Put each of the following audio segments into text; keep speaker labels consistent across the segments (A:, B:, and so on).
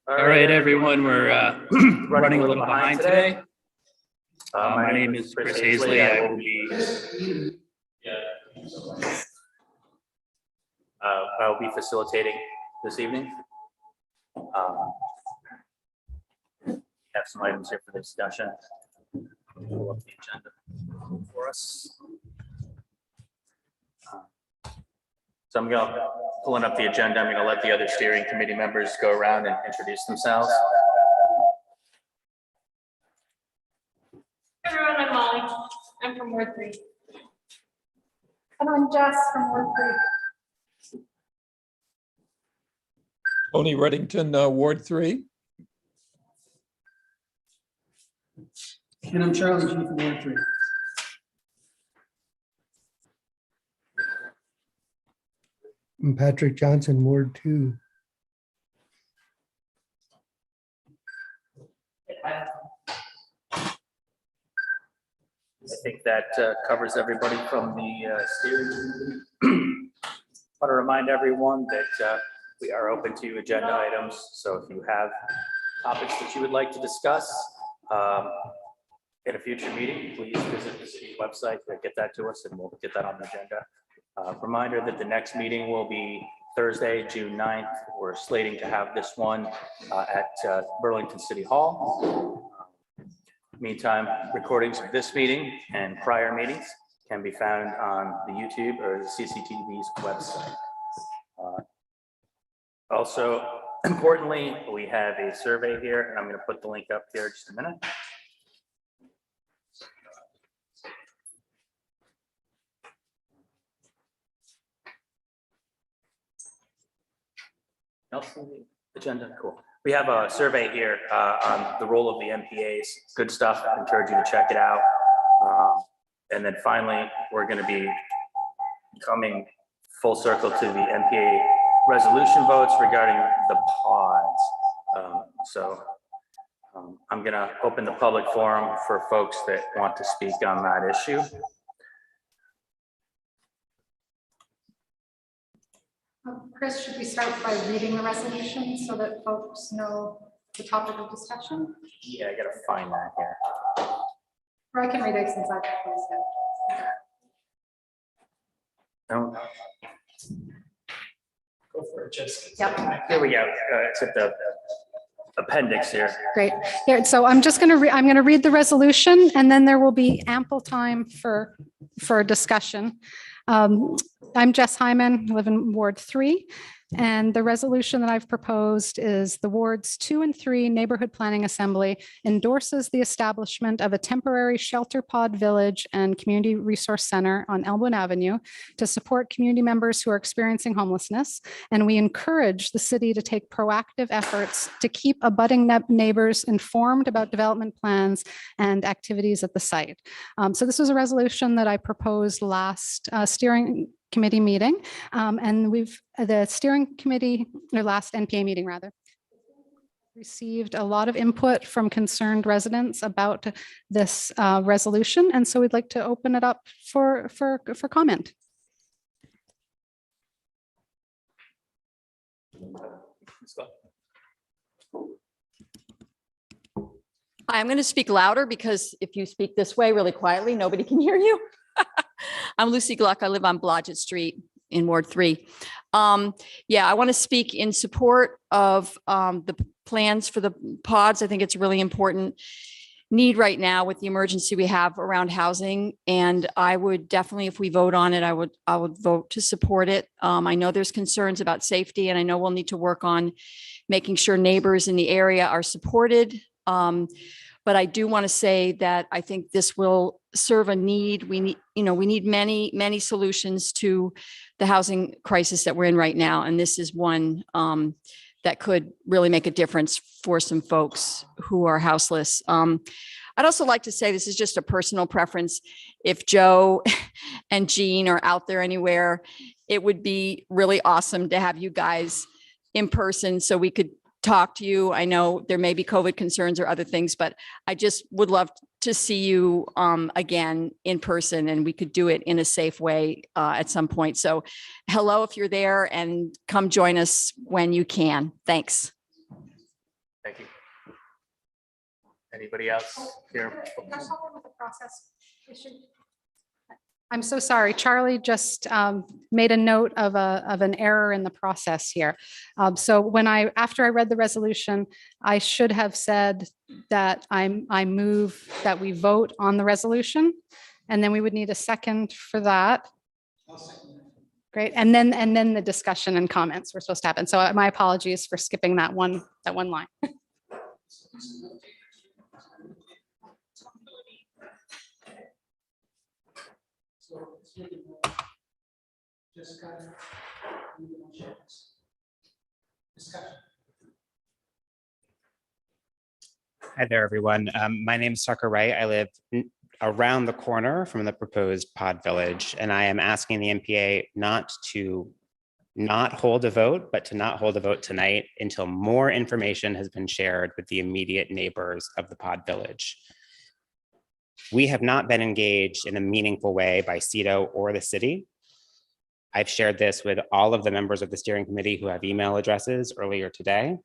A: All right, everyone, we're running a little behind today. My name is Chris Hazley. I will be facilitating this evening. Have some items here for the discussion. Pull up the agenda for us. So I'm pulling up the agenda. I'm going to let the other steering committee members go around and introduce themselves.
B: Hey everyone, I'm Molly. I'm from Ward 3. And I'm Jess from Ward 3.
C: Tony Reddington, Ward 3.
D: And I'm Charlie G from Ward 3.
E: I'm Patrick Johnson, Ward 2.
A: I think that covers everybody from the steering committee. I want to remind everyone that we are open to agenda items. So if you have topics that you would like to discuss in a future meeting, please visit the city website to get that to us and we'll get that on the agenda. Reminder that the next meeting will be Thursday, June 9th. We're slating to have this one at Burlington City Hall. Meantime, recordings of this meeting and prior meetings can be found on the YouTube or the CCTV's website. Also, importantly, we have a survey here, and I'm going to put the link up here in just a minute. Else on the agenda? Cool. We have a survey here on the role of the NPAs. Good stuff. I encourage you to check it out. And then finally, we're going to be coming full circle to the NPA resolution votes regarding the pods. I'm going to open the public forum for folks that want to speak on that issue.
B: Chris, should we start by reading the resolution so that folks know the topic of discussion?
A: Yeah, I got to find that here.
B: Or I can read it since I proposed it.
A: No.
D: Go for it, Jessica.
B: Yep.
A: Here we go. It's at the appendix here.
B: Great. Here, so I'm just going to read the resolution and then there will be ample time for discussion. I'm Jess Hyman, live in Ward 3, and the resolution that I've proposed is the Wards 2 and 3 Neighborhood Planning Assembly endorses the establishment of a temporary shelter pod village and community resource center on Elmwood Avenue to support community members who are experiencing homelessness. And we encourage the city to take proactive efforts to keep abutting neighbors informed about development plans and activities at the site. So this was a resolution that I proposed last steering committee meeting, and the steering committee, or last NPA meeting rather, received a lot of input from concerned residents about this resolution, and so we'd like to open it up for comment.
F: I'm going to speak louder because if you speak this way really quietly, nobody can hear you. I'm Lucy Gluck. I live on Blodgett Street in Ward 3. Yeah, I want to speak in support of the plans for the pods. I think it's a really important need right now with the emergency we have around housing. And I would definitely, if we vote on it, I would vote to support it. I know there's concerns about safety, and I know we'll need to work on making sure neighbors in the area are supported. But I do want to say that I think this will serve a need. We need many solutions to the housing crisis that we're in right now. And this is one that could really make a difference for some folks who are houseless. I'd also like to say, this is just a personal preference. If Joe and Jean are out there anywhere, it would be really awesome to have you guys in person so we could talk to you. I know there may be COVID concerns or other things, but I just would love to see you again in person, and we could do it in a safe way at some point. So hello, if you're there, and come join us when you can. Thanks.
A: Thank you. Anybody else here?
B: I'm so sorry. Charlie just made a note of an error in the process here. So after I read the resolution, I should have said that I move that we vote on the resolution, and then we would need a second for that. Great. And then the discussion and comments were supposed to happen. So my apologies for skipping that one line.
G: Hi there, everyone. My name is Tucker Wright. I live around the corner from the proposed pod village, and I am asking the NPA not hold a vote, but to not hold a vote tonight until more information has been shared with the immediate neighbors of the pod village. We have not been engaged in a meaningful way by CETO or the city. I've shared this with all of the members of the steering committee who have email addresses earlier today.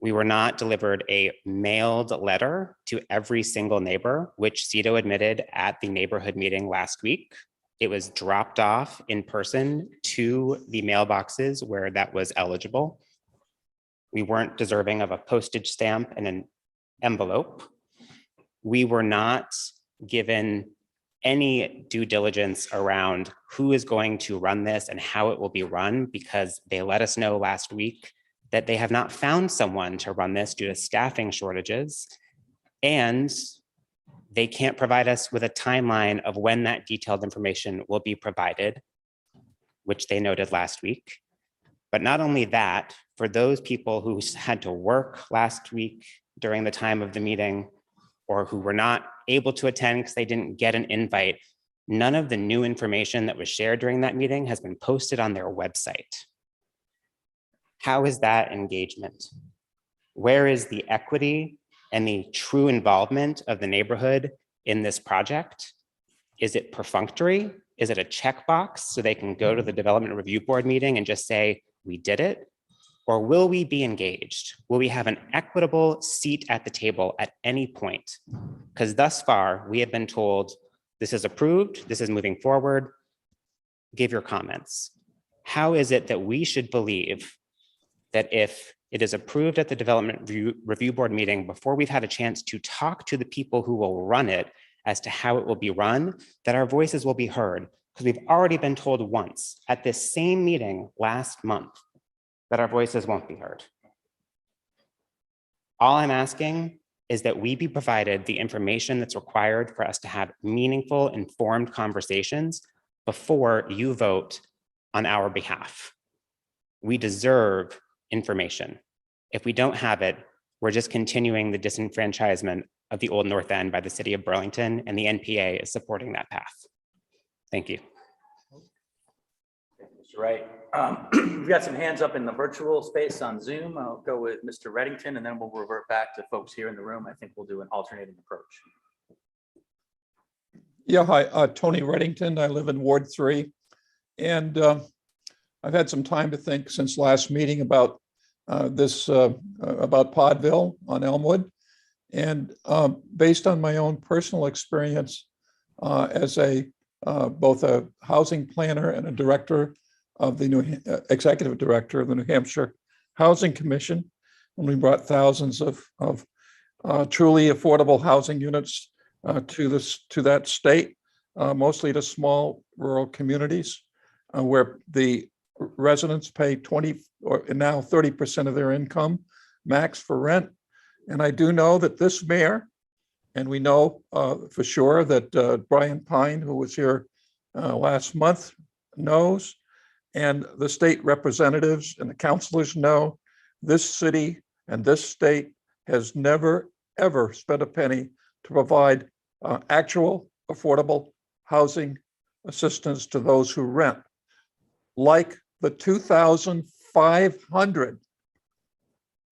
G: We were not delivered a mailed letter to every single neighbor, which CETO admitted at the neighborhood meeting last week. It was dropped off in person to the mailboxes where that was eligible. We weren't deserving of a postage stamp and an envelope. We were not given any due diligence around who is going to run this and how it will be run, because they let us know last week that they have not found someone to run this due to staffing shortages, and they can't provide us with a timeline of when that detailed information will be provided, which they noted last week. But not only that, for those people who had to work last week during the time of the meeting, or who were not able to attend because they didn't get an invite, none of the new information that was shared during that meeting has been posted on their website. How is that engagement? Where is the equity and the true involvement of the neighborhood in this project? Is it perfunctory? Is it a checkbox so they can go to the development review board meeting and just say, we did it? Or will we be engaged? Will we have an equitable seat at the table at any point? Because thus far, we have been told, this is approved, this is moving forward, give your comments. How is it that we should believe that if it is approved at the development review board meeting before we've had a chance to talk to the people who will run it as to how it will be run, that our voices will be heard? Because we've already been told once at this same meeting last month that our voices won't be heard. All I'm asking is that we be provided the information that's required for us to have meaningful, informed conversations before you vote on our behalf. We deserve information. If we don't have it, we're just continuing the disenfranchisement of the Old North End by the city of Burlington, and the NPA is supporting that path. Thank you.
A: Mr. Wright. We've got some hands up in the virtual space on Zoom. I'll go with Mr. Reddington, and then we'll revert back to folks here in the room. I think we'll do an alternating approach.
C: Yeah, hi, Tony Reddington. I live in Ward 3. And I've had some time to think since last meeting about about Podville on Elmwood. And based on my own personal experience as both a housing planner and a director of the executive director of the New Hampshire Housing Commission, when we brought thousands of truly affordable housing units to that state, mostly to small rural communities where the residents pay 20 or now 30% of their income max for rent. And I do know that this mayor, and we know for sure that Brian Pine, who was here last month, knows, and the state representatives and the councilors know, this city and this state has never, ever spent a penny to provide actual affordable housing assistance to those who rent, like the 2,500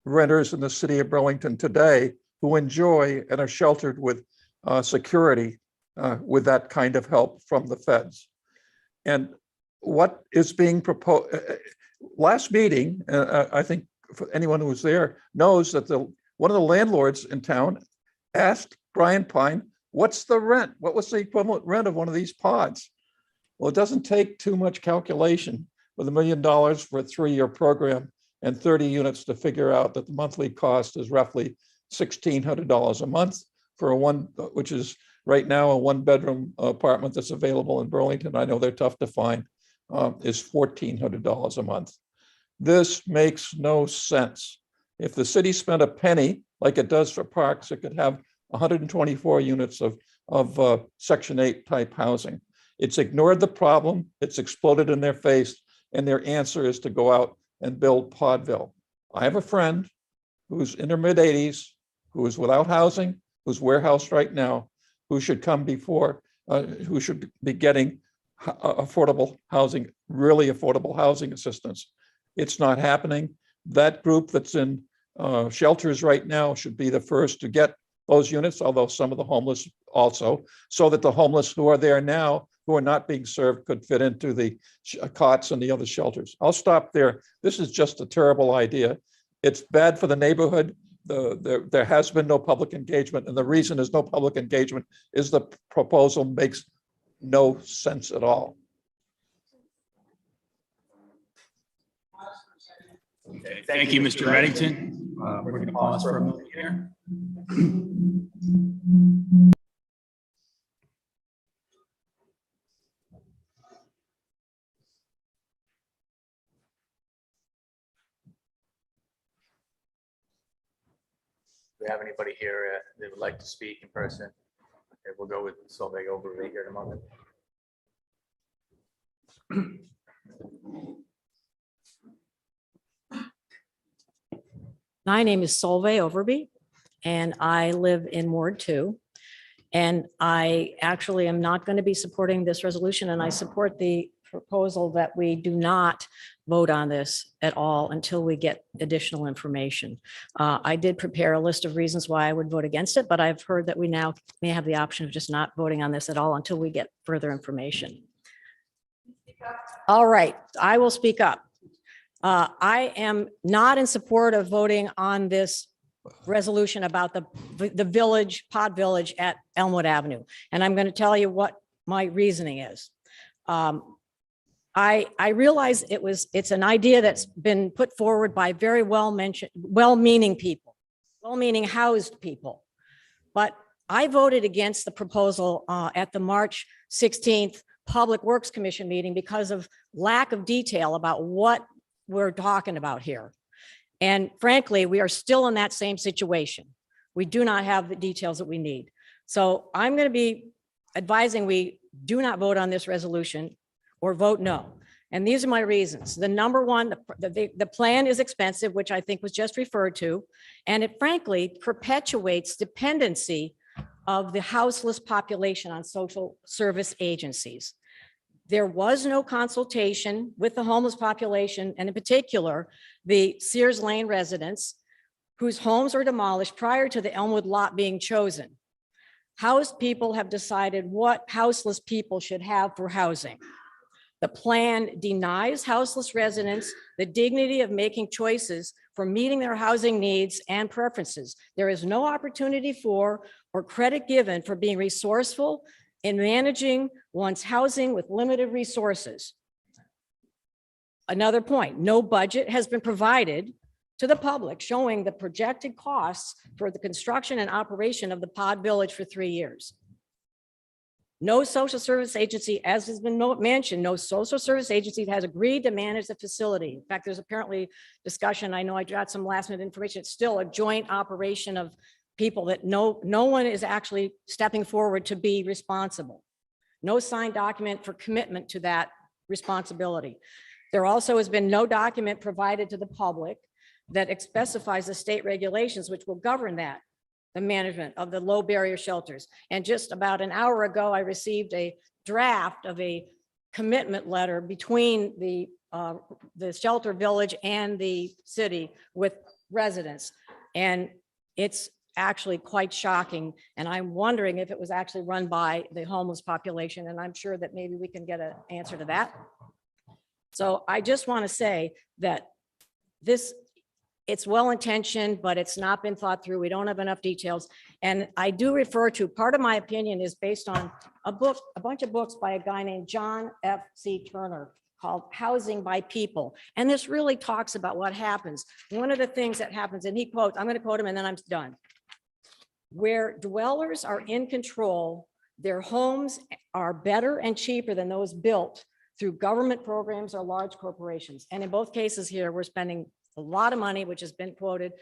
C: renters in the city of Burlington today who enjoy and are sheltered with security with that kind of help from the feds. And what is being proposed, last meeting, I think for anyone who was there knows that one of the landlords in town asked Brian Pine, what's the rent? What was the equivalent rent of one of these pods? Well, it doesn't take too much calculation with $1 million for a 3-year program and 30 units to figure out that the monthly cost is roughly $1,600 a month for which is right now a 1-bedroom apartment that's available in Burlington. I know they're tough to find, is $1,400 a month. This makes no sense. If the city spent a penny like it does for parks, it could have 124 units of Section 8 type housing. It's ignored the problem, it's exploded in their face, and their answer is to go out and build Podville. I have a friend who's in her mid-80s, who is without housing, who's warehoused right now, who should come before, who should be getting affordable housing, really affordable housing assistance. It's not happening. That group that's in shelters right now should be the first to get those units, although some of the homeless also, so that the homeless who are there now, who are not being served, could fit into the cots and the other shelters. I'll stop there. This is just a terrible idea. It's bad for the neighborhood. There has been no public engagement, and the reason there's no public engagement is the proposal makes no sense at all.
H: Okay, thank you, Mr. Reddington. We're going to pause for a moment here.
A: Do we have anybody here that would like to speak in person? Okay, we'll go with Solveig Overby here in a moment.
I: My name is Solveig Overby, and I live in Ward 2. And I actually am not going to be supporting this resolution, and I support the proposal that we do not vote on this at all until we get additional information. I did prepare a list of reasons why I would vote against it, but I've heard that we now may have the option of just not voting on this at all until we get further information. All right, I will speak up. I am not in support of voting on this resolution about the village, Pod Village at Elmwood Avenue. And I'm going to tell you what my reasoning is. I realize it's an idea that's been put forward by very well-meaning people, well-meaning housed people. But I voted against the proposal at the March 16th Public Works Commission meeting because of lack of detail about what we're talking about here. And frankly, we are still in that same situation. We do not have the details that we need. So I'm going to be advising we do not vote on this resolution or vote no. And these are my reasons. The number one, the plan is expensive, which I think was just referred to, and it frankly perpetuates dependency of the houseless population on social service agencies. There was no consultation with the homeless population, and in particular, the Sears Lane residents whose homes were demolished prior to the Elmwood lot being chosen. Housed people have decided what houseless people should have for housing. The plan denies houseless residents the dignity of making choices for meeting their housing needs and preferences. There is no opportunity for or credit given for being resourceful in managing one's housing with limited resources. Another point, no budget has been provided to the public showing the projected costs for the construction and operation of the Pod Village for 3 years. No social service agency, as has been mentioned, no social service agency has agreed to manage the facility. In fact, there's apparently discussion, I know I got some last minute information, it's still a joint operation of people that no one is actually stepping forward to be responsible. No signed document for commitment to that responsibility. There also has been no document provided to the public that specifies the state regulations which will govern that, the management of the low barrier shelters. And just about an hour ago, I received a draft of a commitment letter between the shelter village and the city with residents. And it's actually quite shocking. And I'm wondering if it was actually run by the homeless population. And I'm sure that maybe we can get an answer to that. So I just want to say that this it's well-intentioned, but it's not been thought through. We don't have enough details. And I do refer to, part of my opinion is based on a book, a bunch of books by a guy named John F.C. Turner called Housing by People. And this really talks about what happens. One of the things that happens, and he quotes, I'm going to quote him and then I'm done. Where dwellers are in control, their homes are better and cheaper than those built through government programs or large corporations. And in both cases here, we're spending a lot of money, which has been quoted,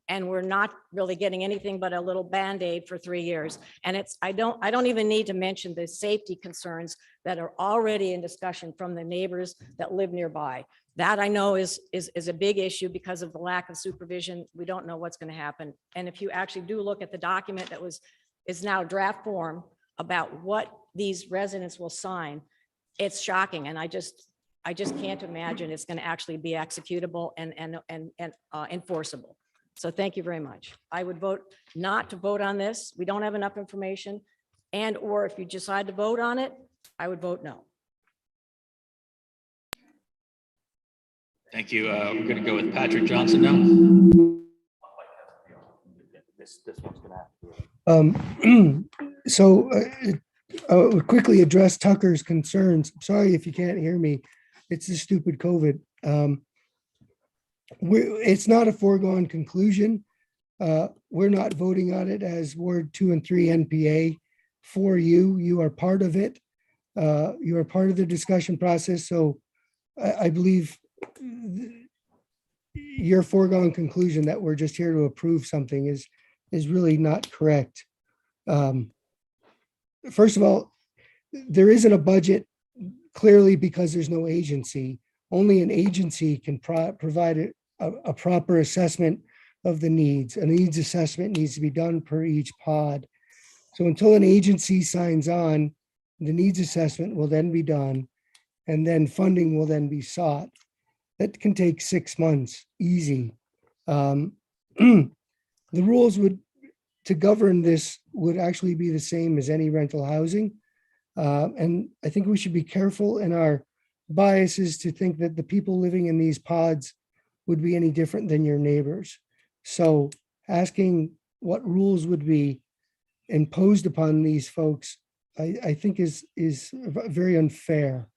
I: and we're not really getting anything but a little Band-Aid for 3 years. And it's, I don't even need to mention the safety concerns that are already in discussion from the neighbors that live nearby. That I know is a big issue because of the lack of supervision. We don't know what's going to happen. And if you actually do look at the document that is now draft form about what these residents will sign, it's shocking. And I just can't imagine it's going to actually be executable and enforceable. So thank you very much. I would vote not to vote on this. We don't have enough information. And or if you decide to vote on it, I would vote no.
H: Thank you. We're going to go with Patrick Johnson now.
A: This one's gonna have to be.
E: So I'll quickly address Tucker's concerns. I'm sorry if you can't hear me. It's the stupid COVID. It's not a foregone conclusion. We're not voting on it as Ward 2 and 3 NPA for you. You are part of it. You are part of the discussion process. So I believe your foregone conclusion that we're just here to approve something is really not correct. First of all, there isn't a budget clearly because there's no agency. Only an agency can provide a proper assessment of the needs. A needs assessment needs to be done per each pod. So until an agency signs on, the needs assessment will then be done, and then funding will then be sought. That can take 6 months, easy. The rules to govern this would actually be the same as any rental housing. And I think we should be careful in our biases to think that the people living in these pods would be any different than your neighbors. So asking what rules would be imposed upon these folks, I think is very unfair.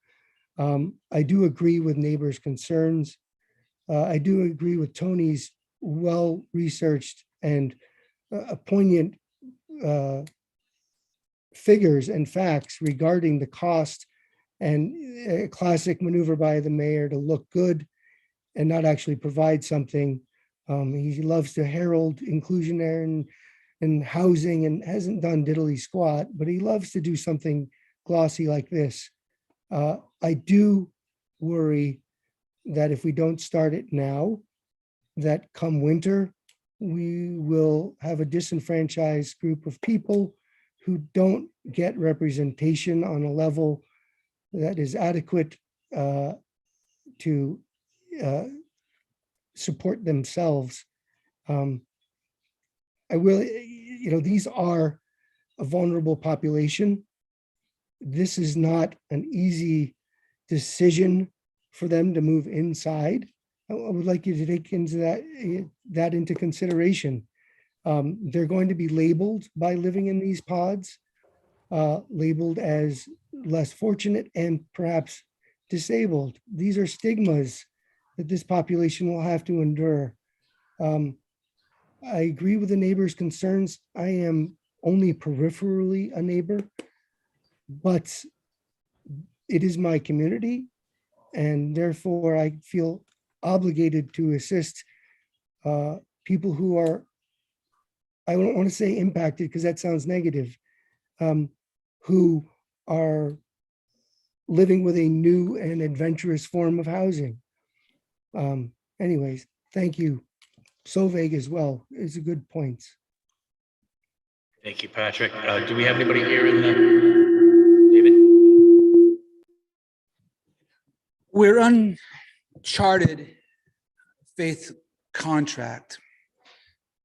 E: I do agree with neighbors' concerns. I do agree with Tony's well-researched and poignant figures and facts regarding the cost and a classic maneuver by the mayor to look good and not actually provide something. He loves to herald inclusionary and housing and hasn't done diddly squat, but he loves to do something glossy like this. I do worry that if we don't start it now, that come winter, we will have a disenfranchised group of people who don't get representation on a level that is adequate to support themselves. These are a vulnerable population. This is not an easy decision for them to move inside. I would like you to take into that into consideration. They're going to be labeled by living in these pods, labeled as less fortunate and perhaps disabled. These are stigmas that this population will have to endure. I agree with the neighbors' concerns. I am only peripherally a neighbor, but it is my community, and therefore I feel obligated to assist people who are, I don't want to say impacted because that sounds negative, who are living with a new and adventurous form of housing. Anyways, thank you. So vague as well. It's a good point.
H: Thank you, Patrick. Do we have anybody here in the, David?
J: We're uncharted faith contract.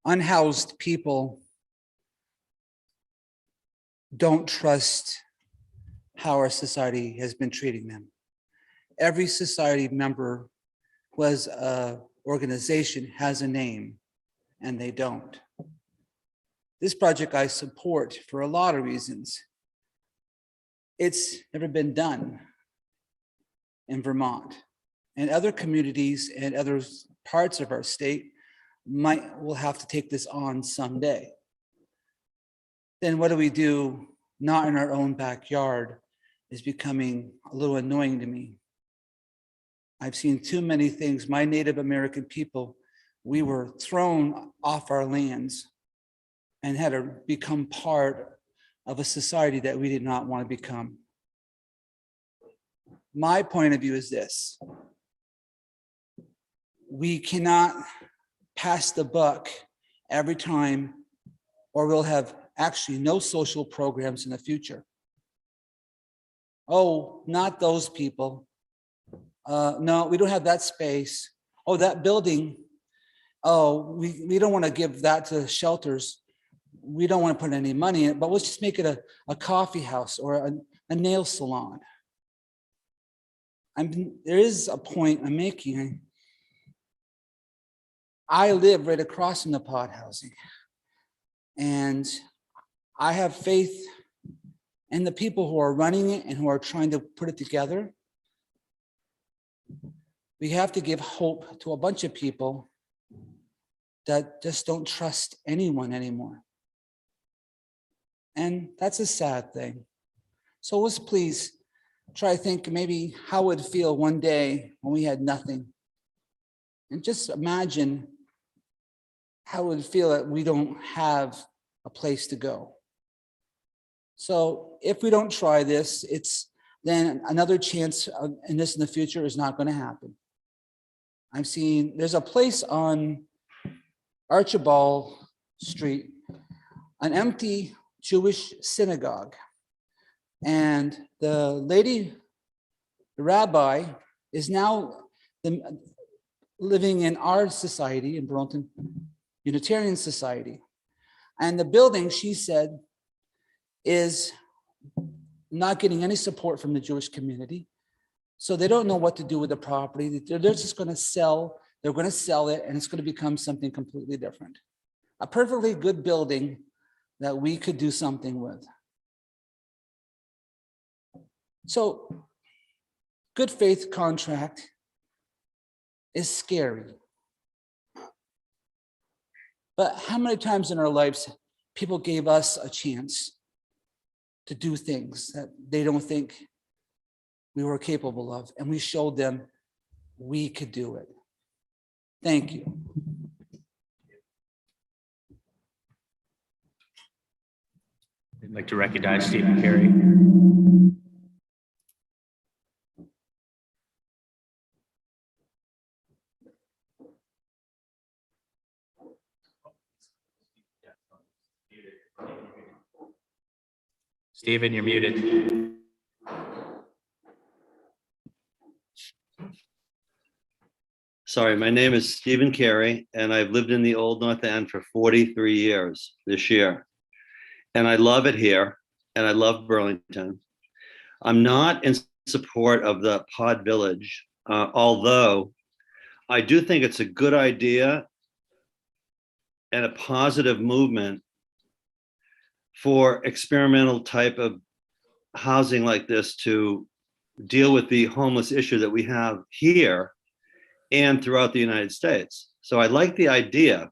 J: Unhoused people don't trust how our society has been treating them. Every society member who has a organization has a name, and they don't. This project I support for a lot of reasons. It's never been done in Vermont, and other communities and other parts of our state will have to take this on someday. Then what do we do not in our own backyard is becoming a little annoying to me. I've seen too many things. My Native American people, we were thrown off our lands and had to become part of a society that we did not want to become. My point of view is this: we cannot pass the buck every time, or we'll have actually no social programs in the future. Oh, not those people. No, we don't have that space. Oh, that building. Oh, we don't want to give that to shelters. We don't want to put any money in it, but let's just make it a coffee house or a nail salon. There is a point I'm making. I live right across from the pod housing, and I have faith in the people who are running it and who are trying to put it together. We have to give hope to a bunch of people that just don't trust anyone anymore. And that's a sad thing. So let's please try to think maybe how it would feel one day when we had nothing. And just imagine how it would feel that we don't have a place to go. So if we don't try this, then another chance in this in the future is not going to happen. I'm seeing there's a place on Archibald Street, an empty Jewish synagogue. And the lady, the rabbi, is now living in our society, in Burlington Unitarian Society. And the building, she said, is not getting any support from the Jewish community. So they don't know what to do with the property. They're just going to sell. They're going to sell it, and it's going to become something completely different. A perfectly good building that we could do something with. So good faith contract is scary. But how many times in our lives people gave us a chance to do things that they don't think we were capable of, and we showed them we could do it. Thank you.
H: I'd like to recognize Stephen Carey. Stephen, you're muted.
K: Sorry, my name is Stephen Carey, and I've lived in the Old North End for 43 years this year. And I love it here, and I love Burlington. I'm not in support of the Pod Village, although I do think it's a good idea and a positive movement for experimental type of housing like this to deal with the homeless issue that we have here and throughout the United States. So I like the idea,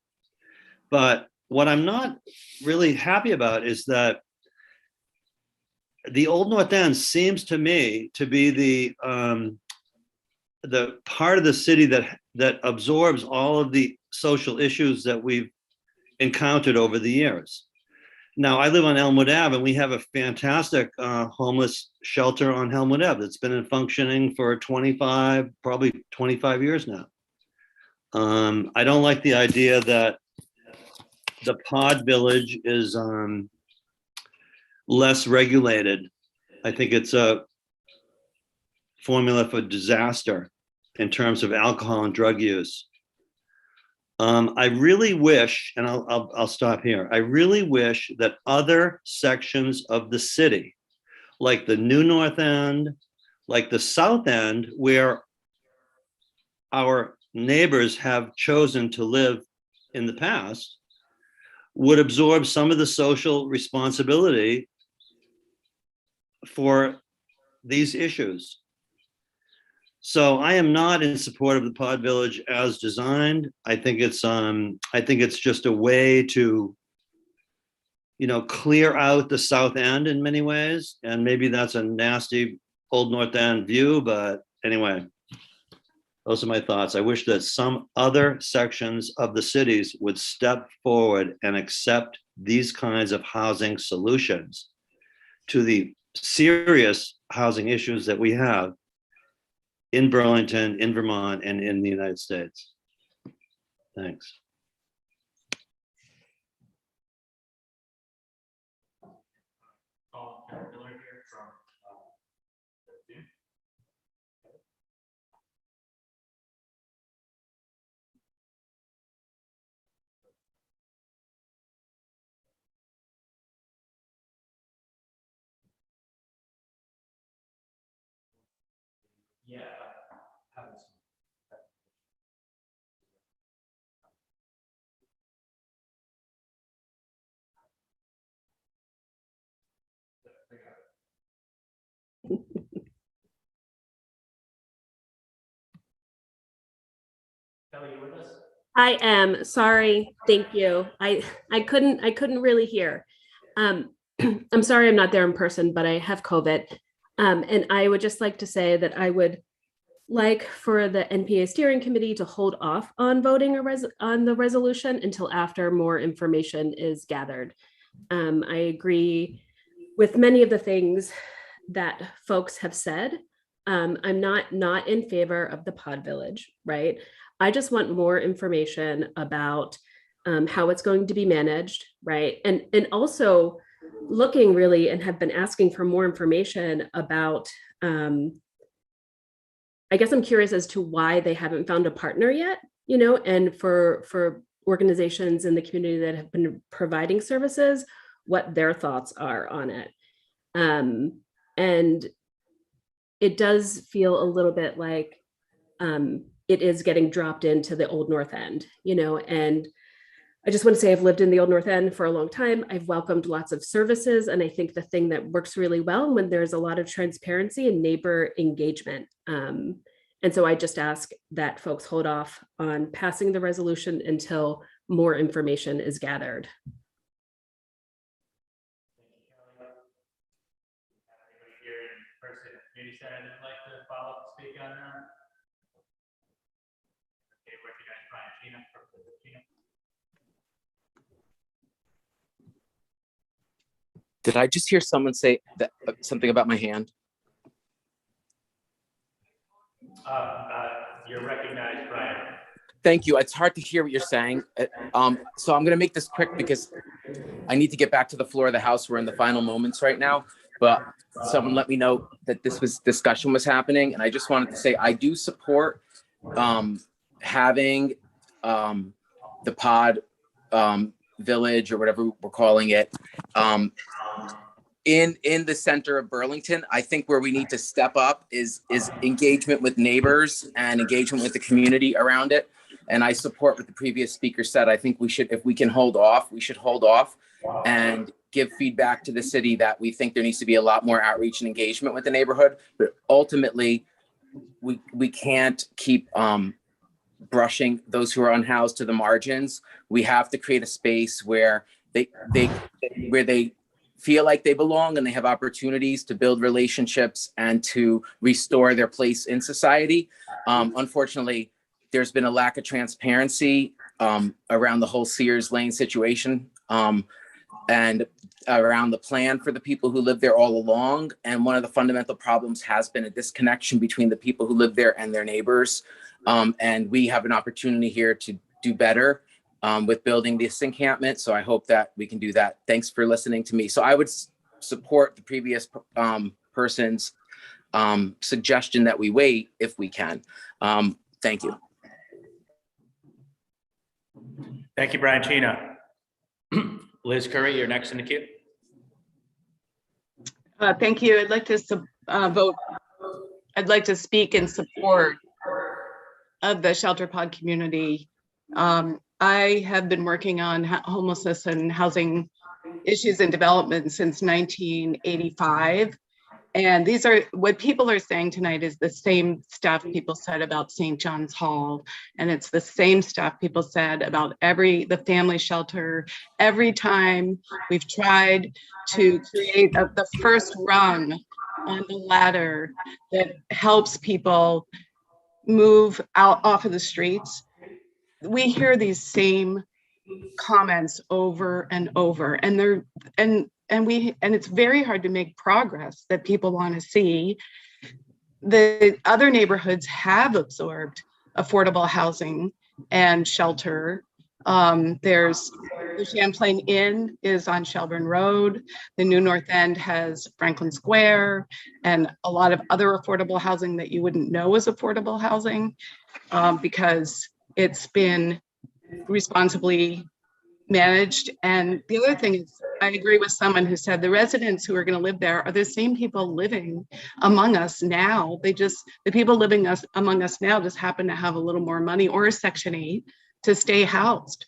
K: but what I'm not really happy about is that the Old North End seems to me to be the part of the city that absorbs all of the social issues that we've encountered over the years. Now, I live on Elmwood Ave, and we have a fantastic homeless shelter on Elmwood Ave that's been in functioning for probably 25 years now. I don't like the idea that the Pod Village is less regulated. I think it's a formula for disaster in terms of alcohol and drug use. I really wish, and I'll stop here. I really wish that other sections of the city, like the New North End, like the South End, where our neighbors have chosen to live in the past would absorb some of the social responsibility for these issues. So I am not in support of the Pod Village as designed. I think it's just a way to, clear out the South End in many ways. And maybe that's a nasty Old North End view, but anyway, those are my thoughts. I wish that some other sections of the cities would step forward and accept these kinds of housing solutions to the serious housing issues that we have in Burlington, in Vermont, and in the United States. Thanks.
A: Kelly, you with us?
L: I am sorry. Thank you. I couldn't really hear. I'm sorry I'm not there in person, but I have COVID. And I would just like to say that I would like for the NPA steering committee to hold off on voting on the resolution until after more information is gathered. I agree with many of the things that folks have said. I'm not in favor of the Pod Village, right? I just want more information about how it's going to be managed, right? And also looking really and have been asking for more information about, I guess I'm curious as to why they haven't found a partner yet, and for organizations in the community that have been providing services, what their thoughts are on it. And it does feel a little bit like it is getting dropped into the Old North End, and I just want to say I've lived in the Old North End for a long time. I've welcomed lots of services. And I think the thing that works really well when there's a lot of transparency and neighbor engagement. And so I just ask that folks hold off on passing the resolution until more information is gathered.
A: Anybody here in person, community center that'd like to follow up and speak on that? Okay, recognize Brian Chena.
M: Did I just hear someone say that something about my hand?
A: You're recognized, Brian.
M: Thank you. It's hard to hear what you're saying. So I'm going to make this quick because I need to get back to the floor of the House. We're in the final moments right now, but someone let me know that discussion was happening. And I just wanted to say, I do support having the Pod Village or whatever we're calling it in the center of Burlington. I think where we need to step up is engagement with neighbors and engagement with the community around it. And I support what the previous speaker said. I think we should, if we can hold off, we should hold off and give feedback to the city that we think there needs to be a lot more outreach and engagement with the neighborhood. But ultimately, we can't keep brushing those who are unhoused to the margins. We have to create a space where they feel like they belong and they have opportunities to build relationships and to restore their place in society. Unfortunately, there's been a lack of transparency around the whole Sears Lane situation and around the plan for the people who live there all along. And one of the fundamental problems has been a disconnection between the people who live there and their neighbors. And we have an opportunity here to do better with building this encampment. So I hope that we can do that. Thanks for listening to me. So I would support the previous person's suggestion that we wait if we can. Thank you.
A: Thank you, Brian Chena. Liz Curry, you're next in the queue.
N: Thank you. I'd like to vote. I'd like to speak in support of the shelter pod community. I have been working on homelessness and housing issues and development since 1985. And these are what people are saying tonight is the same stuff people said about St. John's Hall. And it's the same stuff people said about the family shelter. Every time we've tried to create the first rung on the ladder that helps people move out off of the streets, we hear these same comments over and over, and it's very hard to make progress that people want to see. The other neighborhoods have absorbed affordable housing and shelter. There's the Champlain Inn is on Shelburne Road. The New North End has Franklin Square and a lot of other affordable housing that you wouldn't know is affordable housing because it's been responsibly managed. And the other thing is, I agree with someone who said the residents who are going to live there are the same people living among us now. The people living among us now just happen to have a little more money or a Section 8 to stay housed.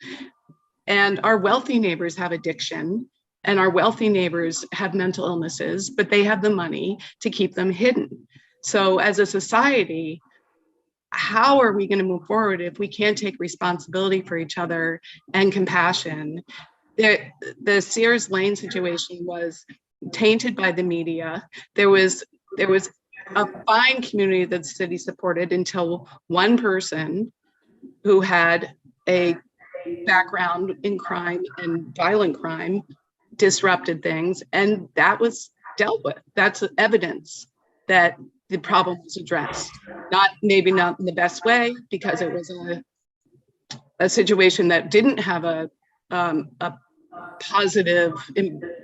N: And our wealthy neighbors have addiction, and our wealthy neighbors have mental illnesses, but they have the money to keep them hidden. So as a society, how are we going to move forward if we can't take responsibility for each other and compassion? The Sears Lane situation was tainted by the media. There was a fine community that the city supported until one person who had a background in crime and violent crime disrupted things, and that was dealt with. That's evidence that the problem was addressed. Maybe not in the best way, because it was a situation that didn't have a positive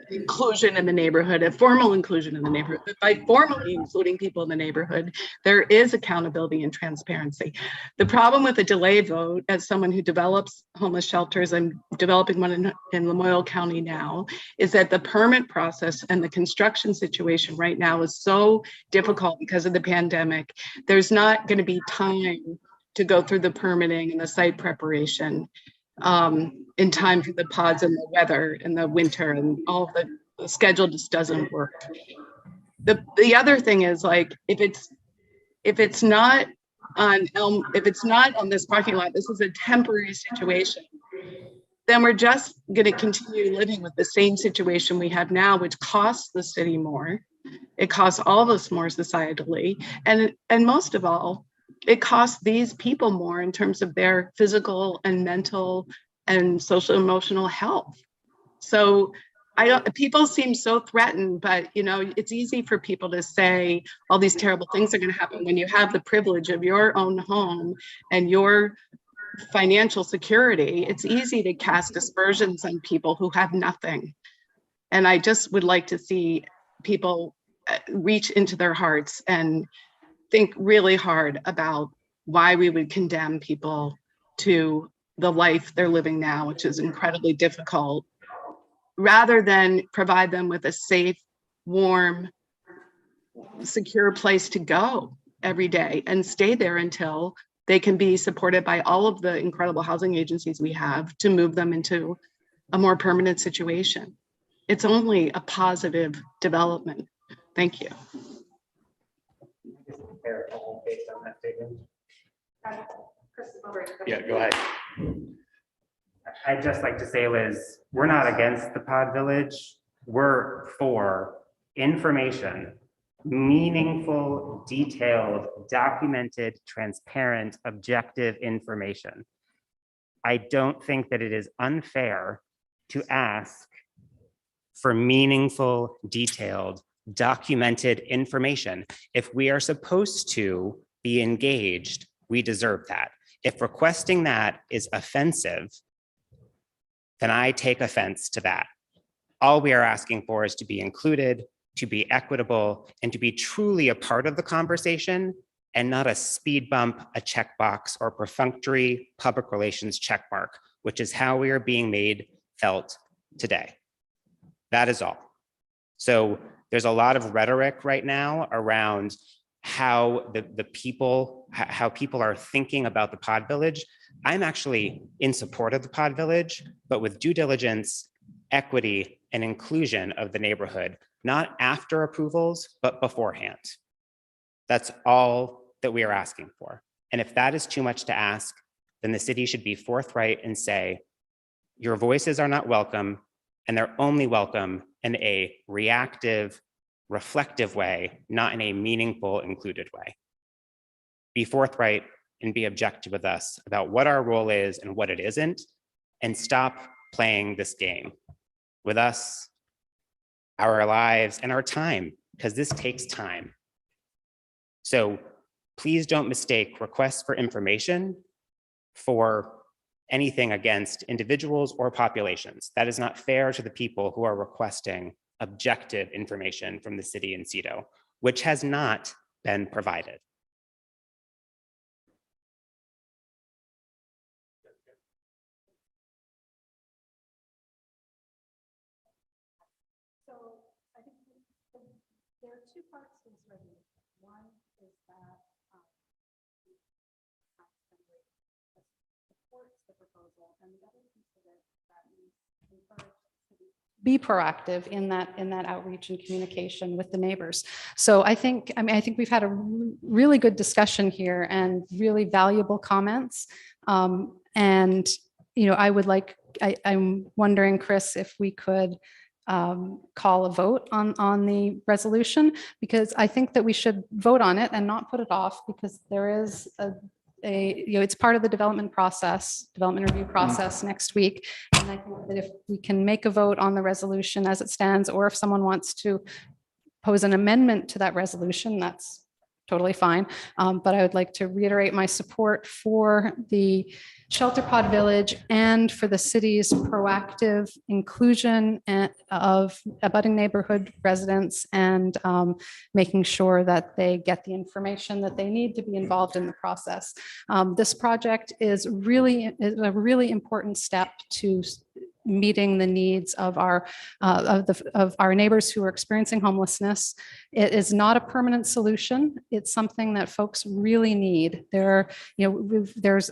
N: inclusion in the neighborhood, a formal inclusion in the neighborhood. But by formally including people in the neighborhood, there is accountability and transparency. The problem with a delay vote, as someone who develops homeless shelters, I'm developing one in Lamoille County now, is that the permit process and the construction situation right now is so difficult because of the pandemic. There's not going to be time to go through the permitting and the site preparation in time for the pods and the weather and the winter, and all of the schedule just doesn't work. The other thing is, like, if it's not on this parking lot, this is a temporary situation, then we're just going to continue living with the same situation we have now, which costs the city more. It costs all of us more societally, and most of all, it costs these people more in terms of their physical and mental and social emotional health. So people seem so threatened, but it's easy for people to say all these terrible things are going to happen when you have the privilege of your own home and your financial security. It's easy to cast aspersions on people who have nothing. And I just would like to see people reach into their hearts and think really hard about why we would condemn people to the life they're living now, which is incredibly difficult, rather than provide them with a safe, warm, secure place to go every day and stay there until they can be supported by all of the incredible housing agencies we have to move them into a more permanent situation. It's only a positive development. Thank you.
H: Yeah, go ahead.
G: I'd just like to say, Liz, we're not against the pod village. We're for information, meaningful, detailed, documented, transparent, objective information. I don't think that it is unfair to ask for meaningful, detailed, documented information. If we are supposed to be engaged, we deserve that. If requesting that is offensive, then I take offense to that. All we are asking for is to be included, to be equitable, and to be truly a part of the conversation, and not a speed bump, a checkbox, or perfunctory public relations checkmark, which is how we are being made felt today. That is all. So there's a lot of rhetoric right now around how the people, how people are thinking about the pod village, I'm actually in support of the pod village, but with due diligence, equity, and inclusion of the neighborhood, not after approvals, but beforehand. That's all that we are asking for. And if that is too much to ask, then the city should be forthright and say, your voices are not welcome, and they're only welcome in a reactive, reflective way, not in a meaningful, included way. Be forthright and be objective with us about what our role is and what it isn't, and stop playing this game with us, our lives, and our time, because this takes time. So please don't mistake requests for information for anything against individuals or populations. That is not fair to the people who are requesting objective information from the city and CEDO, which has not been provided.
B: So I think there are two parts to this resolution. One is that supports the proposal, and the other piece of it that we encourage to be proactive in that outreach and communication with the neighbors. So I think we've had a really good discussion here and really valuable comments. And I'm wondering, Chris, if we could call a vote on the resolution, because I think that we should vote on it and not put it off, because there is it's part of the development review process next week. And I think that if we can make a vote on the resolution as it stands, or if someone wants to pose an amendment to that resolution, that's totally fine. But I would like to reiterate my support for the Shelter Pod Village and for the city's proactive inclusion of abutting neighborhood residents, and making sure that they get the information that they need to be involved in the process. This project is a really important step to meeting the needs of our neighbors who are experiencing homelessness. It is not a permanent solution. It's something that folks really need. There's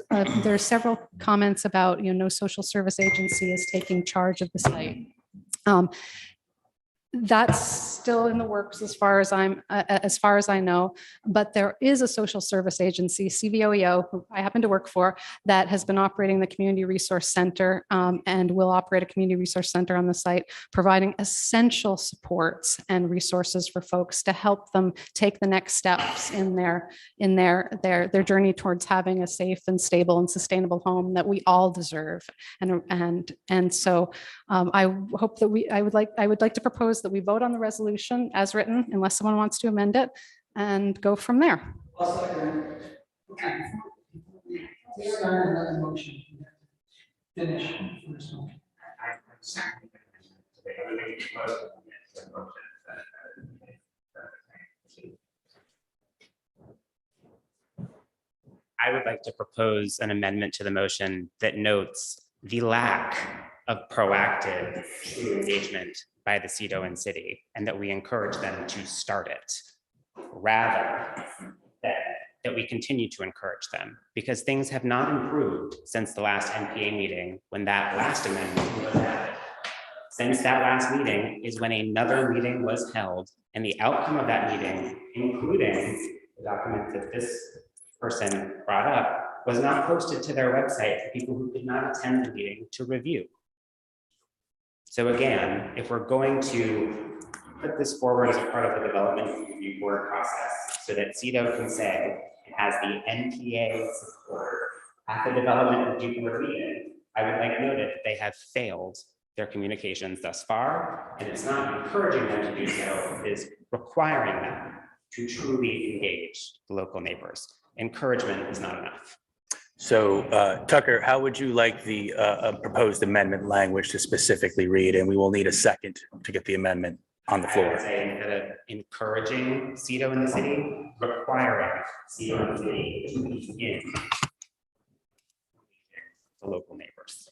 B: several comments about, no social service agency is taking charge of the site. That's still in the works as far as I know, but there is a social service agency, CVOEO, who I happen to work for, that has been operating the community resource center, and will operate a community resource center on the site, providing essential supports and resources for folks to help them take the next steps in their journey towards having a safe and stable and sustainable home that we all deserve. And so I hope that I would like to propose that we vote on the resolution as written, unless someone wants to amend it, and go from there.
D: Okay. Start another motion. Finish first motion.
G: I would like to propose an amendment to the motion that notes the lack of proactive engagement by the CEDO and city, and that we encourage them to start it, rather than that we continue to encourage them, because things have not improved since the last NPA meeting, when that last amendment was added. Since that last meeting is when another meeting was held, and the outcome of that meeting, including the document that this person brought up, was not posted to their website for people who could not attend the meeting to review. So again, if we're going to put this forward as a part of the development review board process, so that CEDO can say it has the NPA support at the development review board meeting, I would like noted that they have failed their communications thus far, and it's not encouraging them to do so, it is requiring them to truly engage the local neighbors. Encouragement is not enough.
A: So Tucker, how would you like the proposed amendment language to specifically read? And we will need a second to get the amendment on the
G: I
A: floor.
G: would say instead of encouraging CEDO in the city, requiring CEDO in the city to begin the local neighbors.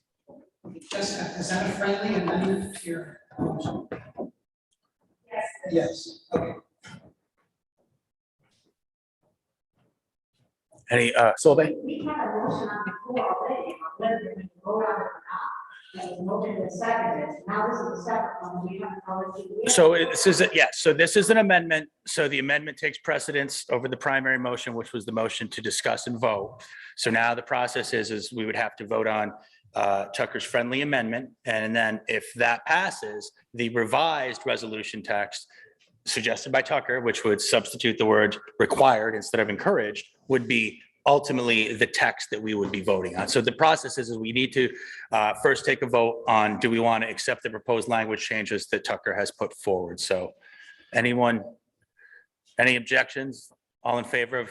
D: Jessica, is that a friendly amendment to your motion? Yes. Yes, okay.
A: Any, Solvay?
O: We had a motion on the floor already, on whether we can vote on it or not. And the motion is seconded, now this is the second one, we haven't already.
A: So this is, yes, so this is an amendment. So the amendment takes precedence over the primary motion, which was the motion to discuss and vote. So now the process is we would have to vote on Tucker's friendly amendment. And then if that passes, the revised resolution text suggested by Tucker, which would substitute the word required instead of encouraged, would be ultimately the text that we would be voting on. So the process is we need to first take a vote on, do we want to accept the proposed language changes that Tucker has put forward? So anyone, any objections? All in favor of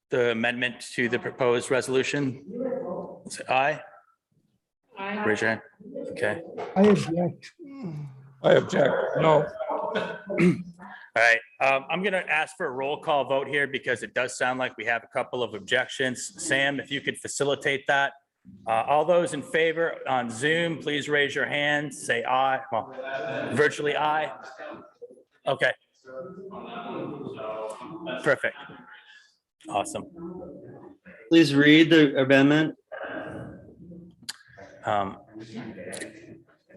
A: the amendment to the proposed resolution? Say aye. Aye. Raise your hand. Okay.
E: I object.
C: I object. No.
A: All right, I'm going to ask for a roll call vote here because it does sound like we have a couple of objections. Sam, if you could facilitate that. All those in favor on Zoom, please raise your hand, say aye. Well, virtually aye. Okay. Perfect. Awesome.
K: Please read the amendment.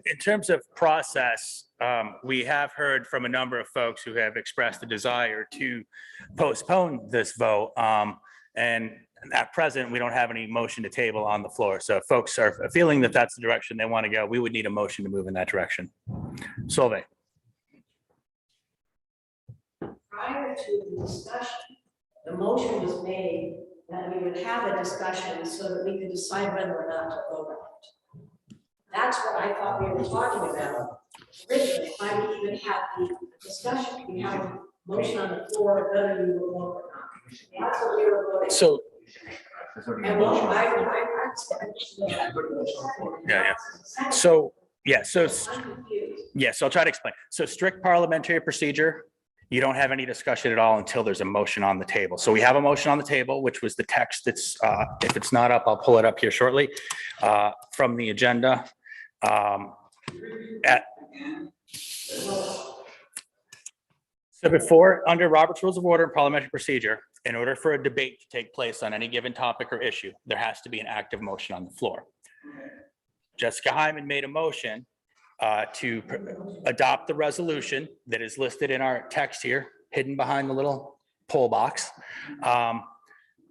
A: In terms of process, we have heard from a number of folks who have expressed a desire to postpone this vote. And at present, we don't have any motion to table on the floor. So if folks are feeling that that's the direction they want to go, we would need a motion to move in that direction. Solveig.
O: Prior to the discussion, the motion was made that we would have a discussion so that we could decide whether or not to vote on it. That's what I thought we were talking about originally, why we even had the discussion. We had a motion on the floor whether you would vote or not. That's what we were voting.
A: So.
O: And well,
A: Yeah. So, yeah, so, yeah, so I'll try to explain. So strict parliamentary procedure, you don't have any discussion at all until there's a motion on the table. So we have a motion on the table, which was the text that's, if it's not up, I'll pull it up here shortly, from the agenda. So before, under Robert's Rules of Order and Parliamentary Procedure, in order for a debate to take place on any given topic or issue, there has to be an active motion on the floor. Jessica Hyman made a motion to adopt the resolution that is listed in our text here, hidden behind the little poll box,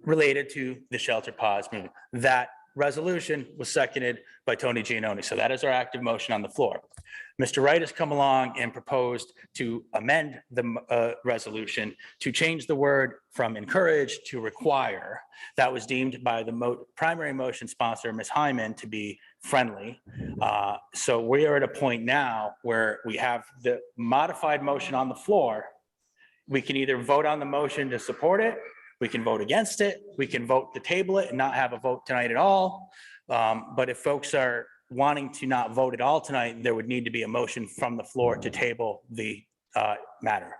A: related to the shelter pause movement. That resolution was seconded by Tony Giannoni. So that is our active motion on the floor. Mr. Wright has come along and proposed to amend the resolution to change the word from encourage to require. That was deemed by the primary motion sponsor, Ms. Hyman, to be friendly. So we are at a point now where we have the modified motion on the floor. We can either vote on the motion to support it, we can vote against it, we can vote to table it and not have a vote tonight at all. But if folks are wanting to not vote at all tonight, there would need to be a motion from the floor to table the matter.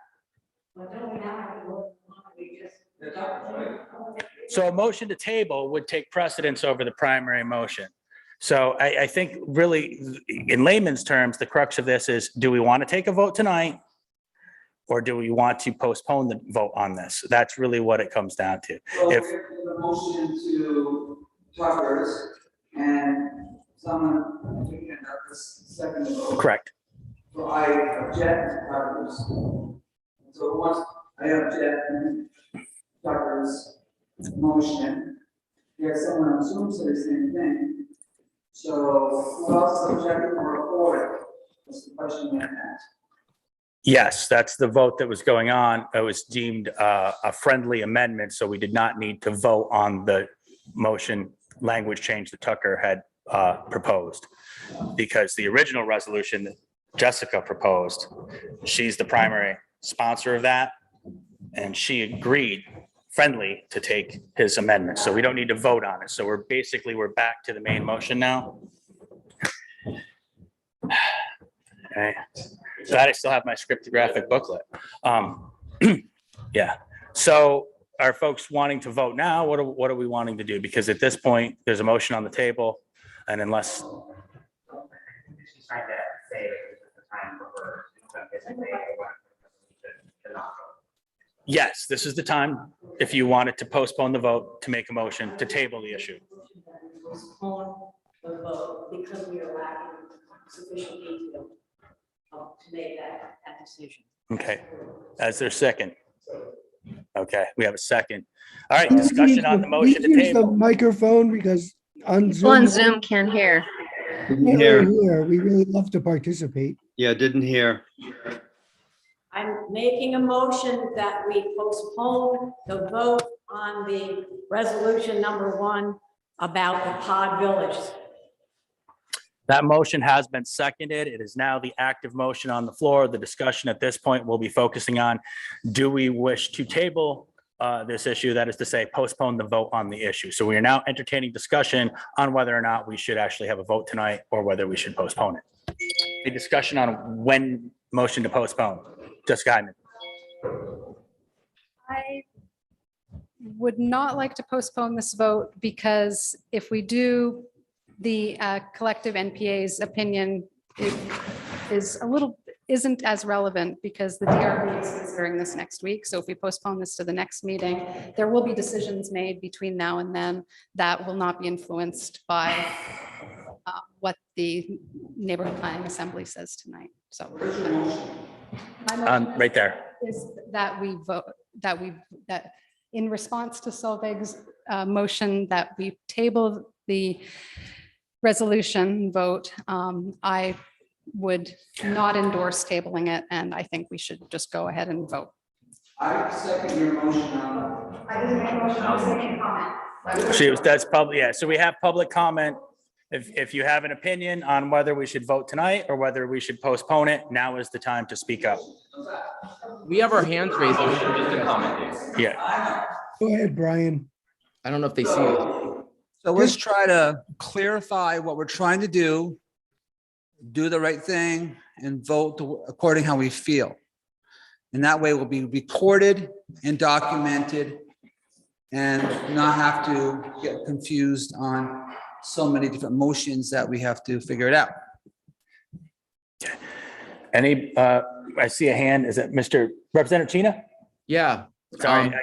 A: So a motion to table would take precedence over the primary motion. So I think really in layman's terms, the crux of this is, do we want to take a vote tonight? Or do we want to postpone the vote on this? That's really what it comes down to.
J: So
A: If
J: the motion to Tucker's and someone picking up this second vote.
A: correct.
J: So I object to Tucker's. So once I object to Tucker's motion, yet someone on Zoom says the same thing. So who else is objecting or for it? That's the question I asked.
A: Yes, that's the vote that was going on. It was deemed a friendly amendment, so we did not need to vote on the motion language change that Tucker had proposed. Because the original resolution that Jessica proposed, she's the primary sponsor of that, and she agreed friendly to take his amendment. So we don't need to vote on it. So we're back to the main motion now. Okay. Glad I still have my scriptographic booklet. Yeah. So are folks wanting to vote now? What are we wanting to do? Because at this point, there's a motion on the table, and unless. Yes, this is the time. if you wanted to postpone the vote to make a motion to table the issue.
O: Postpone the vote because we are lacking sufficient detail to make that decision.
A: Okay, as their second. Okay, we have a second. All right, discussion on the motion to
E: Please use the
A: table.
E: microphone because on
P: People on
E: Zoom.
P: Zoom can't hear.
K: Didn't hear.
E: We really love to participate.
K: Yeah, didn't hear.
O: I'm making a motion that we postpone the vote on the resolution number 1 about the pod village.
A: That motion has been seconded. It is now the active motion on the floor. The discussion at this point will be focusing on, do we wish to table this issue? That is to say, postpone the vote on the issue. So we are now entertaining discussion on whether or not we should actually have a vote tonight or whether we should postpone it. A discussion on when motion to postpone. Jessica Hyman.
B: I would not like to postpone this vote because if we do, the collective NPA's opinion isn't as relevant because the DRB is considering this next week. So if we postpone this to the next meeting, there will be decisions made between now and then that will not be influenced by what the Neighborhood Planning Assembly says tonight. So my motion
A: Right there.
B: is that we vote, that in response to Solveig's motion that we table the resolution vote, I would not endorse tabling it, and I think we should just go ahead and vote.
J: I second your motion on.
B: I didn't make a motion, I was making a comment.
A: That's probably, yeah. So we have public comment. If you have an opinion on whether we should vote tonight or whether we should postpone it, now is the time to speak up.
M: We have our hands raised. Just a comment.
A: Yeah.
E: Go ahead, Brian.
M: I don't know if they see it.
J: So let's try to clarify what we're trying to do the right thing, and vote according how we feel. And that way will be recorded and documented and not have to get confused on so many different motions that we have to figure it out.
A: Any, I see a hand. Is it Mr. Representative Chena?
M: Yeah.
A: Sorry, I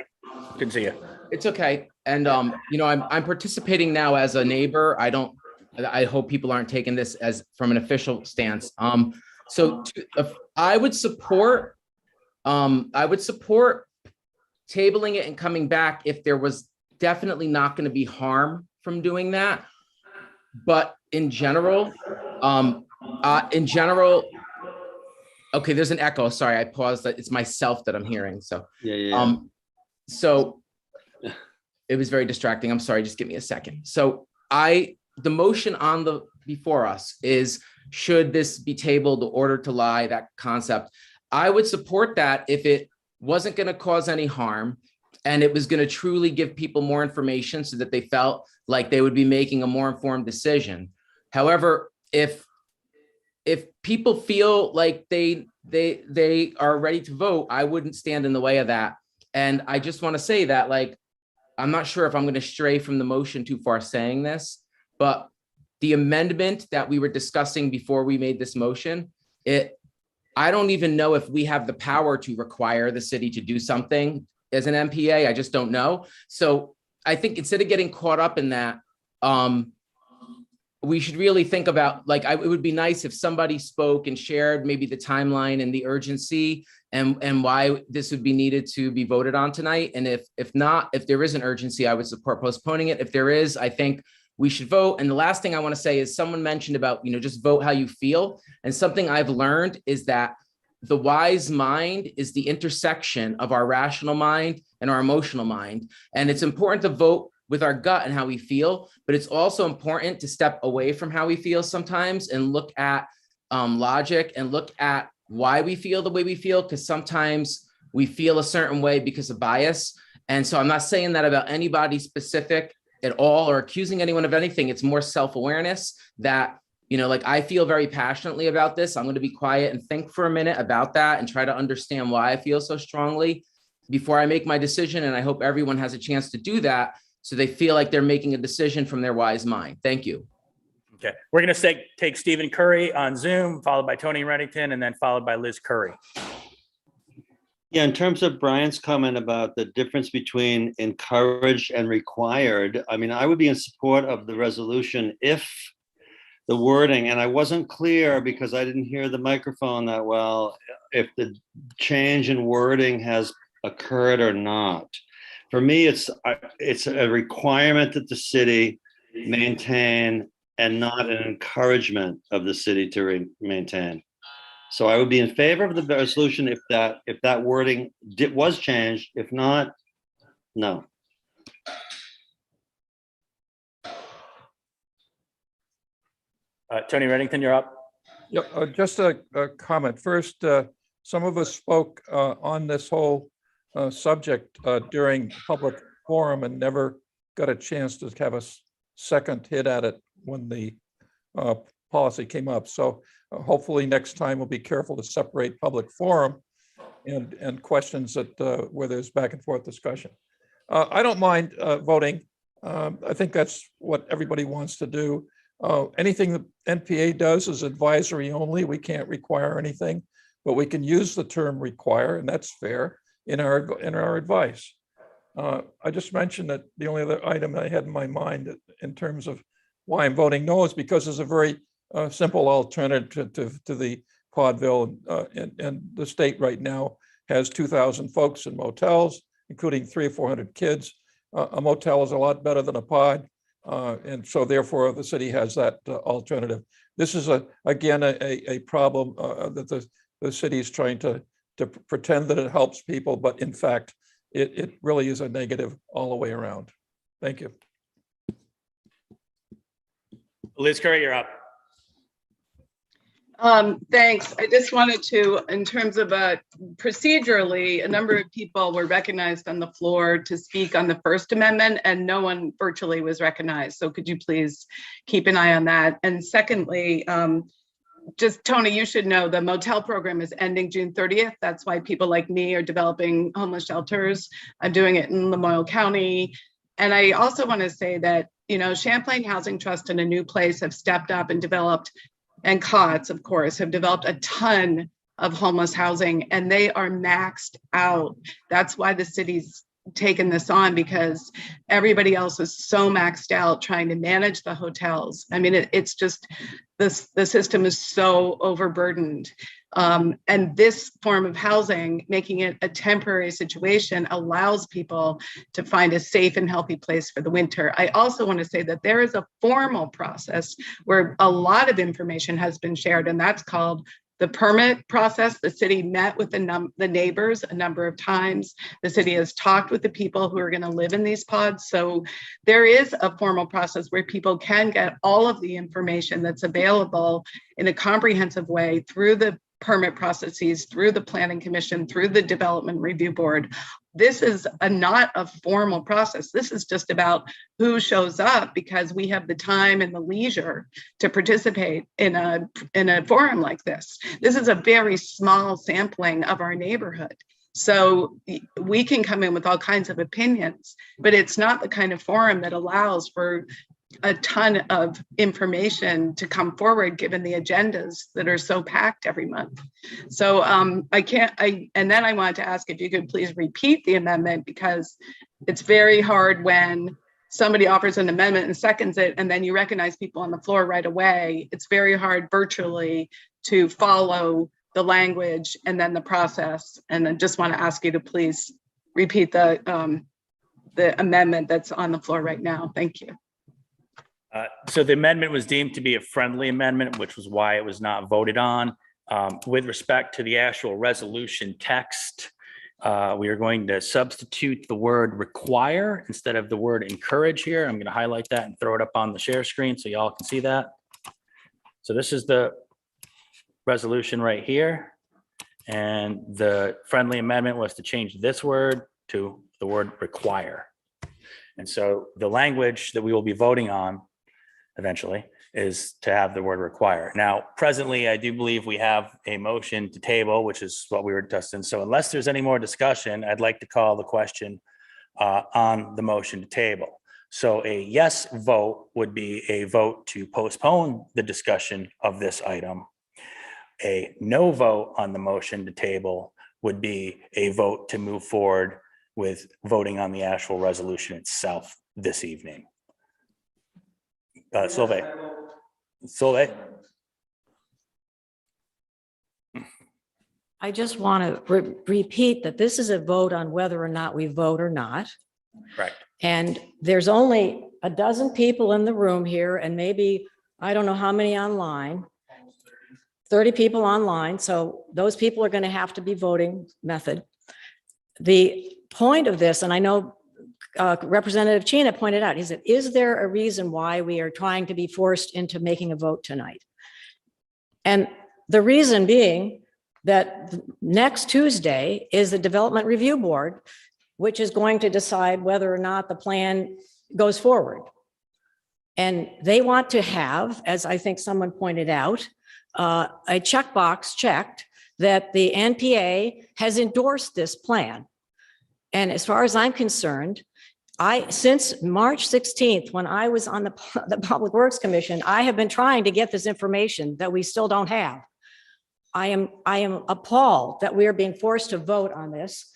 A: couldn't see you.
M: It's okay. And, I'm participating now as a neighbor. I hope people aren't taking this as from an official stance. I would support tabling it and coming back if there was definitely not going to be harm from doing that. But in general, okay, there's an echo. Sorry, I paused. It's myself that I'm hearing. So,
K: Yeah.
M: So it was very distracting. I'm sorry. Just give me a second. So the motion on the before us is, should this be tabled, order to lie, that concept. I would support that if it wasn't going to cause any harm and it was going to truly give people more information so that they felt like they would be making a more informed decision. However, if people feel like they are ready to vote, I wouldn't stand in the way of that. And I just want to say that, like, I'm not sure if I'm going to stray from the motion too far saying this, but the amendment that we were discussing before we made this motion, I don't even know if we have the power to require the city to do something as an NPA. I just don't know. So I think instead of getting caught up in that, we should really think about, like, it would be nice if somebody spoke and shared maybe the timeline and the urgency and why this would be needed to be voted on tonight. And if not, if there is an urgency, I would support postponing it. If there is, I think we should vote. And the last thing I want to say is, someone mentioned about, just vote how you feel. And something I've learned is that the wise mind is the intersection of our rational mind and our emotional mind. And it's important to vote with our gut and how we feel, but it's also important to step away from how we feel sometimes and look at logic and look at why we feel the way we feel, because sometimes we feel a certain way because of bias. And so I'm not saying that about anybody specific at all or accusing anyone of anything. It's more self-awareness that, like, I feel very passionately about this. I'm going to be quiet and think for a minute about that and try to understand why I feel so strongly before I make my decision. And I hope everyone has a chance to do that, so they feel like they're making a decision from their wise mind. Thank you.
A: Okay, we're going to take Stephen Curry on Zoom, followed by Tony Reddington, and then followed by Liz Curry.
K: Yeah, in terms of Brian's comment about the difference between encouraged and required, I mean, I would be in support of the resolution if the wording, and I wasn't clear because I didn't hear the microphone that well, if the change in wording has occurred or not. For me, it's a requirement that the city maintain and not an encouragement of the city to maintain. So I would be in favor of the resolution if that wording was changed. If not, no.
A: Tony Reddington, you're up.
C: Yep, just a comment. First, some of us spoke on this whole subject during public forum and never got a chance to have a second hit at it when the policy came up. So hopefully next time we'll be careful to separate public forum and questions that where there's back and forth discussion. I don't mind voting. I think that's what everybody wants to do. Anything the NPA does is advisory only. We can't require anything, but we can use the term require, and that's fair in our advice. I just mentioned that the only other item I had in my mind in terms of why I'm voting no is because there's a very simple alternative to the Podville, and the state right now has 2,000 folks in motels, including 300 or 400 kids. A motel is a lot better than a pod. And so therefore the city has that alternative. This is again a problem that the city is trying to pretend that it helps people, but in fact, it really is a negative all the way around. Thank you.
A: Liz Curry, you're up.
N: Thanks. I just wanted to, in terms of procedurally, a number of people were recognized on the floor to speak on the First Amendment, and no one virtually was recognized. So could you please keep an eye on that? And secondly, just Tony, you should know the motel program is ending June 30th. That's why people like me are developing homeless shelters. I'm doing it in Lamoille County. And I also want to say that, you know, Champlain Housing Trust and A New Place have stepped up and developed, and COTS, of course, have developed a ton of homeless housing, and they are maxed out. That's why the city's taken this on, because everybody else is so maxed out trying to manage the hotels. I mean, it's just, the system is so overburdened. And this form of housing, making it a temporary situation, allows people to find a safe and healthy place for the winter. I also want to say that there is a formal process where a lot of information has been shared, and that's called the permit process. The city met with the neighbors a number of times. The city has talked with the people who are going to live in these pods. So there is a formal process where people can get all of the information that's available in a comprehensive way through the permit processes, through the planning commission, through the development review board. This is not a formal process. This is just about who shows up, because we have the time and the leisure to participate in a forum like this. This is a very small sampling of our neighborhood. So we can come in with all kinds of opinions, but it's not the kind of forum that allows for a ton of information to come forward, given the agendas that are so packed every month. So and then I wanted to ask if you could please repeat the amendment, because it's very hard when somebody offers an amendment and seconds it, and then you recognize people on the floor right away. It's very hard virtually to follow the language and then the process. And I just want to ask you to please repeat the amendment that's on the floor right now. Thank you.
A: So the amendment was deemed to be a friendly amendment, which was why it was not voted on. With respect to the actual resolution text, we are going to substitute the word require instead of the word encourage here. I'm going to highlight that and throw it up on the share screen so y'all can see that. So this is the resolution right here. And the friendly amendment was to change this word to the word require. And so the language that we will be voting on eventually is to have the word require. Now, presently, I do believe we have a motion to table, which is what we were discussing. So unless there's any more discussion, I'd like to call the question on the motion to table. So a yes vote would be a vote to postpone the discussion of this item. A no vote on the motion to table would be a vote to move forward with voting on the actual resolution itself this evening. Solveig.
I: I just want to repeat that this is a vote on whether or not we vote or not.
A: Correct.
I: And there's only a dozen people in the room here and maybe, I don't know how many online, 30 people online. So those people are going to have to be voting method. The point of this, and I know Representative Chena pointed out, he said, is there a reason why we are trying to be forced into making a vote tonight? And the reason being that next Tuesday is the Development Review Board, which is going to decide whether or not the plan goes forward. And they want to have, as I think someone pointed out, a checkbox checked that the NPA has endorsed this plan. And as far as I'm concerned, since March 16th, when I was on the Public Works Commission, I have been trying to get this information that we still don't have. I am appalled that we are being forced to vote on this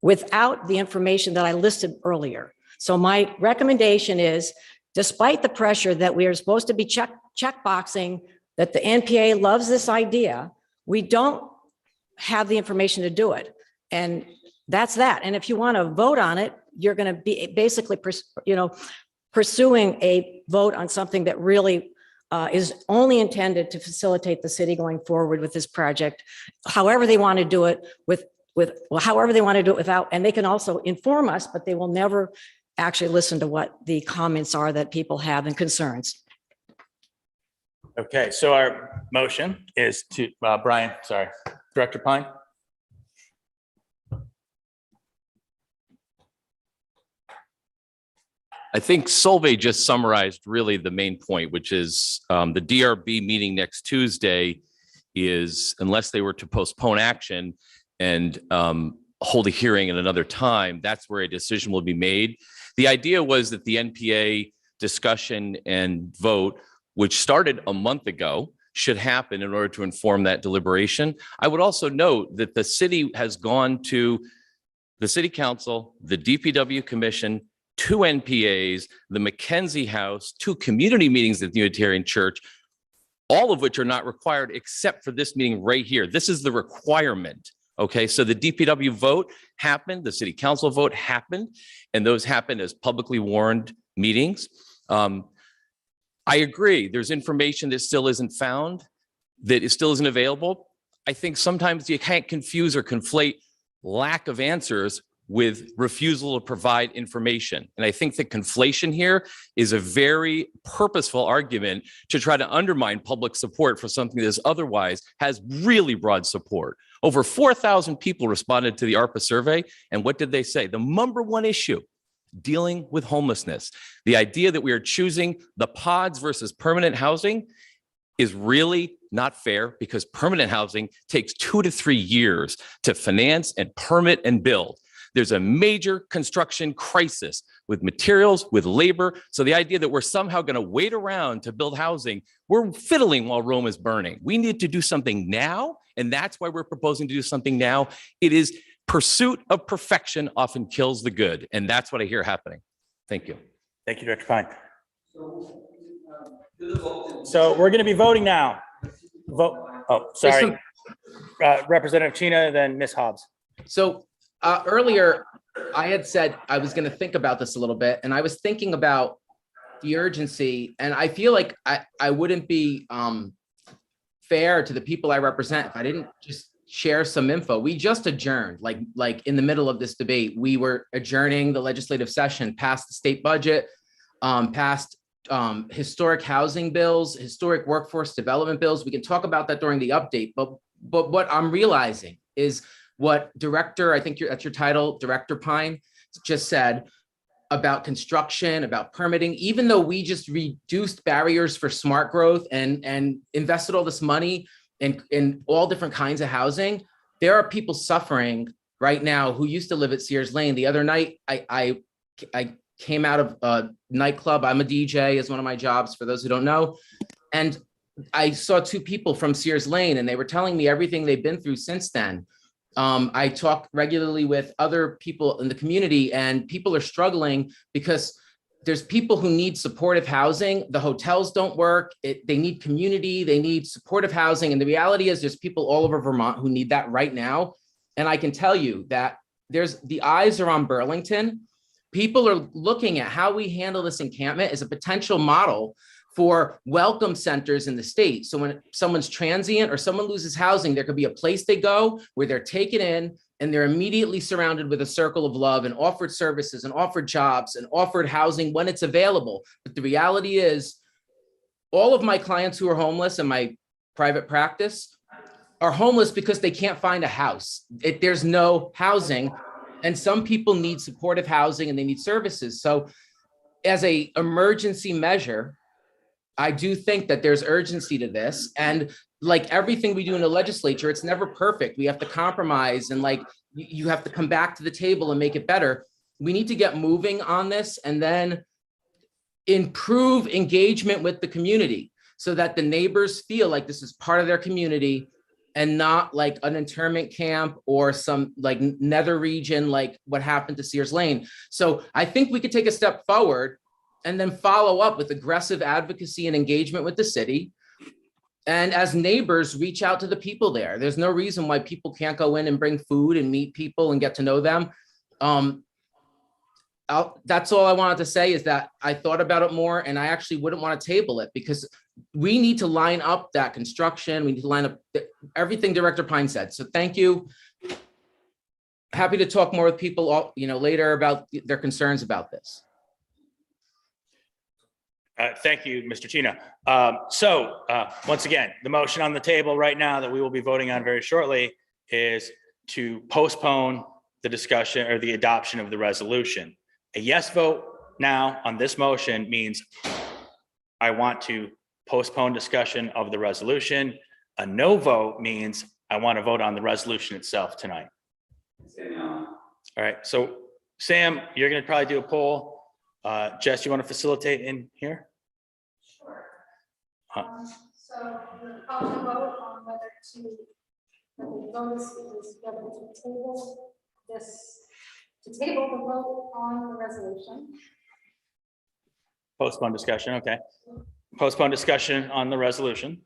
I: without the information that I listed earlier. So my recommendation is, despite the pressure that we are supposed to be checkboxing, that the NPA loves this idea, we don't have the information to do it. And that's that. And if you want to vote on it, you're going to be basically, pursuing a vote on something that really is only intended to facilitate the city going forward with this project, however they want to do it however they want to do it without, and they can also inform us, but they will never actually listen to what the comments are that people have and concerns.
A: Okay, so our motion is to, Director Pine.
P: I think Solveig just summarized really the main point, which is the DRB meeting next Tuesday is, unless they were to postpone action and hold a hearing at another time, that's where a decision will be made. The idea was that the NPA discussion and vote, which started a month ago, should happen in order to inform that deliberation. I would also note that the city has gone to the City Council, the DPW Commission, 2 NPAs, the Mackenzie House, 2 community meetings at the Unitarian Church, all of which are not required except for this meeting right here. This is the requirement. Okay, so the DPW vote happened, the City Council vote happened, and those happened as publicly warned meetings. I agree, there's information that still isn't found, that still isn't available. I think sometimes you can't confuse or conflate lack of answers with refusal to provide information. And I think the conflation here is a very purposeful argument to try to undermine public support for something that is otherwise has really broad support. Over 4,000 people responded to the ARPA survey. And what did they say? The number one issue, dealing with homelessness. The idea that we are choosing the pods versus permanent housing is really not fair, because permanent housing takes 2 to 3 years to finance and permit and build. There's a major construction crisis with materials, with labor. So the idea that we're somehow going to wait around to build housing, we're fiddling while Rome is burning. We need to do something now. And that's why we're proposing to do something now. It is pursuit of perfection often kills the good. And that's what I hear happening. Thank you.
A: Thank you, Director Pine. So we're going to be voting now. Vote. Oh, sorry. Representative Chena, then Ms. Hobbs.
M: So earlier, I had said I was going to think about this a little bit, and I was thinking about the urgency, and I feel like I wouldn't be fair to the people I represent if I didn't just share some info. We just adjourned, like in the middle of this debate, we were adjourning the legislative session, past the state budget, past historic housing bills, historic workforce development bills. We can talk about that during the update, but what I'm realizing is what Director, I think that's your title, Director Pine, just said about construction, about permitting. Even though we just reduced barriers for smart growth and invested all this money in all different kinds of housing, there are people suffering right now who used to live at Sears Lane. The other night, I came out of a nightclub. I'm a DJ, is one of my jobs, for those who don't know. And I saw 2 people from Sears Lane, and they were telling me everything they've been through since then. I talk regularly with other people in the community, and people are struggling because there's people who need supportive housing. The hotels don't work. They need community, they need supportive housing. And the reality is there's people all over Vermont who need that right now. And I can tell you that the eyes are on Burlington. People are looking at how we handle this encampment as a potential model for welcome centers in the state. So when someone's transient or someone loses housing, there could be a place they go where they're taken in and they're immediately surrounded with a circle of love and offered services and offered jobs and offered housing when it's available. But the reality is all of my clients who are homeless in my private practice are homeless because they can't find a house. There's no housing, and some people need supportive housing and they need services. So as an emergency measure, I do think that there's urgency to this. And like everything we do in the legislature, it's never perfect. We have to compromise, and like you have to come back to the table and make it better. We need to get moving on this and then improve engagement with the community so that the neighbors feel like this is part of their community and not like an internment camp or some like nether region like what happened to Sears Lane. So I think we could take a step forward and then follow up with aggressive advocacy and engagement with the city. And as neighbors, reach out to the people there. There's no reason why people can't go in and bring food and meet people and get to know them. That's all I wanted to say, is that I thought about it more, and I actually wouldn't want to table it because we need to line up that construction. We need to line up everything Director Pine said. So thank you. Happy to talk more with people, later about their concerns about this.
H: Thank you, Mr. Tina. Once again, the motion on the table right now that we will be voting on very shortly is to postpone the discussion or the adoption of the resolution. A yes vote now on this motion means I want to postpone discussion of the resolution. A no vote means I want to vote on the resolution itself tonight. All right, so Sam, you're going to probably do a poll. Jess, you want to facilitate in here?
B: Sure. So we'll call the vote on whether to table the vote on the resolution.
H: Postpone discussion, okay. Postpone discussion on the resolution.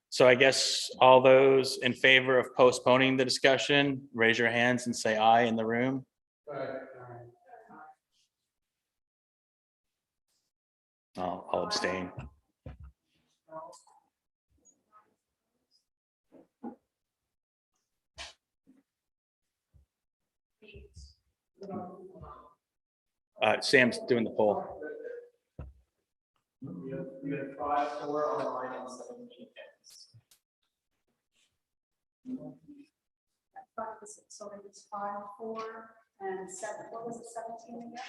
H: So I guess all those in favor of postponing the discussion, raise your hands and say aye in the room. I'll abstain. Sam's doing the poll.
A: You have 5, 4 online and 17 hands.
B: So it was 5, 4, and 7. What was it, 17 again?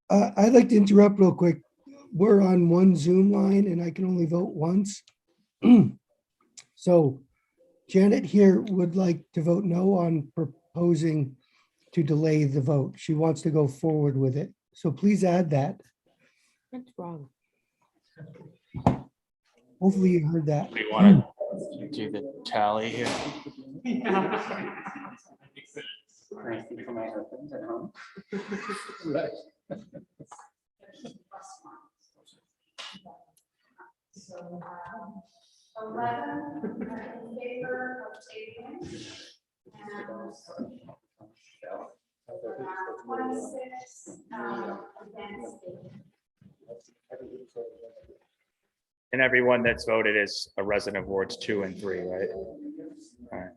E: I'd like to interrupt real quick. We're on one Zoom line and I can only vote once. So Janet here would like to vote no on proposing to delay the vote. She wants to go forward with it. So please add that.
I: What's wrong?
E: Hopefully you heard that.
H: We want to do the tally here.
B: So 11 in favor of tabling, and 26 against.
H: And everyone that's voted is a resident of wards 2 and 3, right? All right.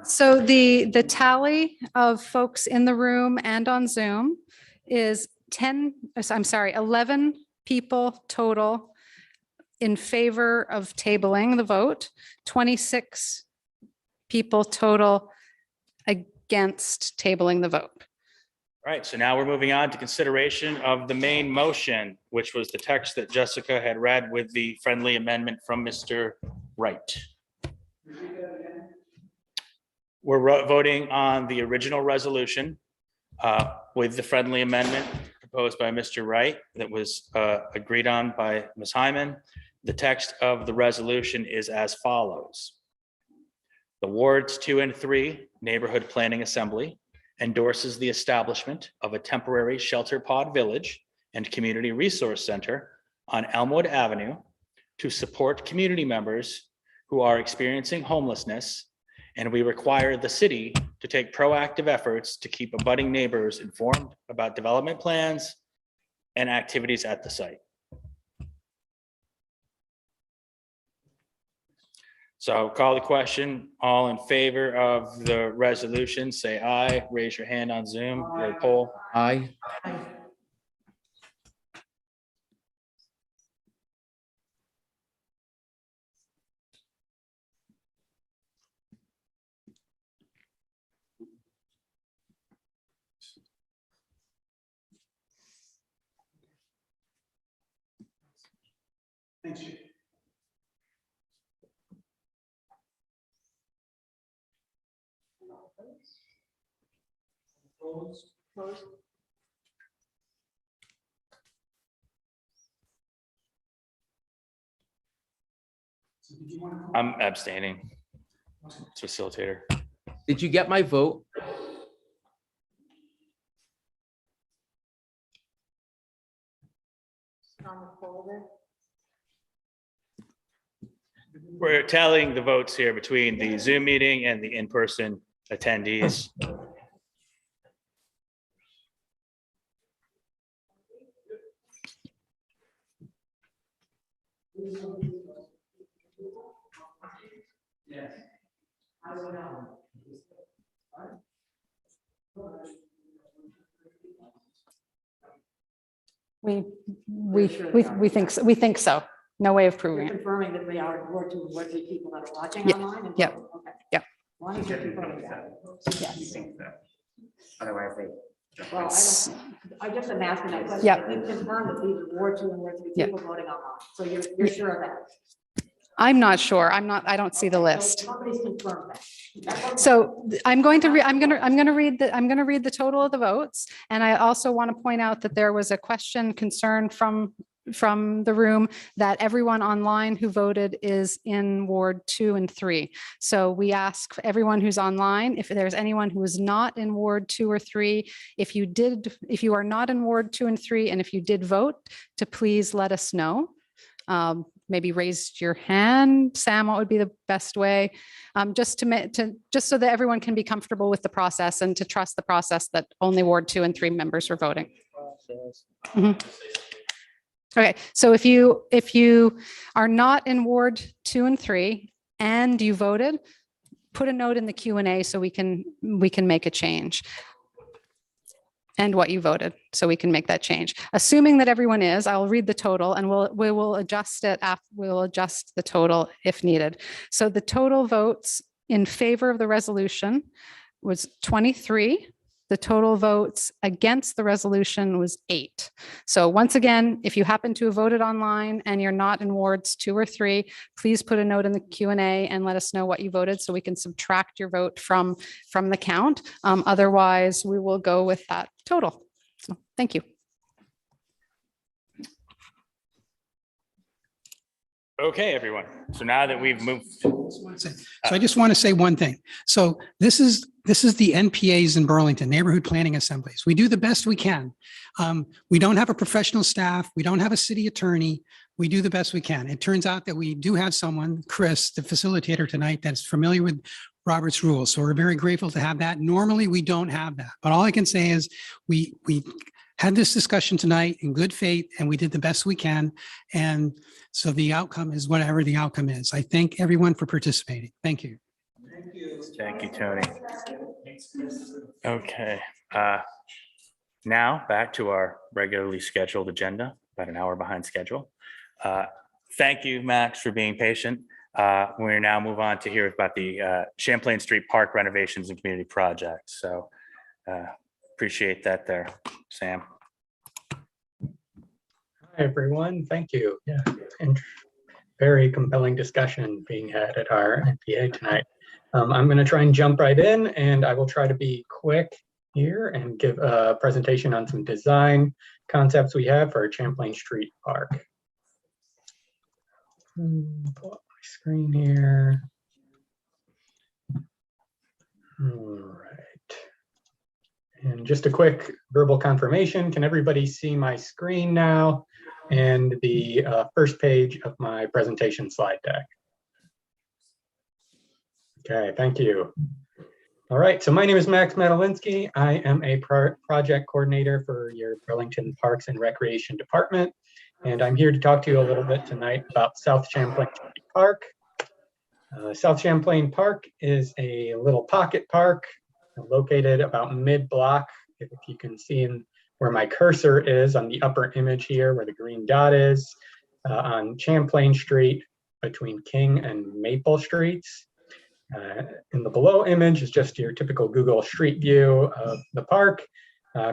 B: So the tally of folks in the room and on Zoom is 11 people total in favor of tabling the vote, 26 people total against tabling the vote.
H: All right, so now we're moving on to consideration of the main motion, which was the text that Jessica had read with the friendly amendment from Mr. Wright. We're voting on the original resolution. with the friendly amendment proposed by Mr. Wright that was agreed on by Ms. Hyman. The text of the resolution is as follows. The Wards 2 and 3 Neighborhood Planning Assembly endorses the establishment of a temporary shelter pod village and community resource center on Elmwood Avenue to support community members who are experiencing homelessness, and we require the city to take proactive efforts to keep abutting neighbors informed about development plans and activities at the site. So I'll call the question. All in favor of the resolution, say aye. Raise your hand on Zoom. Your poll.
M: Aye.
D: Thanks, Chief.
H: I'm abstaining. Facilitator.
M: Did you get my vote?
H: We're tallying the votes here between the Zoom meeting and the in-person attendees.
D: Yes.
B: We think so. No way of proving
I: You're
B: it.
I: confirming that we are Ward 2 and Ward 3 people that are watching
B: Yeah,
I: online? And
B: yeah,
I: voting? Okay.
B: yeah.
I: Why don't you confirm that?
B: Yes.
M: Otherwise,
I: Well, I just am asking that question.
B: Yeah.
I: You confirmed that these are Ward 2 and Ward 3
B: Yeah.
I: people voting online. So you're sure of that?
B: I'm not sure. I don't see the list.
I: So somebody's confirmed that.
B: So I'm going to read the total of the votes. And I also want to point out that there was a concern from the room that everyone online who voted is in Ward 2 and 3. So we ask everyone who's online, if there's anyone who is not in Ward 2 or 3, if you are not in Ward 2 and 3, and if you did vote, to please let us know. Maybe raise your hand. Sam, what would be the best way? Just so that everyone can be comfortable with the process and to trust the process that only Ward 2 and 3 members were voting. Mhm. Okay, so if you are not in Ward 2 and 3 and you voted, put a note in the Q&A so we can make a change. And what you voted, so we can make that change. Assuming that everyone is, I'll read the total and we will adjust it after, we'll adjust the total if needed. So the total votes in favor of the resolution was 23. The total votes against the resolution was 8. So once again, if you happen to have voted online and you're not in Wards 2 or 3, please put a note in the Q&A and let us know what you voted so we can subtract your vote from the count. Otherwise, we will go with that total. So thank you.
H: Okay, everyone. So now that we've moved.
D: So I just want to say one thing. So this is the NPAs in Burlington, Neighborhood Planning Assemblies. We do the best we can. We don't have a professional staff. We don't have a city attorney. We do the best we can. It turns out that we do have someone, Chris, the facilitator tonight, that's familiar with Robert's rules. So we're very grateful to have that. Normally, we don't have that. But all I can say is we had this discussion tonight in good faith, and we did the best we can. And so the outcome is whatever the outcome is. I thank everyone for participating. Thank you.
H: Thank you, Tony. Okay. Now back to our regularly scheduled agenda, about an hour behind schedule. Thank you, Max, for being patient. We're now move on to hear about the Champlain Street Park renovations and community projects. So appreciate that there, Sam.
Q: Hi, everyone. Thank you. Yeah, and very compelling discussion being had at our NPA tonight. I'm going to try and jump right in, and I will try to be quick here and give a presentation on some design concepts we have for our Champlain Street Park. Pull up my screen here. All right. And just a quick verbal confirmation. Can everybody see my screen now and the first page of my presentation slide deck? Okay, thank you. All right, so my name is Max Madalinsky. I am a project coordinator for your Burlington Parks and Recreation Department. And I'm here to talk to you a little bit tonight about South Champlain Park. South Champlain Park is a little pocket park located about mid-block. If you can see where my cursor is on the upper image here, where the green dot is, on Champlain Street between King and Maple Streets. In the below image is just your typical Google Street View of the park.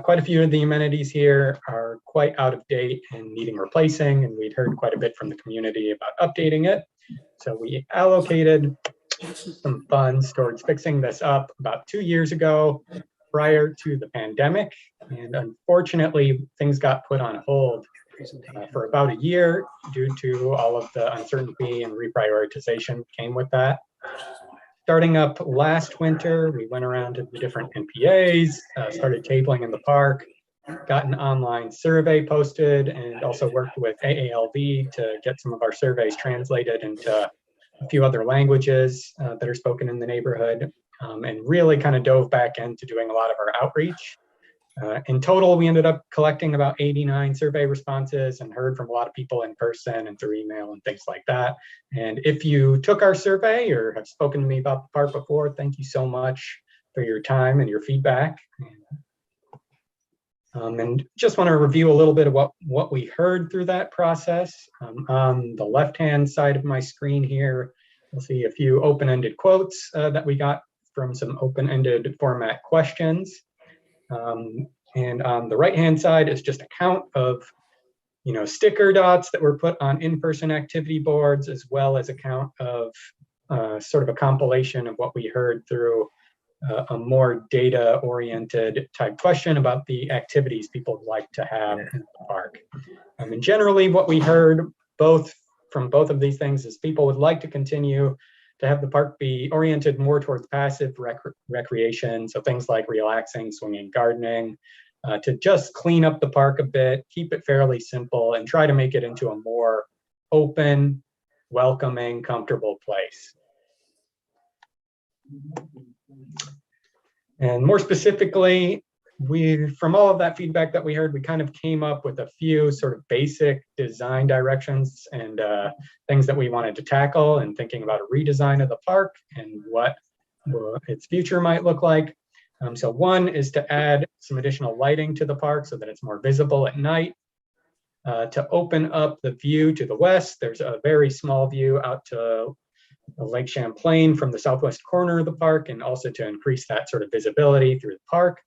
Q: Quite a few of the amenities here are quite out of date and needing replacing, and we'd heard quite a bit from the community about updating it. So we allocated some funds towards fixing this up about 2 years ago prior to the pandemic. And unfortunately, things got put on hold for about a year due to all of the uncertainty and reprioritization came with that. Starting up last winter, we went around to the different NPAs, started tabling in the park, got an online survey posted, and also worked with AALV to get some of our surveys translated into a few other languages that are spoken in the neighborhood, and really kind of dove back into doing a lot of our outreach. In total, we ended up collecting about 89 survey responses and heard from a lot of people in person and through email and things like that. And if you took our survey or have spoken to me about the park before, thank you so much for your time and your feedback. And just want to review a little bit of what we heard through that process. On the left-hand side of my screen here, you'll see a few open-ended quotes that we got from some open-ended format questions. And on the right-hand side is just a count of, sticker dots that were put on in-person activity boards, as well as a count of sort of a compilation of what we heard through a more data-oriented type question about the activities people would like to have in the park. And generally, what we heard from both of these things is people would like to continue to have the park be oriented more towards passive recreation. So things like relaxing, swinging, gardening, to just clean up the park a bit, keep it fairly simple, and try to make it into a more open, welcoming, comfortable place. And more specifically, from all of that feedback that we heard, we kind of came up with a few sort of basic design directions and things that we wanted to tackle, and thinking about a redesign of the park and what its future might look like. So one is to add some additional lighting to the park so that it's more visible at night. To open up the view to the west, there's a very small view out to Lake Champlain from the southwest corner of the park, and also to increase that sort of visibility through the park.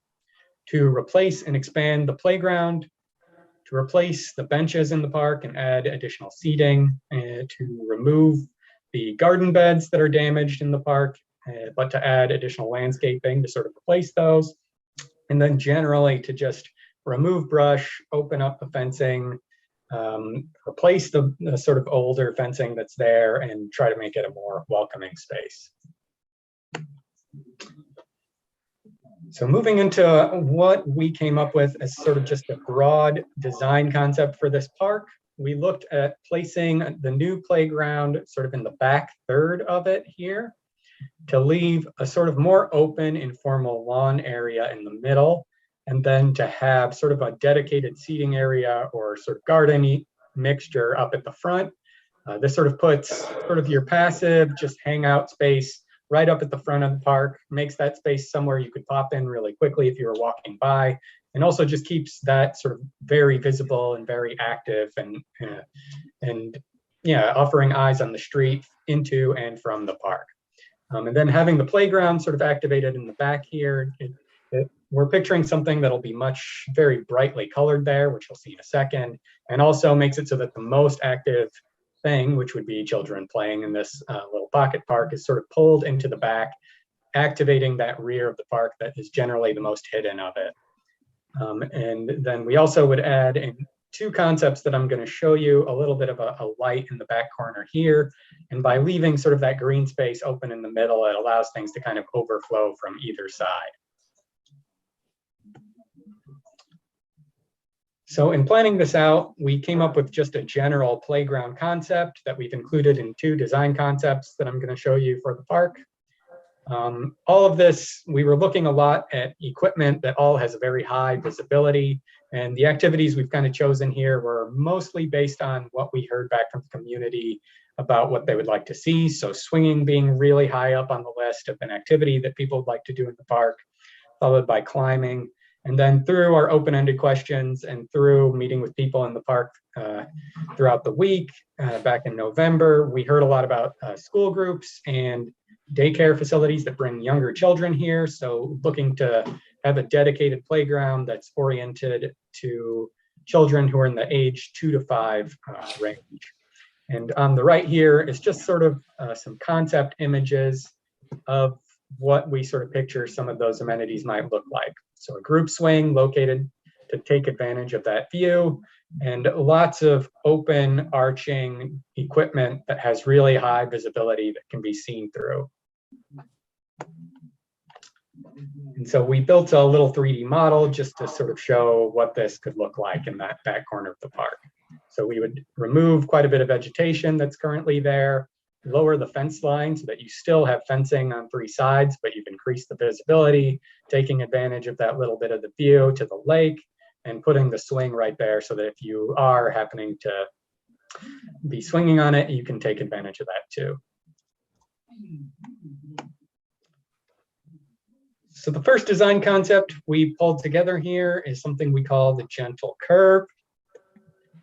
Q: To replace and expand the playground, to replace the benches in the park and add additional seating, and to remove the garden beds that are damaged in the park, but to add additional landscaping to sort of replace those. And then generally to just remove brush, open up the fencing, replace the sort of older fencing that's there, and try to make it a more welcoming space. So moving into what we came up with as sort of just a broad design concept for this park, we looked at placing the new playground sort of in the back third of it here, to leave a sort of more open, informal lawn area in the middle, and then to have sort of a dedicated seating area or sort of garden mixture up at the front. This sort of puts sort of your passive, just hangout space right up at the front of the park, makes that space somewhere you could pop in really quickly if you were walking by, and also just keeps that sort of very visible and very active, and yeah, offering eyes on the street into and from the park. And then having the playground sort of activated in the back here, we're picturing something that'll be very brightly colored there, which you'll see in a second, and also makes it so that the most active thing, which would be children playing in this little pocket park, is sort of pulled into the back activating that rear of the park that is generally the most hidden of it. And then we also would add in two concepts that I'm going to show you, a little bit of a light in the back corner here. And by leaving sort of that green space open in the middle, it allows things to kind of overflow from either side. So in planning this out, we came up with just a general playground concept that we've included in two design concepts that I'm going to show you for the park. All of this, we were looking a lot at equipment that all has a very high visibility, and the activities we've kind of chosen here were mostly based on what we heard back from the community about what they would like to see. So swinging being really high up on the list of an activity that people would like to do in the park, followed by climbing. And then through our open-ended questions and through meeting with people in the park throughout the week, back in November, we heard a lot about school groups and daycare facilities that bring younger children here. So looking to have a dedicated playground that's oriented to children who are in the age 2 to 5 range. And on the right here is just sort of some concept images of what we sort of picture some of those amenities might look like. So a group swing located to take advantage of that view, and lots of open arching equipment that has really high visibility that can be seen through. And so we built a little 3D model just to sort of show what this could look like in that back corner of the park. So we would remove quite a bit of vegetation that's currently there, lower the fence line so that you still have fencing on 3 sides, but you've increased the visibility, taking advantage of that little bit of the view to the lake, and putting the swing right there so that if you are happening to be swinging on it, you can take advantage of that too. So the first design concept we pulled together here is something we call the gentle curve.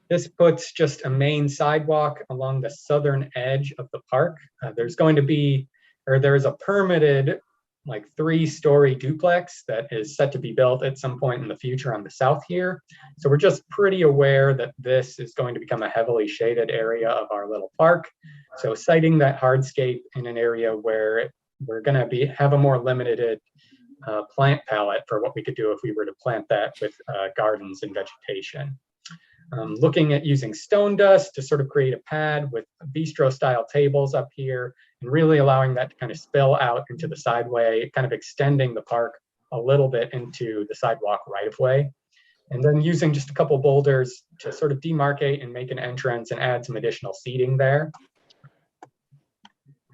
Q: This puts just a main sidewalk along the southern edge of the park. There's going to be, or there's a permitted like 3-story duplex that is set to be built at some point in the future on the south here. So we're just pretty aware that this is going to become a heavily shaded area of our little park. So citing that hardscape in an area where we're going to have a more limited plant palette for what we could do if we were to plant that with gardens and vegetation. Looking at using stone dust to sort of create a pad with bistro style tables up here and really allowing that to kind of spill out into the sideway, kind of extending the park a little bit into the sidewalk right of way. And then using just a couple boulders to sort of demarcate and make an entrance and add some additional seating there.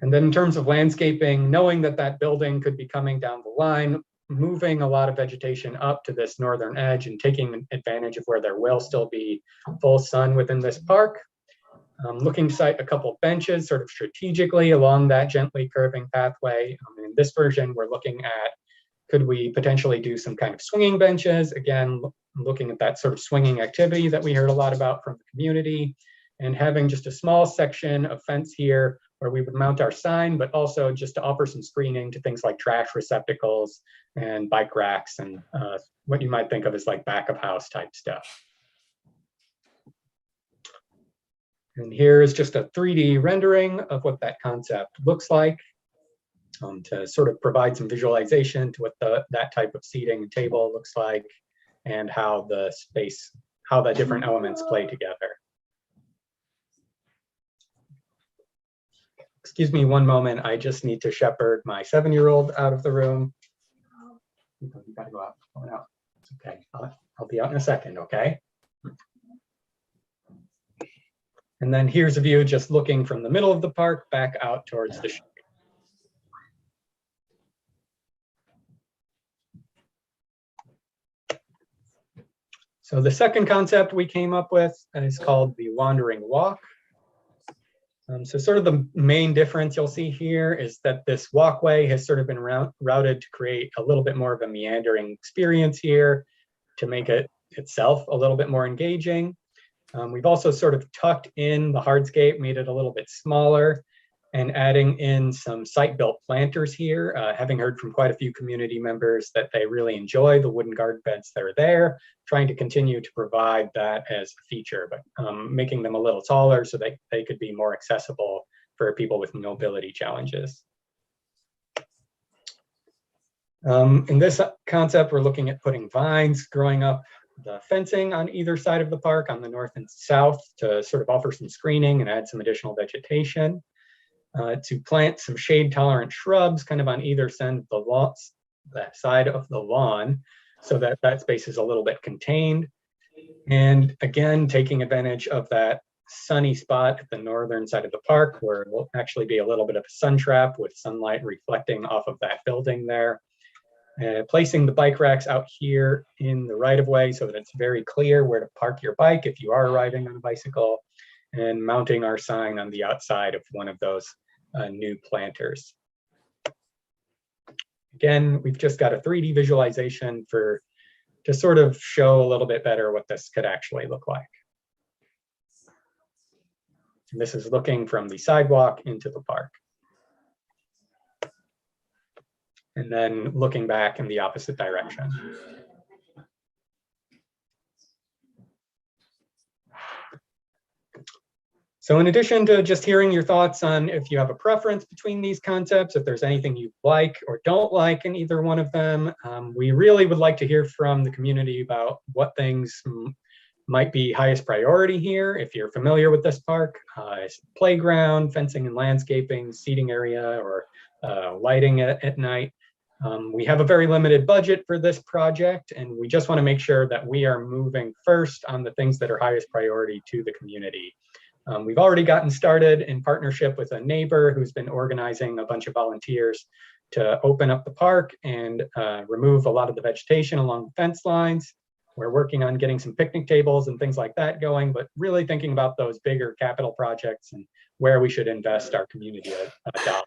Q: And then in terms of landscaping, knowing that that building could be coming down the line, moving a lot of vegetation up to this northern edge and taking advantage of where there will still be full sun within this park. Looking to site a couple benches sort of strategically along that gently curving pathway. In this version, we're looking at, could we potentially do some kind of swinging benches? Again, looking at that sort of swinging activity that we heard a lot about from the community, and having just a small section of fence here where we would mount our sign, but also just to offer some screening to things like trash receptacles and bike racks and what you might think of as like back of house type stuff. And here is just a 3D rendering of what that concept looks like to sort of provide some visualization to what that type of seating and table looks like and how the space, how the different elements play together. Excuse me one moment, I just need to shepherd my 7-year-old out of the room. You gotta go out, It's okay, I'll be out in a second, okay? And then here's a view just looking from the middle of the park back out towards the street. So the second concept we came up with is called the wandering walk. So sort of the main difference you'll see here is that this walkway has sort of been routed to create a little bit more of a meandering experience here to make it itself a little bit more engaging. We've also sort of tucked in the hardscape, made it a little bit smaller, and adding in some site-built planters here, having heard from quite a few community members that they really enjoy the wooden garden beds that are there, trying to continue to provide that as a feature, but making them a little taller so that they could be more accessible for people with mobility challenges. In this concept, we're looking at putting vines growing up the fencing on either side of the park on the north and south to sort of offer some screening and add some additional vegetation. To plant some shade tolerant shrubs kind of on either side of the lawn, that side of the lawn, so that that space is a little bit contained. And again, taking advantage of that sunny spot at the northern side of the park where it will actually be a little bit of a sun trap with sunlight reflecting off of that building there. Placing the bike racks out here in the right of way so that it's very clear where to park your bike if you are arriving on a bicycle, and mounting our sign on the outside of one of those new planters. Again, we've just got a 3D visualization to sort of show a little bit better what this could actually look like. And this is looking from the sidewalk into the park. And then looking back in the opposite direction. So in addition to just hearing your thoughts on if you have a preference between these concepts, if there's anything you like or don't like in either one of them, we really would like to hear from the community about what things might be highest priority here. If you're familiar with this park, playground, fencing and landscaping, seating area, or lighting at night. We have a very limited budget for this project, and we just want to make sure that we are moving first on the things that are highest priority to the community. We've already gotten started in partnership with a neighbor who's been organizing a bunch of volunteers to open up the park and remove a lot of the vegetation along the fence lines. We're working on getting some picnic tables and things like that going, but really thinking about those bigger capital projects and where we should invest our community dollars.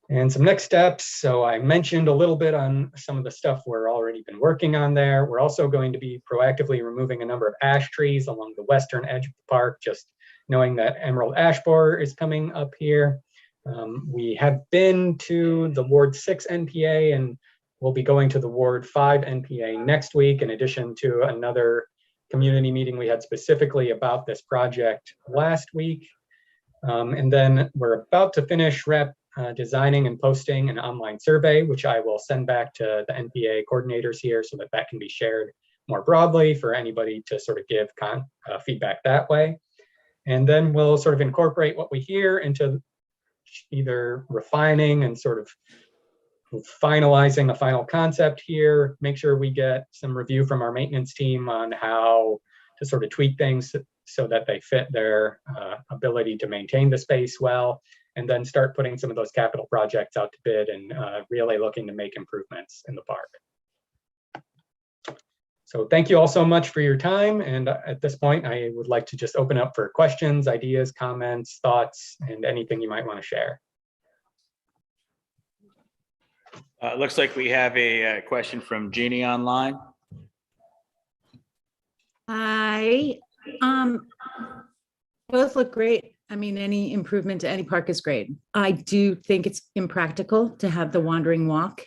Q: And some next steps. So I mentioned a little bit on some of the stuff we're already been working on there. We're also going to be proactively removing a number of ash trees along the western edge of the park, just knowing that emerald ash borer is coming up here. We have been to the Ward 6 NPA, and we'll be going to the Ward 5 NPA next week, in addition to another community meeting we had specifically about this project last week. And then we're about to finish designing and posting an online survey, which I will send back to the NPA coordinators here so that that can be shared more broadly for anybody to sort of give feedback that way. And then we'll sort of incorporate what we hear into either refining and sort of finalizing a final concept here, make sure we get some review from our maintenance team on how to sort of tweak things so that they fit their ability to maintain the space well, and then start putting some of those capital projects out to bid and really looking to make improvements in the park. So thank you all so much for your time. And at this point, I would like to just open up for questions, ideas, comments, thoughts, and anything you might want to share.
H: Looks like we have a question from Jeannie online.
R: Hi. Both look great. I mean, any improvement to any park is great. I do think it's impractical to have the wandering walk,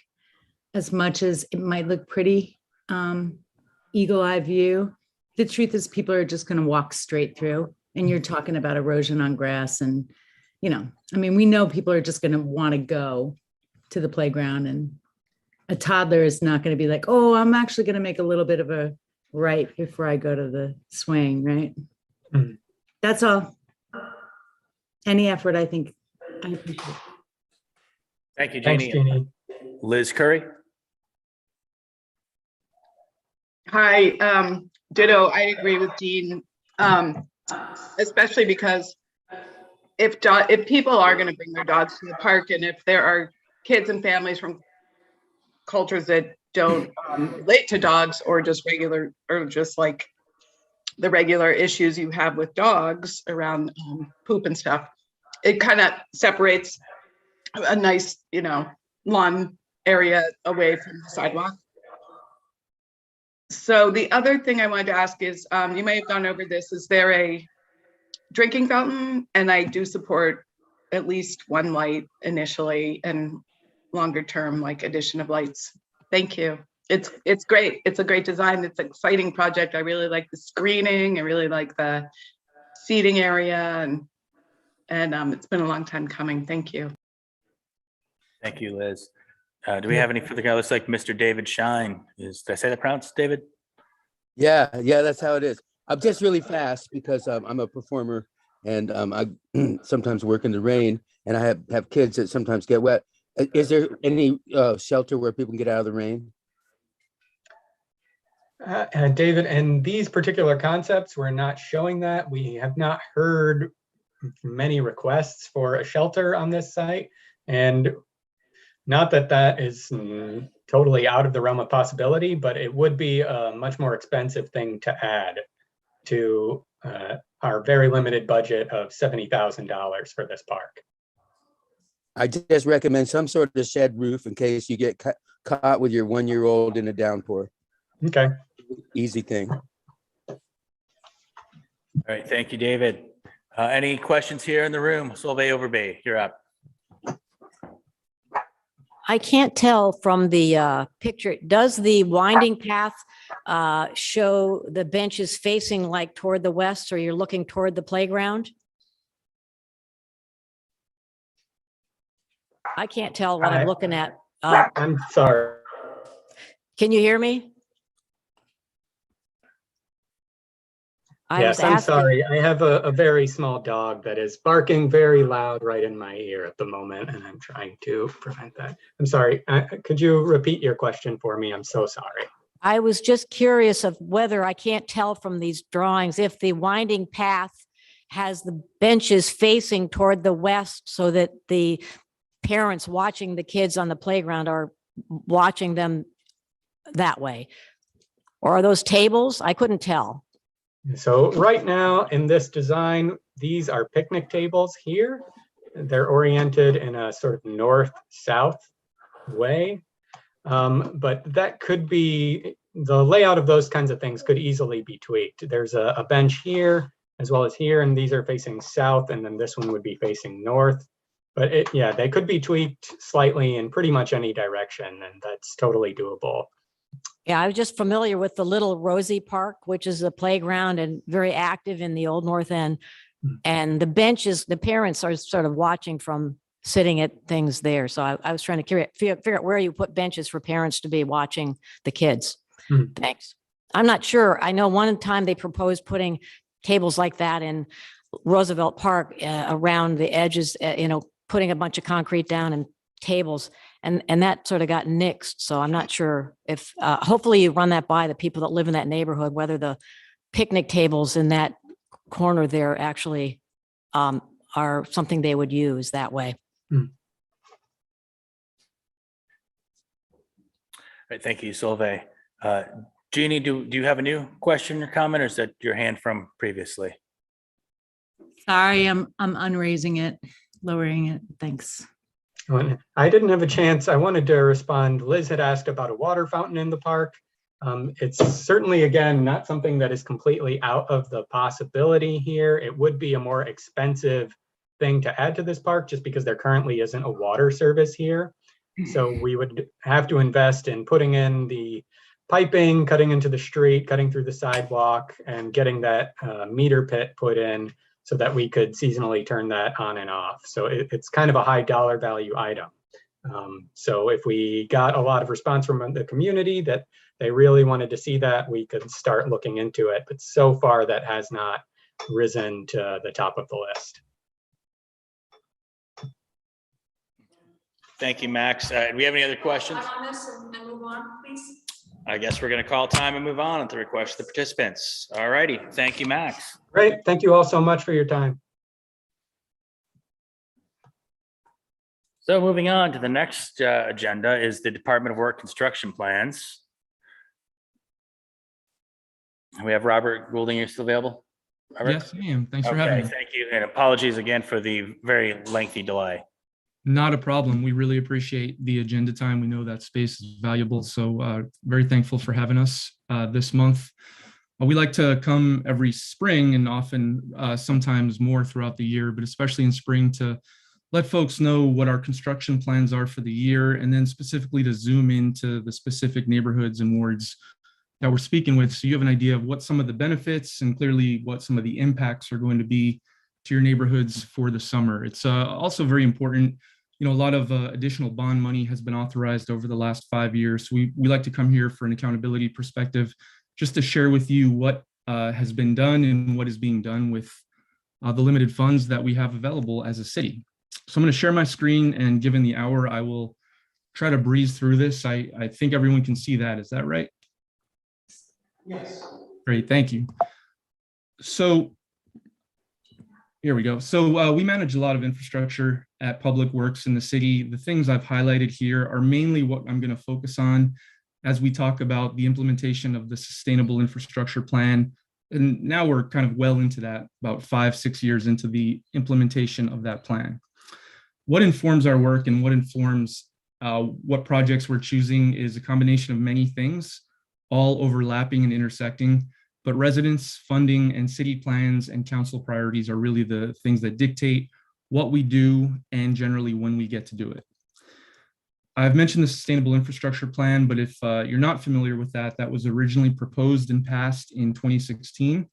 R: as much as it might look pretty, eagle eye view. The truth is people are just going to walk straight through, and you're talking about erosion on grass. And, you know, I mean, we know people are just going to want to go to the playground, and a toddler is not going to be like, oh, I'm actually going to make a little bit of a right before I go to the swing, right? Mm-hmm. That's all. Any effort, I think. I appreciate it.
H: Thank you, Jeannie.
Q: Thanks, Jeannie.
H: Liz Curry.
N: Hi, ditto, I agree with Dean, especially because if people are going to bring their dogs to the park, and if there are kids and families from cultures that don't relate to dogs, or just regular, or just like the regular issues you have with dogs around poop and stuff, it kind of separates a nice, you know, lawn area away from the sidewalk. So the other thing I wanted to ask is, you may have gone over this, is there a drinking fountain? And I do support at least one light initially, and longer term, like addition of lights. Thank you. It's great. It's a great design. It's an exciting project. I really like the screening. I really like the seating area, and it's been a long time coming. Thank you.
H: Thank you, Liz. Do we have any further? It looks like Mr. David Shine is, did I say that pronounced, David?
S: Yeah, that's how it is. I'm just really fast because I'm a performer and I sometimes work in the rain and I have kids that sometimes get wet. Is there any shelter where people can get out of the rain?
Q: David, and these particular concepts, we're not showing that. We have not heard many requests for a shelter on this site. And not that that is totally out of the realm of possibility, but it would be a much more expensive thing to add to our very limited budget of $70,000 for this park.
S: I just recommend some sort of shed roof in case you get caught with your 1-year-old in a downpour.
Q: Okay.
S: Easy thing.
H: All right, thank you, David. Any questions here in the room? Solveig Overby, you're up.
I: I can't tell from the picture, does the winding path show the benches facing like toward the west, or you're looking toward the playground? I can't tell what I'm looking at.
Q: I'm sorry.
I: Can you hear me?
Q: Yes, I'm sorry. I have a very small dog that is barking very loud right in my ear at the moment, and I'm trying to prevent that. I'm sorry. Could you repeat your question for me? I'm so sorry.
I: I was just curious of whether, I can't tell from these drawings, if the winding path has the benches facing toward the west so that the parents watching the kids on the playground are watching them that way. Or are those tables? I couldn't tell.
Q: So right now in this design, these are picnic tables here. They're oriented in a sort of north-south way. But that could be, the layout of those kinds of things could easily be tweaked. There's a bench here as well as here, and these are facing south, and then this one would be facing north. But yeah, they could be tweaked slightly in pretty much any direction, and that's totally doable.
I: Yeah, I was just familiar with the Little Rosie Park, which is a playground and very active in the Old North End. And the benches, the parents are sort of watching from sitting at things there. So I was trying to figure out where you put benches for parents to be watching the kids. Thanks. I'm not sure. I know one time they proposed putting tables like that in Roosevelt Park around the edges, putting a bunch of concrete down and tables. And that sort of got nixed. So I'm not sure if, hopefully you run that by the people that live in that neighborhood, whether the picnic tables in that corner there actually are something they would use that way.
H: All right, thank you, Solveig. Jeannie, do you have a new question or comment, or is that your hand from previously?
R: Sorry, I'm unraising it, lowering it. Thanks.
Q: I didn't have a chance. I wanted to respond. Liz had asked about a water fountain in the park. It's certainly, again, not something that is completely out of the possibility here. It would be a more expensive thing to add to this park just because there currently isn't a water service here. So we would have to invest in putting in the piping, cutting into the street, cutting through the sidewalk, and getting that meter pit put in so that we could seasonally turn that on and off. So it's kind of a high dollar value item. So if we got a lot of response from the community that they really wanted to see that, we could start looking into it. But so far that has not risen to the top of the list.
H: Thank you, Max. Do we have any other questions?
O: On this and move on, please.
H: I guess we're going to call time and move on at the request of the participants. All righty. Thank you, Max.
Q: Great. Thank you all so much for your time.
H: So moving on to the next agenda is the Department of Work construction plans. We have Robert Goulding. You're still available? Robert?
T: Yes, I am. Thanks for having me.
H: Thank you. And apologies again for the very lengthy delay.
T: Not a problem. We really appreciate the agenda time. We know that space is valuable. So very thankful for having us this month. We like to come every spring and often sometimes more throughout the year, but especially in spring to let folks know what our construction plans are for the year, and then specifically to zoom into the specific neighborhoods and wards that we're speaking with. So you have an idea of what some of the benefits and clearly what some of the impacts are going to be to your neighborhoods for the summer. It's also very important a lot of additional bond money has been authorized over the last 5 years. So we like to come here for an accountability perspective, just to share with you what has been done and what is being done with the limited funds that we have available as a city. So I'm going to share my screen, and given the hour, I will try to breeze through this. I think everyone can see that. Is that right?
Q: Yes.
T: Great, thank you. So here we go. So we manage a lot of infrastructure at Public Works in the city. The things I've highlighted here are mainly what I'm going to focus on as we talk about the implementation of the Sustainable Infrastructure Plan. And now we're kind of well into that, about 5-6 years into the implementation of that plan. What informs our work and what informs what projects we're choosing is a combination of many things, all overlapping and intersecting, but residents, funding, and city plans and council priorities are really the things that dictate what we do and generally when we get to do it. I've mentioned the Sustainable Infrastructure Plan, but if you're not familiar with that, that was originally proposed and passed in 2016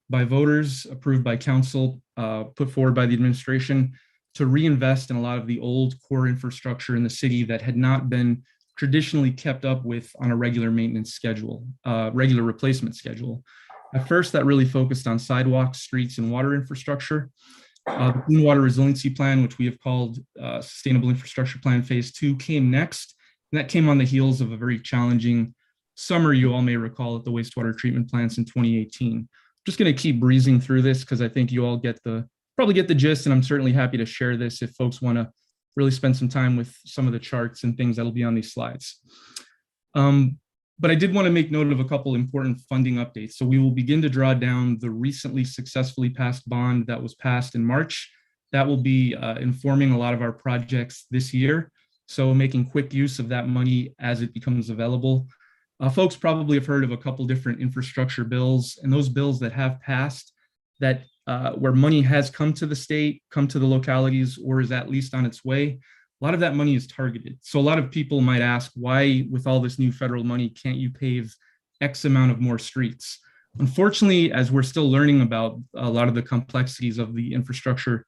T: by voters, approved by council, put forward by the administration to reinvest in a lot of the old core infrastructure in the city that had not been traditionally kept up with on a regular maintenance schedule, regular replacement schedule. At first, that really focused on sidewalks, streets, and water infrastructure. The Clean Water Resiliency Plan, which we have called Sustainable Infrastructure Plan Phase 2, came next. And that came on the heels of a very challenging summer, you all may recall, at the wastewater treatment plants in 2018. I'm just going to keep breezing through this because I think you all probably get the gist, and I'm certainly happy to share this if folks want to really spend some time with some of the charts and things that'll be on these slides. But I did want to make note of a couple important funding updates. So we will begin to draw down the recently successfully passed bond that was passed in March. That will be informing a lot of our projects this year. So making quick use of that money as it becomes available. Folks probably have heard of a couple different infrastructure bills, and those bills that have passed that where money has come to the state, come to the localities, or is at least on its way, a lot of that money is targeted. So a lot of people might ask, why, with all this new federal money, can't you pave X amount of more streets? Unfortunately, as we're still learning about a lot of the complexities of the infrastructure,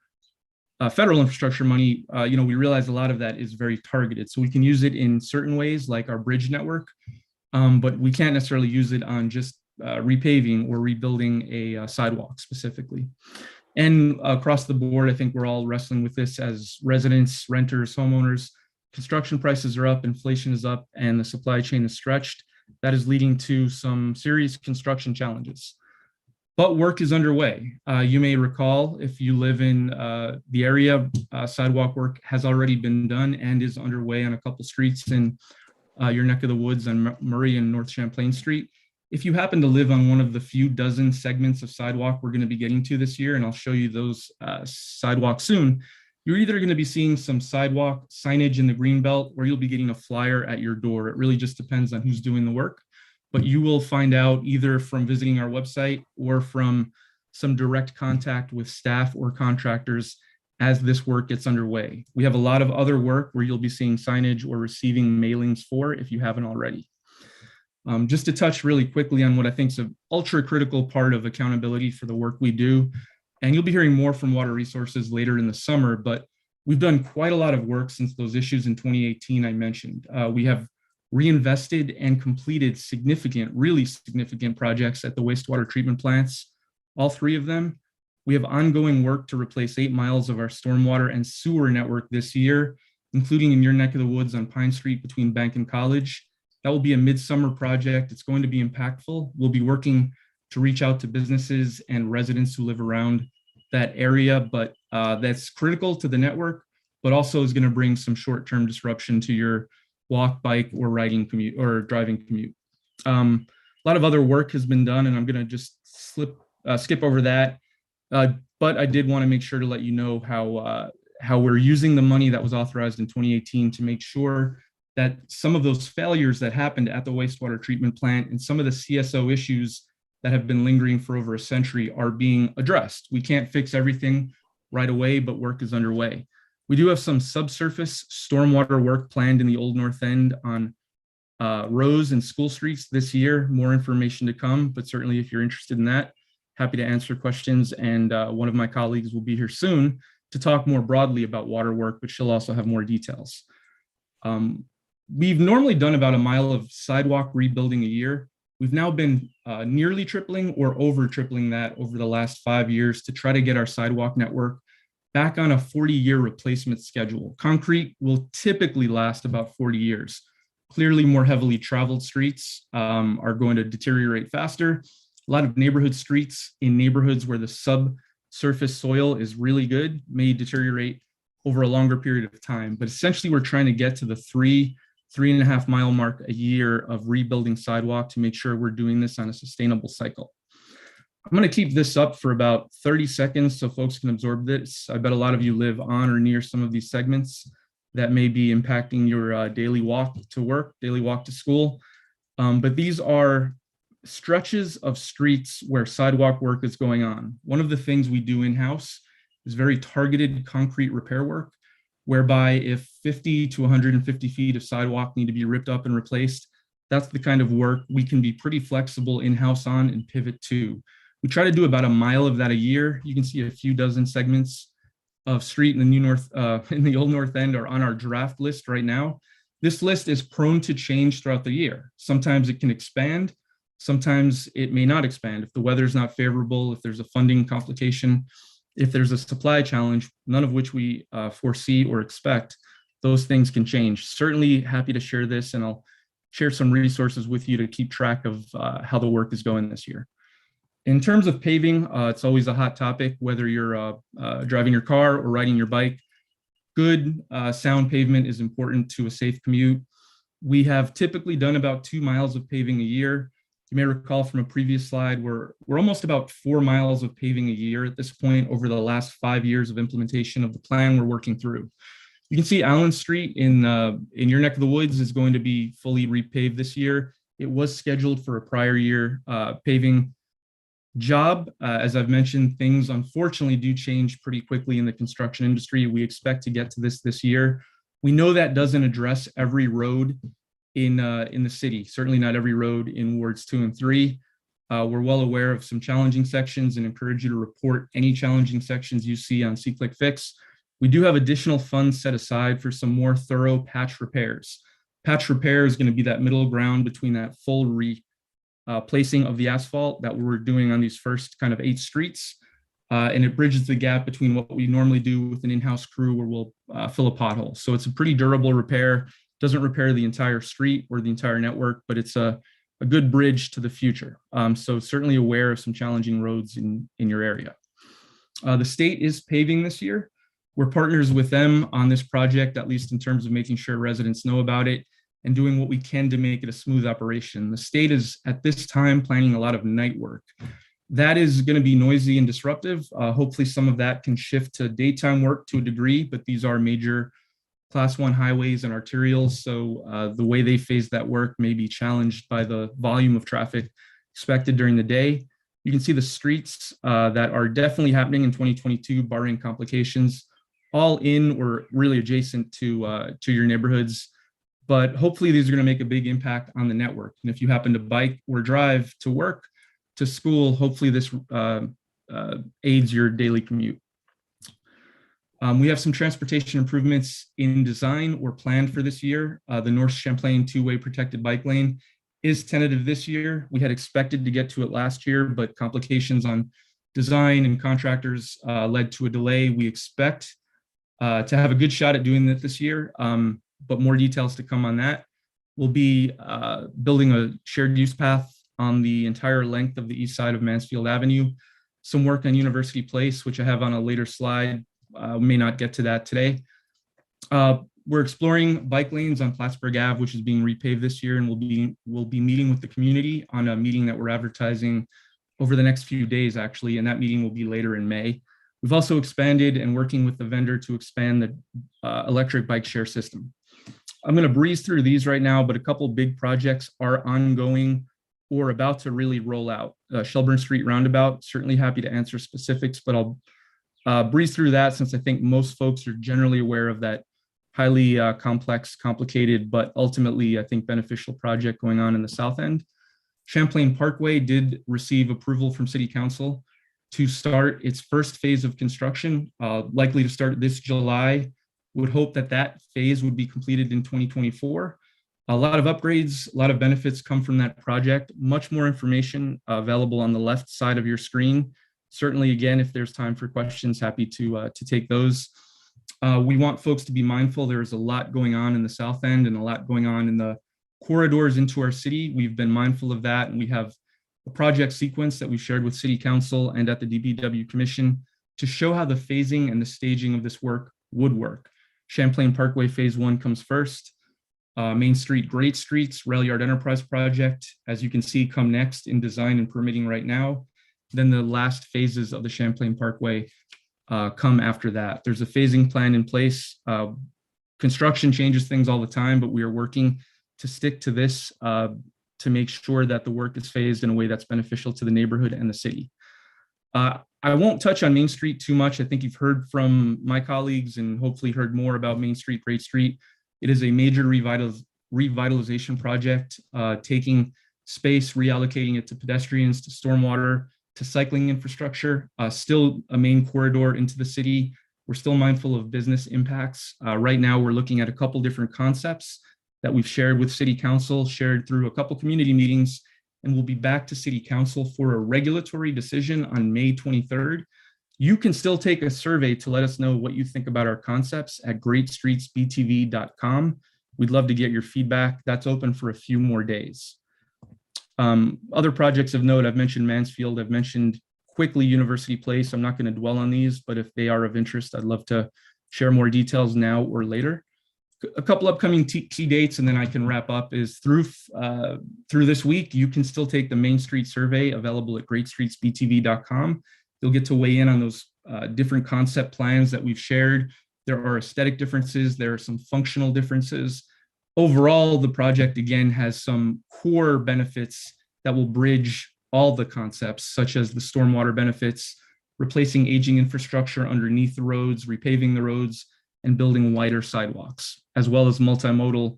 T: federal infrastructure money, we realize a lot of that is very targeted. So we can use it in certain ways, like our bridge network, but we can't necessarily use it on just repaving or rebuilding a sidewalk specifically. And across the board, I think we're all wrestling with this as residents, renters, homeowners. Construction prices are up, inflation is up, and the supply chain is stretched. That is leading to some serious construction challenges. But work is underway. You may recall, if you live in the area, sidewalk work has already been done and is underway on a couple streets in your neck of the woods on Murray and North Champlain Street. If you happen to live on one of the few dozen segments of sidewalk we're going to be getting to this year, and I'll show you those sidewalks soon, you're either going to be seeing some sidewalk signage in the green belt, or you'll be getting a flyer at your door. It really just depends on who's doing the work, but you will find out either from visiting our website or from some direct contact with staff or contractors as this work gets underway. We have a lot of other work where you'll be seeing signage or receiving mailings for if you haven't already. Just to touch really quickly on what I think is an ultra critical part of accountability for the work we do, and you'll be hearing more from Water Resources later in the summer, but we've done quite a lot of work since those issues in 2018 I mentioned. We have reinvested and completed significant, really significant projects at the wastewater treatment plants, all three of them. We have ongoing work to replace 8 miles of our stormwater and sewer network this year, including in your neck of the woods on Pine Street between Bank and College. That will be a midsummer project. It's going to be impactful. We'll be working to reach out to businesses and residents who live around that area, but that's critical to the network, but also is going to bring some short-term disruption to your walk, bike, or riding commute or driving commute. A lot of other work has been done, and I'm going to just skip over that. But I did want to make sure to let you know how we're using the money that was authorized in 2018 to make sure that some of those failures that happened at the wastewater treatment plant and some of the CSO issues that have been lingering for over a century are being addressed. We can't fix everything right away, but work is underway. We do have some subsurface stormwater work planned in the Old North End on Rose and School Streets this year. More information to come, but certainly if you're interested in that, happy to answer questions. And one of my colleagues will be here soon to talk more broadly about water work, but she'll also have more details. We've normally done about 1 mile of sidewalk rebuilding a year. We've now been nearly tripling or over tripling that over the last 5 years to try to get our sidewalk network back on a 40-year replacement schedule. Concrete will typically last about 40 years. Clearly, more heavily traveled streets are going to deteriorate faster. A lot of neighborhood streets in neighborhoods where the subsurface soil is really good may deteriorate over a longer period of time. But essentially, we're trying to get to the 3.5 mile mark a year of rebuilding sidewalk to make sure we're doing this on a sustainable cycle. I'm going to keep this up for about 30 seconds so folks can absorb this. I bet a lot of you live on or near some of these segments that may be impacting your daily walk to work, daily walk to school. But these are stretches of streets where sidewalk work is going on. One of the things we do in-house is very targeted concrete repair work, whereby if 50 to 150 feet of sidewalk need to be ripped up and replaced, that's the kind of work we can be pretty flexible in-house on and pivot to. We try to do about 1 mile of that a year. You can see a few dozen segments of street in the in the old North End are on our draft list right now. This list is prone to change throughout the year. Sometimes it can expand, sometimes it may not expand. If the weather's not favorable, if there's a funding complication, if there's a supply challenge, none of which we foresee or expect, those things can change. Certainly happy to share this, and I'll share some resources with you to keep track of how the work is going this year. In terms of paving, it's always a hot topic, whether you're driving your car or riding your bike. Good sound pavement is important to a safe commute. We have typically done about 2 miles of paving a year. You may recall from a previous slide, we're almost about 4 miles of paving a year at this point over the last 5 years of implementation of the plan we're working through. You can see Allen Street in your neck of the woods is going to be fully repaved this year. It was scheduled for a prior year paving job. As I've mentioned, things unfortunately do change pretty quickly in the construction industry. We expect to get to this year. We know that doesn't address every road in the city, certainly not every road in wards 2 and 3. We're well aware of some challenging sections and encourage you to report any challenging sections you see on See-Click Fix. We do have additional funds set aside for some more thorough patch repairs. Patch repair is going to be that middle ground between that full placing of the asphalt that we're doing on these first kind of 8 streets. And it bridges the gap between what we normally do with an in-house crew where we'll fill a pothole. So it's a pretty durable repair. Doesn't repair the entire street or the entire network, but it's a good bridge to the future. So certainly aware of some challenging roads in your area. The state is paving this year. We're partners with them on this project, at least in terms of making sure residents know about it and doing what we can to make it a smooth operation. The state is at this time planning a lot of night work. That is going to be noisy and disruptive. Hopefully some of that can shift to daytime work to a degree, but these are major Class 1 highways and arterials. So the way they phase that work may be challenged by the volume of traffic expected during the day. You can see the streets that are definitely happening in 2022, barring complications, all in or really adjacent to your neighborhoods. But hopefully these are going to make a big impact on the network. And if you happen to bike or drive to work, to school, hopefully this aids your daily commute. We have some transportation improvements in design or planned for this year. The North Champlain two-way protected bike lane is tentative this year. We had expected to get to it last year, but complications on design and contractors led to a delay. We expect to have a good shot at doing that this year, but more details to come on that. We'll be building a shared use path on the entire length of the east side of Mansfield Avenue. Some work on University Place, which I have on a later slide. May not get to that today. We're exploring bike lanes on Plattsburgh Ave, which is being repaved this year, and we'll be meeting with the community on a meeting that we're advertising over the next few days, actually, and that meeting will be later in May. We've also expanded and working with the vendor to expand the electric bike share system. I'm going to breeze through these right now, but a couple big projects are ongoing or about to really roll out. Shelburne Street Roundabout, certainly happy to answer specifics, but I'll breeze through that since I think most folks are generally aware of that highly complex, complicated, but ultimately I think beneficial project going on in the south end. Champlain Parkway did receive approval from City Council to start its first phase of construction, likely to start this July. Would hope that that phase would be completed in 2024. A lot of upgrades, a lot of benefits come from that project. Much more information available on the left side of your screen. Certainly, again, if there's time for questions, happy to take those. We want folks to be mindful. There's a lot going on in the south end and a lot going on in the corridors into our city. We've been mindful of that, and we have a project sequence that we shared with City Council and at the DPW Commission to show how the phasing and the staging of this work would work. Champlain Parkway Phase 1 comes first. Main Street, Great Streets, Rail Yard Enterprise Project, as you can see, come next in design and permitting right now. Then the last phases of the Champlain Parkway come after that. There's a phasing plan in place. Construction changes things all the time, but we are working to stick to this to make sure that the work is phased in a way that's beneficial to the neighborhood and the city. I won't touch on Main Street too much. I think you've heard from my colleagues and hopefully heard more about Main Street, Great Street. It is a major revitalization project, taking space, reallocating it to pedestrians, to stormwater, to cycling infrastructure, still a main corridor into the city. We're still mindful of business impacts. Right now, we're looking at a couple different concepts that we've shared with City Council, shared through a couple community meetings, and we'll be back to City Council for a regulatory decision on May 23rd. You can still take a survey to let us know what you think about our concepts at greatstreetsbtv.com. We'd love to get your feedback. That's open for a few more days. Other projects of note, I've mentioned Mansfield, I've mentioned quickly University Place. I'm not going to dwell on these, but if they are of interest, I'd love to share more details now or later. A couple upcoming key dates, and then I can wrap up, is through this week, you can still take the Main Street survey available at greatstreetsbtv.com. You'll get to weigh in on those different concept plans that we've shared. There are aesthetic differences. There are some functional differences. Overall, the project, again, has some core benefits that will bridge all the concepts, such as the stormwater benefits, replacing aging infrastructure underneath the roads, repaving the roads, and building wider sidewalks, as well as multimodal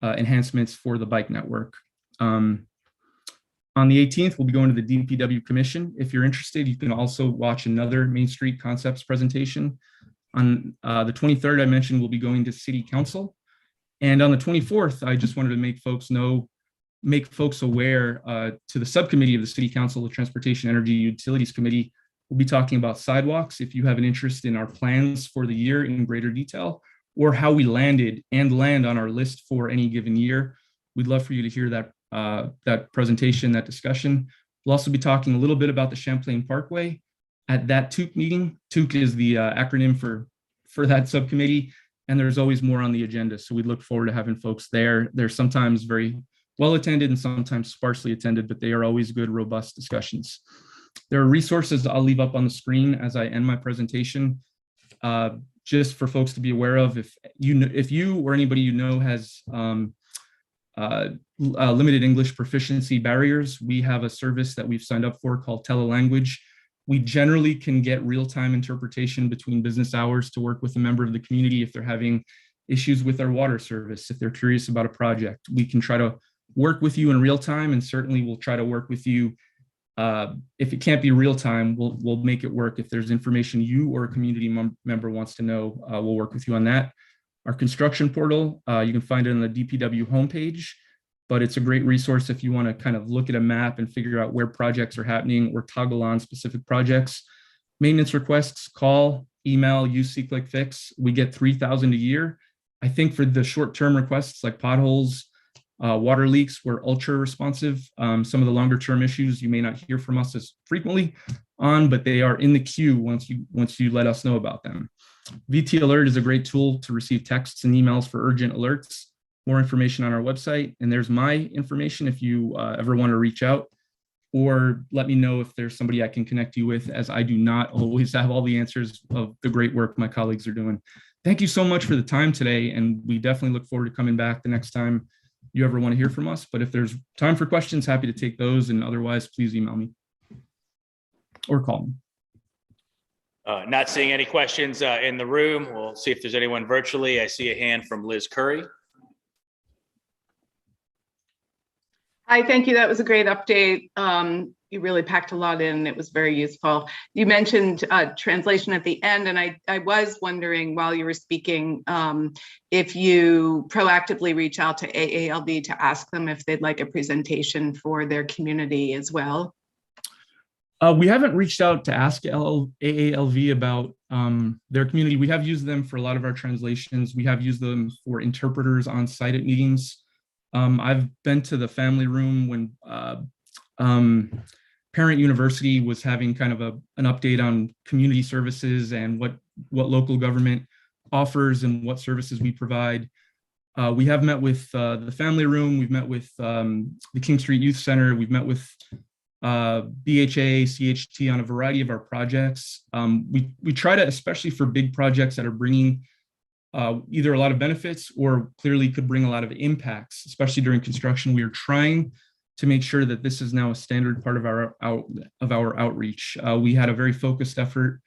T: enhancements for the bike network. On the 18th, we'll be going to the DPW Commission. If you're interested, you can also watch another Main Street Concepts presentation. On the 23rd, I mentioned we'll be going to City Council. And on the 24th, I just wanted to make folks aware to the subcommittee of the City Council, the Transportation, Energy, Utilities Committee. We'll be talking about sidewalks. If you have an interest in our plans for the year in greater detail, or how we landed and land on our list for any given year, we'd love for you to hear that presentation, that discussion. We'll also be talking a little bit about the Champlain Parkway at that TOOC meeting. TOOC is the acronym for that subcommittee, and there's always more on the agenda. So we look forward to having folks there. They're sometimes very well attended and sometimes sparsely attended, but they are always good, robust discussions. There are resources I'll leave up on the screen as I end my presentation, just for folks to be aware of. If you or anybody you know has limited English proficiency barriers, we have a service that we've signed up for called Telelanguage. We generally can get real-time interpretation between business hours to work with a member of the community if they're having issues with their water service, if they're curious about a project. We can try to work with you in real time, and certainly we'll try to work with you. If it can't be real time, we'll make it work. If there's information you or a community member wants to know, we'll work with you on that. Our construction portal, you can find it on the DPW homepage, but it's a great resource if you want to kind of look at a map and figure out where projects are happening or toggle on specific projects. Maintenance requests, call, email, use C-Click Fix. We get 3,000 a year. I think for the short-term requests like potholes, water leaks, we're ultra responsive. Some of the longer term issues you may not hear from us as frequently on, but they are in the queue once you let us know about them. VT Alert is a great tool to receive texts and emails for urgent alerts. More information on our website, and there's my information if you ever want to reach out, or let me know if there's somebody I can connect you with, as I do not always have all the answers of the great work my colleagues are doing. Thank you so much for the time today, and we definitely look forward to coming back the next time you ever want to hear from us. But if there's time for questions, happy to take those, and otherwise, please email me or call me.
H: Not seeing any questions in the room. We'll see if there's anyone virtually. I see a hand from Liz Curry.
N: Hi, thank you. That was a great update. you really packed a lot in. It was very useful. You mentioned translation at the end, and I was wondering while you were speaking if you proactively reach out to AALV to ask them if they'd like a presentation for their community as well.
T: We haven't reached out to ask AALV about their community. We have used them for a lot of our translations. We have used them for interpreters on site at meetings. I've been to the family room when Parent University was having kind of an update on community services and what local government offers and what services we provide. We have met with the family room. We've met with the King Street Youth Center. We've met with BHA, CHT on a variety of our projects. We try to, especially for big projects that are bringing either a lot of benefits or clearly could bring a lot of impacts, especially during construction. We are trying to make sure that this is now a standard part of our outreach. We had a very focused effort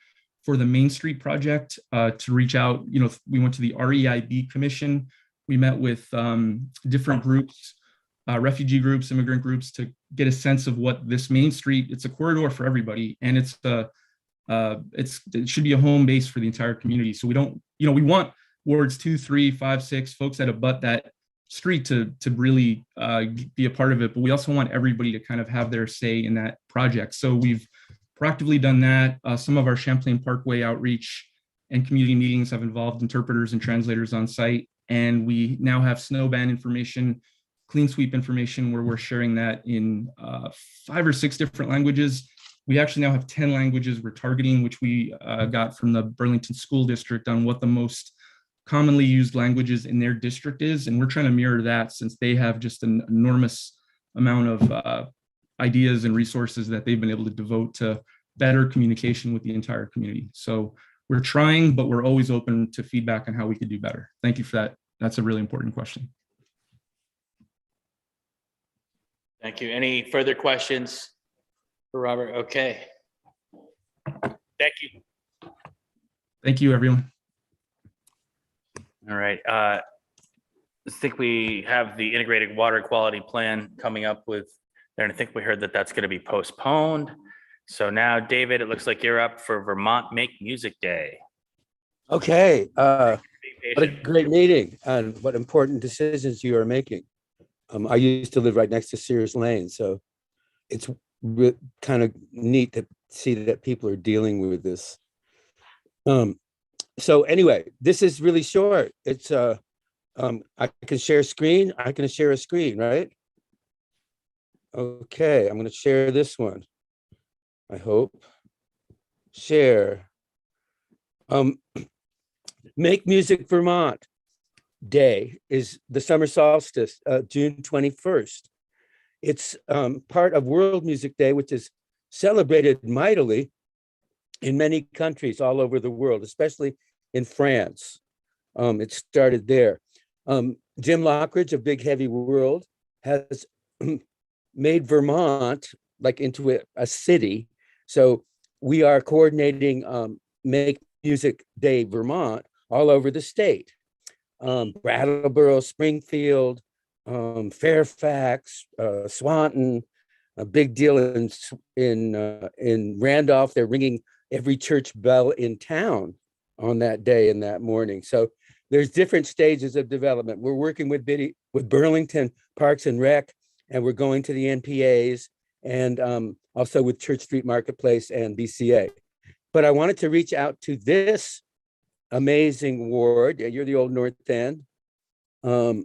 T: for the Main Street project to reach out. We went to the REIB Commission. We met with different groups, refugee groups, immigrant groups, to get a sense of what this Main Street, it's a corridor for everybody. And it should be a home base for the entire community. So we want wards 2, 3, 5, 6 folks that abut that street to really be a part of it. But we also want everybody to kind of have their say in that project. So we've proactively done that. Some of our Champlain Parkway outreach and community meetings have involved interpreters and translators on site. And we now have snow ban information, clean sweep information, where we're sharing that in 5 or 6 different languages. We actually now have 10 languages we're targeting, which we got from the Burlington School District on what the most commonly used languages in their district is. And we're trying to mirror that, since they have just an enormous amount of ideas and resources that they've been able to devote to better communication with the entire community. So we're trying, but we're always open to feedback on how we could do better. Thank you for that. That's a really important question.
H: Thank you. Any further questions for Robert? Okay. Thank you.
T: Thank you, everyone.
H: All right. I think we have the integrated water quality plan coming up with there, and I think we heard that that's going to be postponed. So now, David, it looks like you're up for Vermont Make Music Day.
S: Okay. What a great meeting and what important decisions you are making. I used to live right next to Sears Lane, so it's kind of neat to see that people are dealing with this. So anyway, this is really short. It's I can share screen. I can share a screen, right? Okay, I'm going to share this one. I hope. Share. Make Music Vermont Day is the summer solstice, June 21st. It's part of World Music Day, which is celebrated mightily in many countries all over the world, especially in France. It started there. Jim Lockridge of Big Heavy World has made Vermont like into a city. So we are coordinating Make Music Day Vermont all over the state. Brattleboro, Springfield, Fairfax, Swanton, a big deal in Randolph. They're ringing every church bell in town on that day and that morning. So there's different stages of development. We're working with Burlington Parks and Rec, and we're going to the NPAs, and also with Church Street Marketplace and BCA. But I wanted to reach out to this amazing ward. You're the old North End. I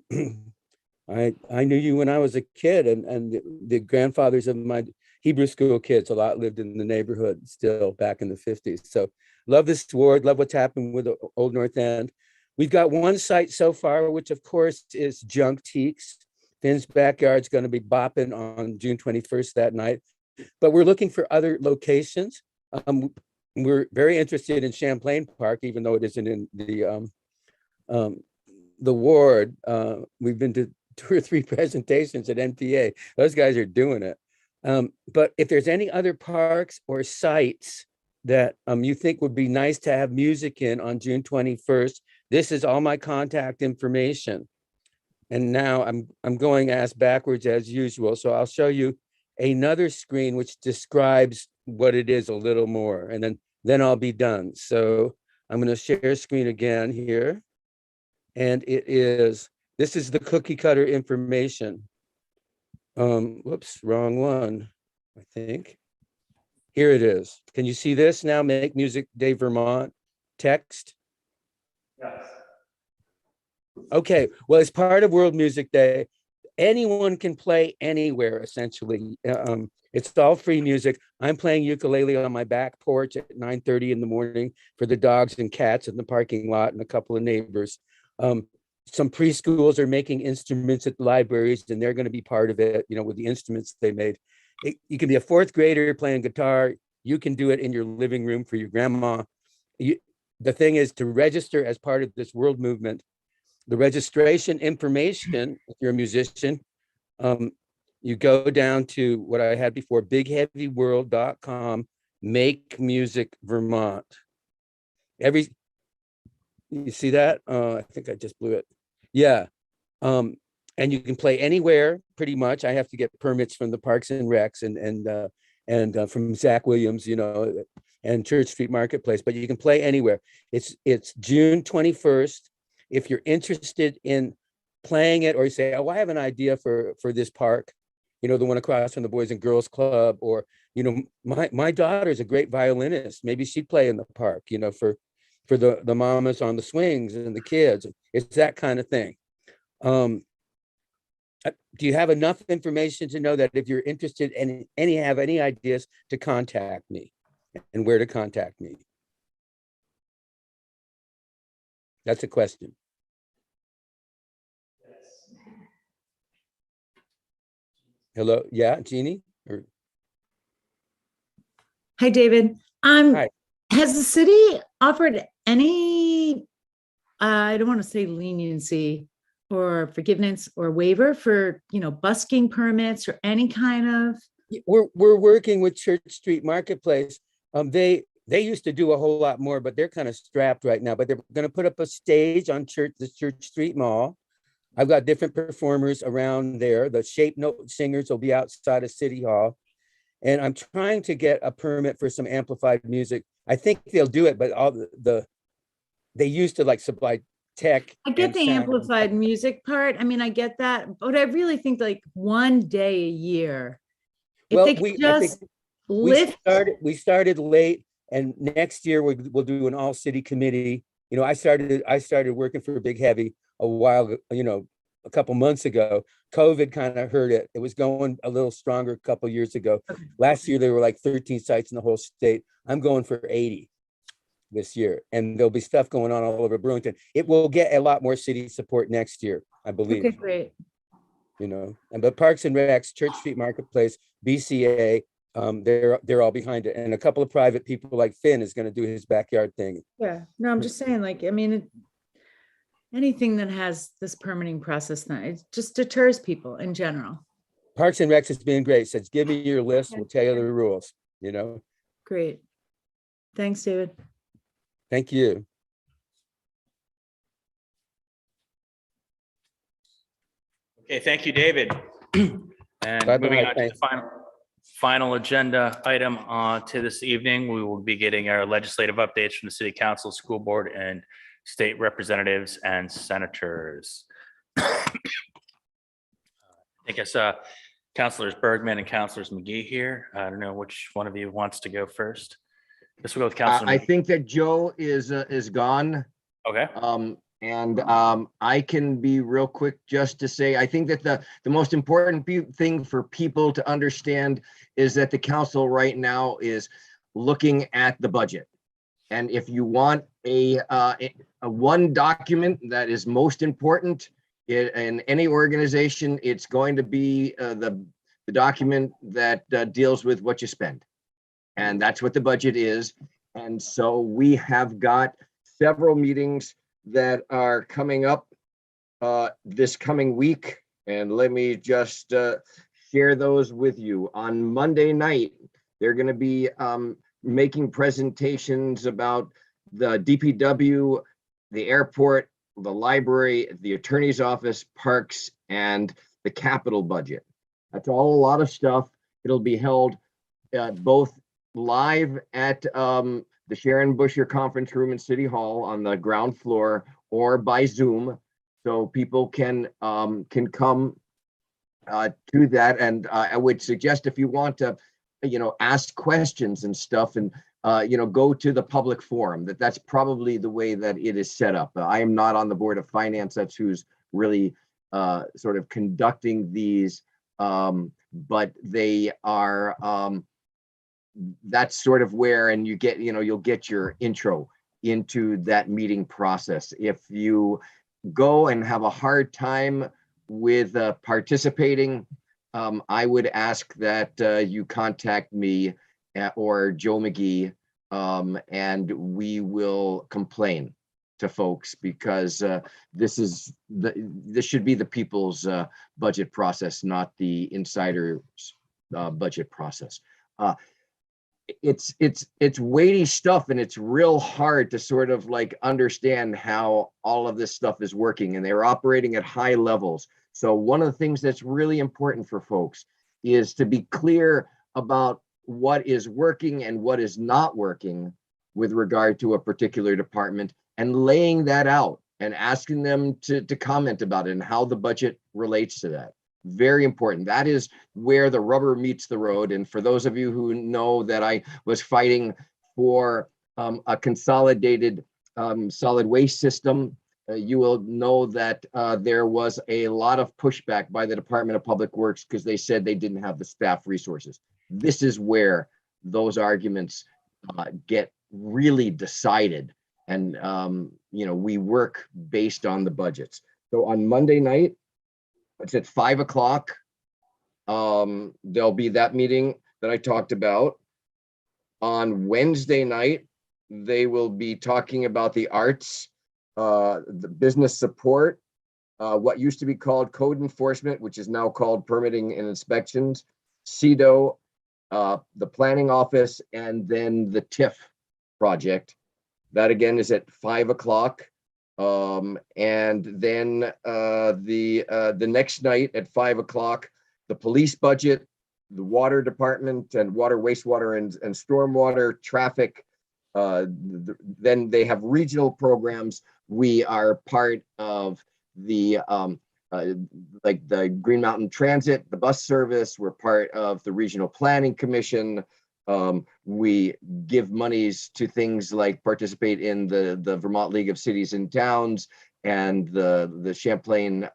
S: knew you when I was a kid, and the grandfathers of my Hebrew school kids, a lot lived in the neighborhood still back in the 50s. So love this ward, love what's happened with the old North End. We've got one site so far, which of course is Junk Teaks. Finn's Backyard's going to be bopping on June 21st that night. But we're looking for other locations. We're very interested in Champlain Park, even though it isn't in the ward. We've been to 2 or 3 presentations at NPA. Those guys are doing it. But if there's any other parks or sites that you think would be nice to have music in on June 21st, this is all my contact information. And now I'm going ass backwards as usual. So I'll show you another screen which describes what it is a little more, and then I'll be done. So I'm going to share screen again here. And this is the cookie cutter information. Whoops, wrong one, I think. Here it is. Can you see this now? Make Music Day Vermont text.
A: Yes.
S: Okay, well, it's part of World Music Day. Anyone can play anywhere, essentially. It's all free music. I'm playing ukulele on my back porch at 9:30 in the morning for the dogs and cats in the parking lot and a couple of neighbors. Some preschools are making instruments at the libraries, and they're going to be part of it, with the instruments they made. You can be a fourth grader playing guitar. You can do it in your living room for your grandma. The thing is to register as part of this world movement. The registration information, if you're a musician, you go down to what I had before, bigheavyworld.com, Make Music Vermont. You see that? I think I just blew it. Yeah. And you can play anywhere pretty much. I have to get permits from the Parks and Recs and from Zach Williams, and Church Street Marketplace, but you can play anywhere. It's June 21st. If you're interested in playing it, or you say, oh, I have an idea for this park, the one across from the Boys and Girls Club, or, my daughter's a great violinist. Maybe she'd play in the park, for the mamas on the swings and the kids. It's that kind of thing. Do you have enough information to know that if you're interested and have any ideas, to contact me, and where to contact me? That's a question. Hello, yeah, Jeannie?
R: Hi, David.
S: Hi.
R: Has the city offered any, I don't want to say leniency or forgiveness or waiver for, busking permits or any kind of?
S: We're working with Church Street Marketplace. They used to do a whole lot more, but they're kind of strapped right now. But they're going to put up a stage on the Church Street Mall. I've got different performers around there. The Shape Note singers will be outside of City Hall. And I'm trying to get a permit for some amplified music. I think they'll do it, but they used to supply tech.
R: I get the amplified music part. I mean, I get that, but I really think one day a year. If they could just lift.
S: We started late, and next year we'll do an all city committee. I started working for Big Heavy a while, a couple months ago. COVID kind of hurt it. It was going a little stronger a couple years ago. Okay. Last year there were 13 sites in the whole state. I'm going for 80 this year, and there'll be stuff going on all over Burlington. It will get a lot more city support next year, I believe.
R: Okay, great.
S: But Parks and Recs, Church Street Marketplace, BCA, they're all behind it, and a couple of private people like Finn is going to do his backyard thing.
R: Yeah, no, I'm just saying, anything that has this permitting process, it just deters people in general.
S: Parks and Recs has been great. Says, give me your list. We'll tell you the rules,
R: Great. Thanks, David.
S: Thank you.
H: Okay, thank you, David. And moving on to the final agenda item to this evening, we will be getting our legislative updates from the City Council, School Board, and state representatives and senators. I think I saw Councilors Bergman and Councilors McGee here. I don't know which one of you wants to go first. Let's go with Councilor.
U: I think that Joe is gone.
H: Okay.
U: I can be real quick just to say, I think that the most important thing for people to understand is that the council right now is looking at the budget. And if you want a one document that is most important in any organization, it's going to be the document that deals with what you spend. And that's what the budget is. And so we have got several meetings that are coming up this coming week. And let me just share those with you. On Monday night, they're going to be making presentations about the DPW, the airport, the library, the attorney's office, parks, and the capital budget. That's all a lot of stuff. It'll be held both live at the Sharon Busher Conference Room in City Hall on the ground floor or by Zoom. So people can come to that. And I would suggest if you want to, ask questions and stuff and, go to the public forum, that's probably the way that it is set up. I am not on the Board of Finance. That's who's really sort of conducting these, but they are, that's sort of where, and you get, you'll get your intro into that meeting process. If you go and have a hard time with participating, I would ask that you contact me or Joe McGee, and we will complain to folks, because this should be the people's budget process, not the insider's budget process. It's weighty stuff, and it's real hard to sort of like understand how all of this stuff is working, and they're operating at high levels. So one of the things that's really important for folks is to be clear about what is working and what is not working with regard to a particular department, and laying that out and asking them to comment about it and how the budget relates to that. Very important. That is where the rubber meets the road. And for those of you who know that I was fighting for a consolidated solid waste system, you will know that there was a lot of pushback by the Department of Public Works because they said they didn't have the staff resources. This is where those arguments get really decided. And, we work based on the budgets. So on Monday night, it's at 5 o'clock. There'll be that meeting that I talked about. On Wednesday night, they will be talking about the arts, the business support, what used to be called code enforcement, which is now called permitting and inspections, CEDO, the planning office, and then the TIF project. That again is at 5 o'clock. And then the next night at 5 o'clock, the police budget, the water department, and water, wastewater, and stormwater, traffic. Then they have regional programs. We are part of the like the Green Mountain Transit, the bus service. We're part of the Regional Planning Commission. We give monies to things like participate in the Vermont League of Cities and Towns and the Champlain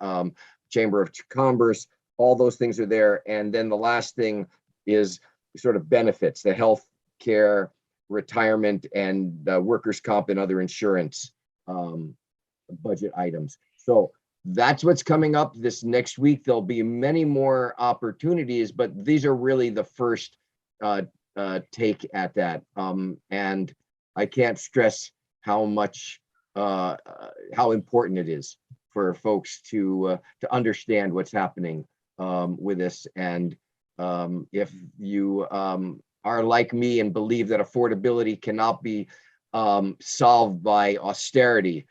U: Chamber of Commerce. All those things are there. And then the last thing is sort of benefits, the health care, retirement, and workers' comp and other insurance budget items. So that's what's coming up this next week. There'll be many more opportunities, but these are really the first take at that. And I can't stress how much, how important it is for folks to understand what's happening with this. And if you are like me and believe that affordability cannot be solved by austerity,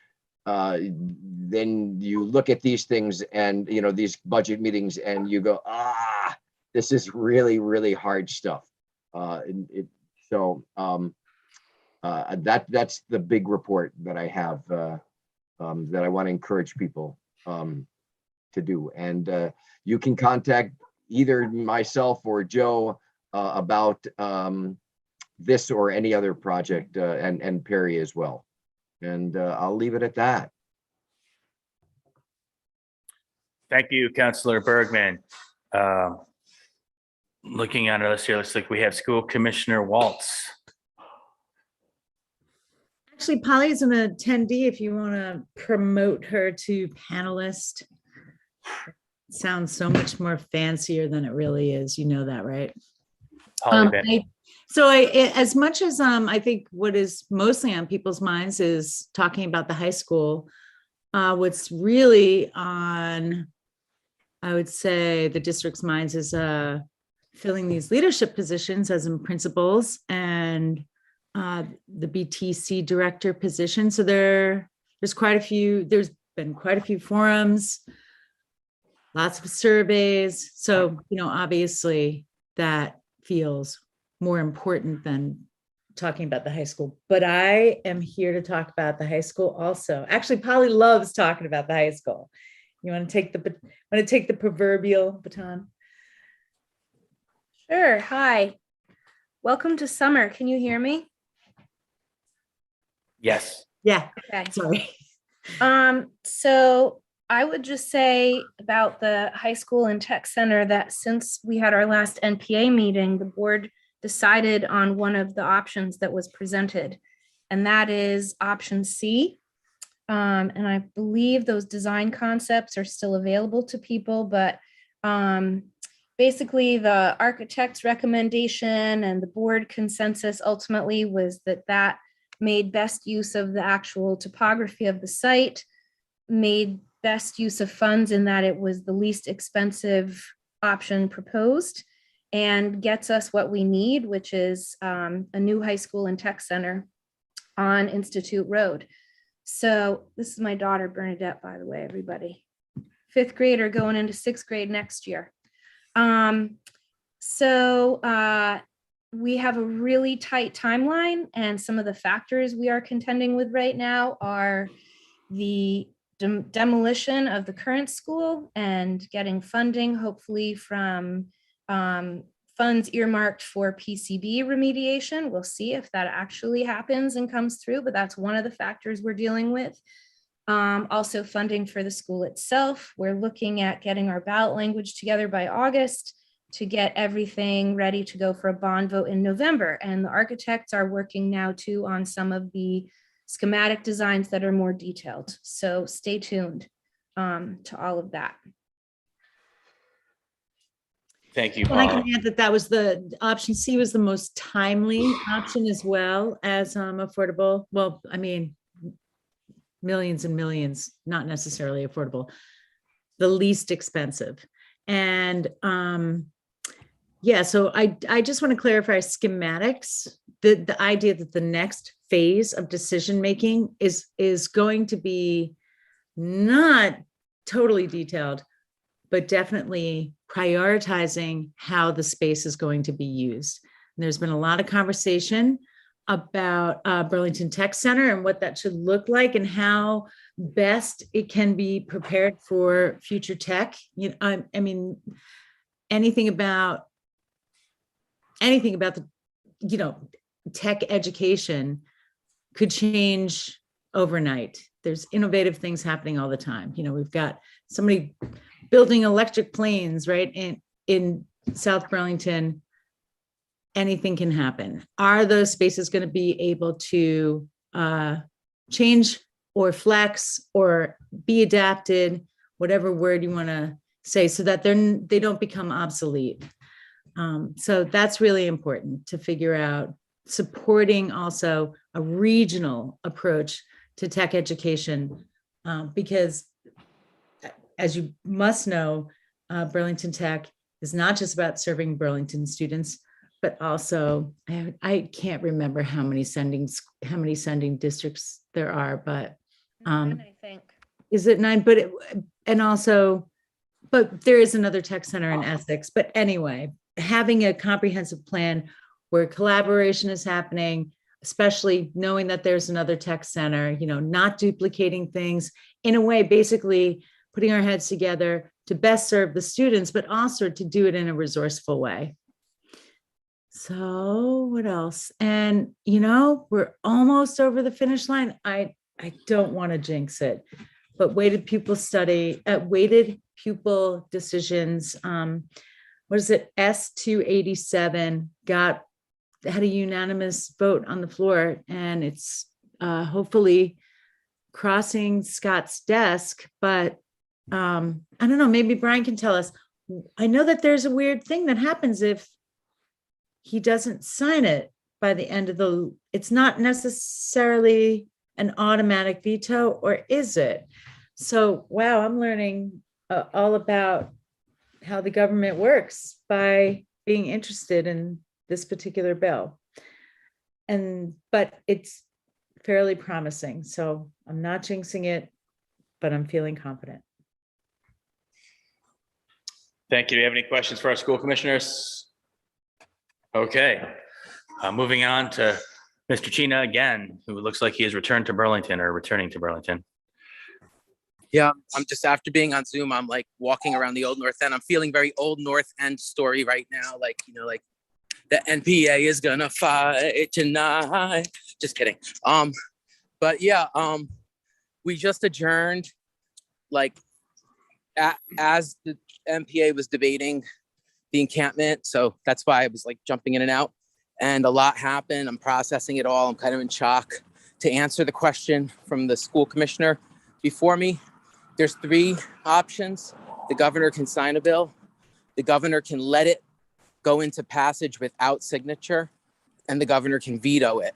U: then you look at these things and, these budget meetings and you go, this is really, really hard stuff. That's the big report that I have that I want to encourage people to do. And you can contact either myself or Joe about this or any other project, and Perry as well. And I'll leave it at that.
H: Thank you, Councilor Bergman. Looking at our list here, looks like we have School Commissioner Waltz.
R: Actually, Polly is an attendee if you want to promote her to panelist. It sounds so much more fancier than it really is. You know that, right? As much as I think what is mostly on people's minds is talking about the high school, what's really on, I would say, the district's minds is filling these leadership positions as in principals and the BTC director position. So there's been quite a few forums, lots of surveys. So, obviously that feels more important than talking about the high school. But I am here to talk about the high school also. Actually, Polly loves talking about the high school. You want to take the proverbial baton?
F: Sure. Hi. Welcome to summer. Can you hear me?
H: Yes.
R: Yeah.
F: Okay.
R: Sorry.
F: So I would just say about the high school and tech center that since we had our last NPA meeting, the board decided on one of the options that was presented, and that is option C. And I believe those design concepts are still available to people, but basically the architect's recommendation and the board consensus ultimately was that made best use of the actual topography of the site, made best use of funds in that it was the least expensive option proposed, and gets us what we need, which is a new high school and tech center on Institute Road. So this is my daughter, Bernadette, by the way, everybody. 5th grader going into 6th grade next year. We have a really tight timeline, and some of the factors we are contending with right now are the demolition of the current school and getting funding, hopefully from funds earmarked for PCB remediation. We'll see if that actually happens and comes through, but that's one of the factors we're dealing with. Also funding for the school itself. We're looking at getting our ballot language together by August to get everything ready to go for a bond vote in November. And the architects are working now too on some of the schematic designs that are more detailed. So stay tuned to all of that.
H: Thank you.
R: And I can add that was the option C was the most timely option as well as affordable. Well, I mean, millions and millions, not necessarily affordable, the least expensive. And yeah, so I just want to clarify schematics, the idea that the next phase of decision-making is going to be not totally detailed, but definitely prioritizing how the space is going to be used. And there's been a lot of conversation about Burlington Tech Center and what that should look like and how best it can be prepared for future tech. You know, I mean, anything about the, you know, tech education could change overnight. There's innovative things happening all the time. You know, we've got somebody building electric planes, right? In South Burlington, anything can happen. Are those spaces going to be able to change or flex or be adapted, whatever word you want to say, so that they don't become obsolete? So that's really important to figure out, supporting also a regional approach to tech education, because as you must know, Burlington Tech is not just about serving Burlington students, but also I can't remember how many sending districts there are, but
F: 9, I think.
R: is it 9? But but there is another tech center in Essex. But anyway, having a comprehensive plan where collaboration is happening, especially knowing that there's another tech center, you know, not duplicating things, in a way, basically putting our heads together to best serve the students, but also to do it in a resourceful way. So what else? And, you know, we're almost over the finish line. I don't want to jinx it, but weighted pupil decisions, what is it? S287 had a unanimous vote on the floor, and it's hopefully crossing Scott's desk, but I don't know, maybe Brian can tell us. I know that there's a weird thing that happens if he doesn't sign it by the end of it's not necessarily an automatic veto, or is it? So, wow, I'm learning all about how the government works by being interested in this particular bill. But it's fairly promising. So I'm not jinxing it, but I'm feeling confident.
H: Thank you. Do you have any questions for our school commissioners? Okay, moving on to Mr. Chena again, who looks like he has returned to Burlington or returning to Burlington.
M: Yeah, I'm just after being on Zoom, I'm like walking around the Old North End. I'm feeling very Old North End story right now. Like, you know, like the NPA is gonna fight tonight. Just kidding. But yeah, we just adjourned like as the NPA was debating the encampment. So that's why I was like jumping in and out. And a lot happened. I'm processing it all. I'm kind of in shock. To answer the question from the school commissioner before me, there's 3 options. The governor can sign a bill. The governor can let it go into passage without signature, and the governor can veto it.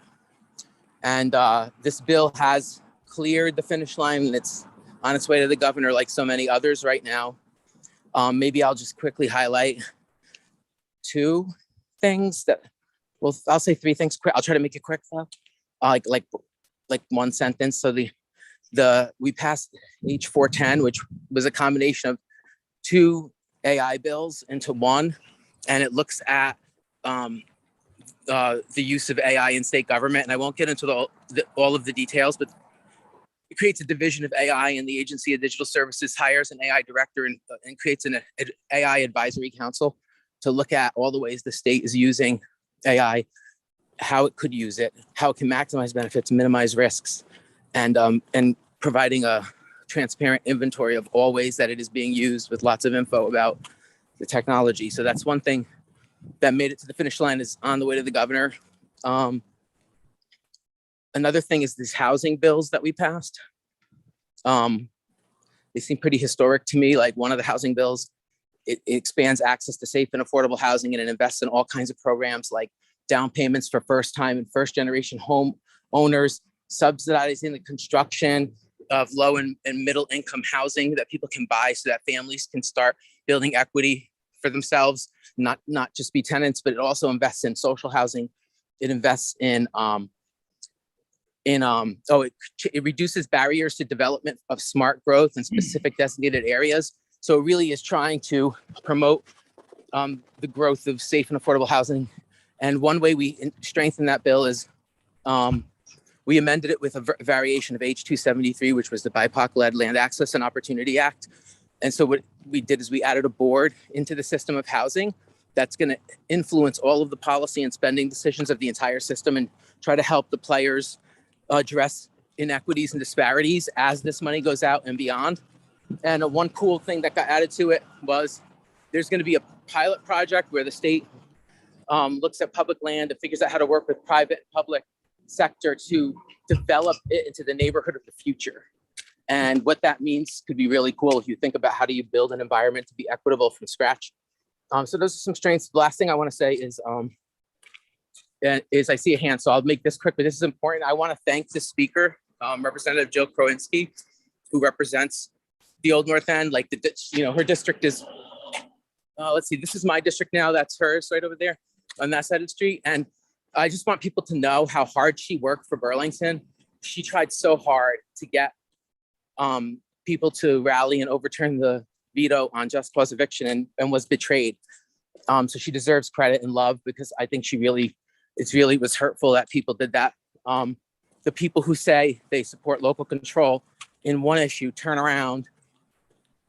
M: And this bill has cleared the finish line, and it's on its way to the governor like so many others right now. Maybe I'll just quickly highlight 2 things that, well, I'll say 3 things quick. I'll try to make it quick though. Like 1 sentence. So we passed H 410, which was a combination of 2 AI bills into one, and it looks at the use of AI in state government. And I won't get into all of the details, but it creates a division of AI, and the Agency of Digital Services hires an AI director and creates an AI advisory council to look at all the ways the state is using AI, how it could use it, how it can maximize benefits, minimize risks, and providing a transparent inventory of all ways that it is being used with lots of info about the technology. So that's one thing that made it to the finish line, is on the way to the governor. Another thing is these housing bills that we passed. They seem pretty historic to me. Like one of the housing bills, it expands access to safe and affordable housing, and it invests in all kinds of programs like down payments for first time and first generation home owners, subsidizing the construction of low and middle income housing that people can buy so that families can start building equity for themselves, not just be tenants, but it also invests in social housing. It invests it reduces barriers to development of smart growth in specific designated areas. So it really is trying to promote the growth of safe and affordable housing. And one way we strengthen that bill is we amended it with a variation of H 273, which was the BIPOC-led Land Access and Opportunity Act. And so what we did is we added a board into the system of housing that's going to influence all of the policy and spending decisions of the entire system and try to help the players address inequities and disparities as this money goes out and beyond. And one cool thing that got added to it was there's going to be a pilot project where the state looks at public land and figures out how to work with private and public sector to develop it into the neighborhood of the future. And what that means could be really cool if you think about how do you build an environment to be equitable from scratch. So those are some strengths. The last thing I want to say is I see a hand, so I'll make this quick, but this is important. I want to thank the speaker, Representative Jill Krowinski, who represents the Old North End. Like her district is, let's see, this is my district now. That's hers right over there on that side of the street. And I just want people to know how hard she worked for Burlington. She tried so hard to get people to rally and overturn the veto on just cause eviction and was betrayed. So she deserves credit and love, because I think it really was hurtful that people did that. The people who say they support local control in one issue turn around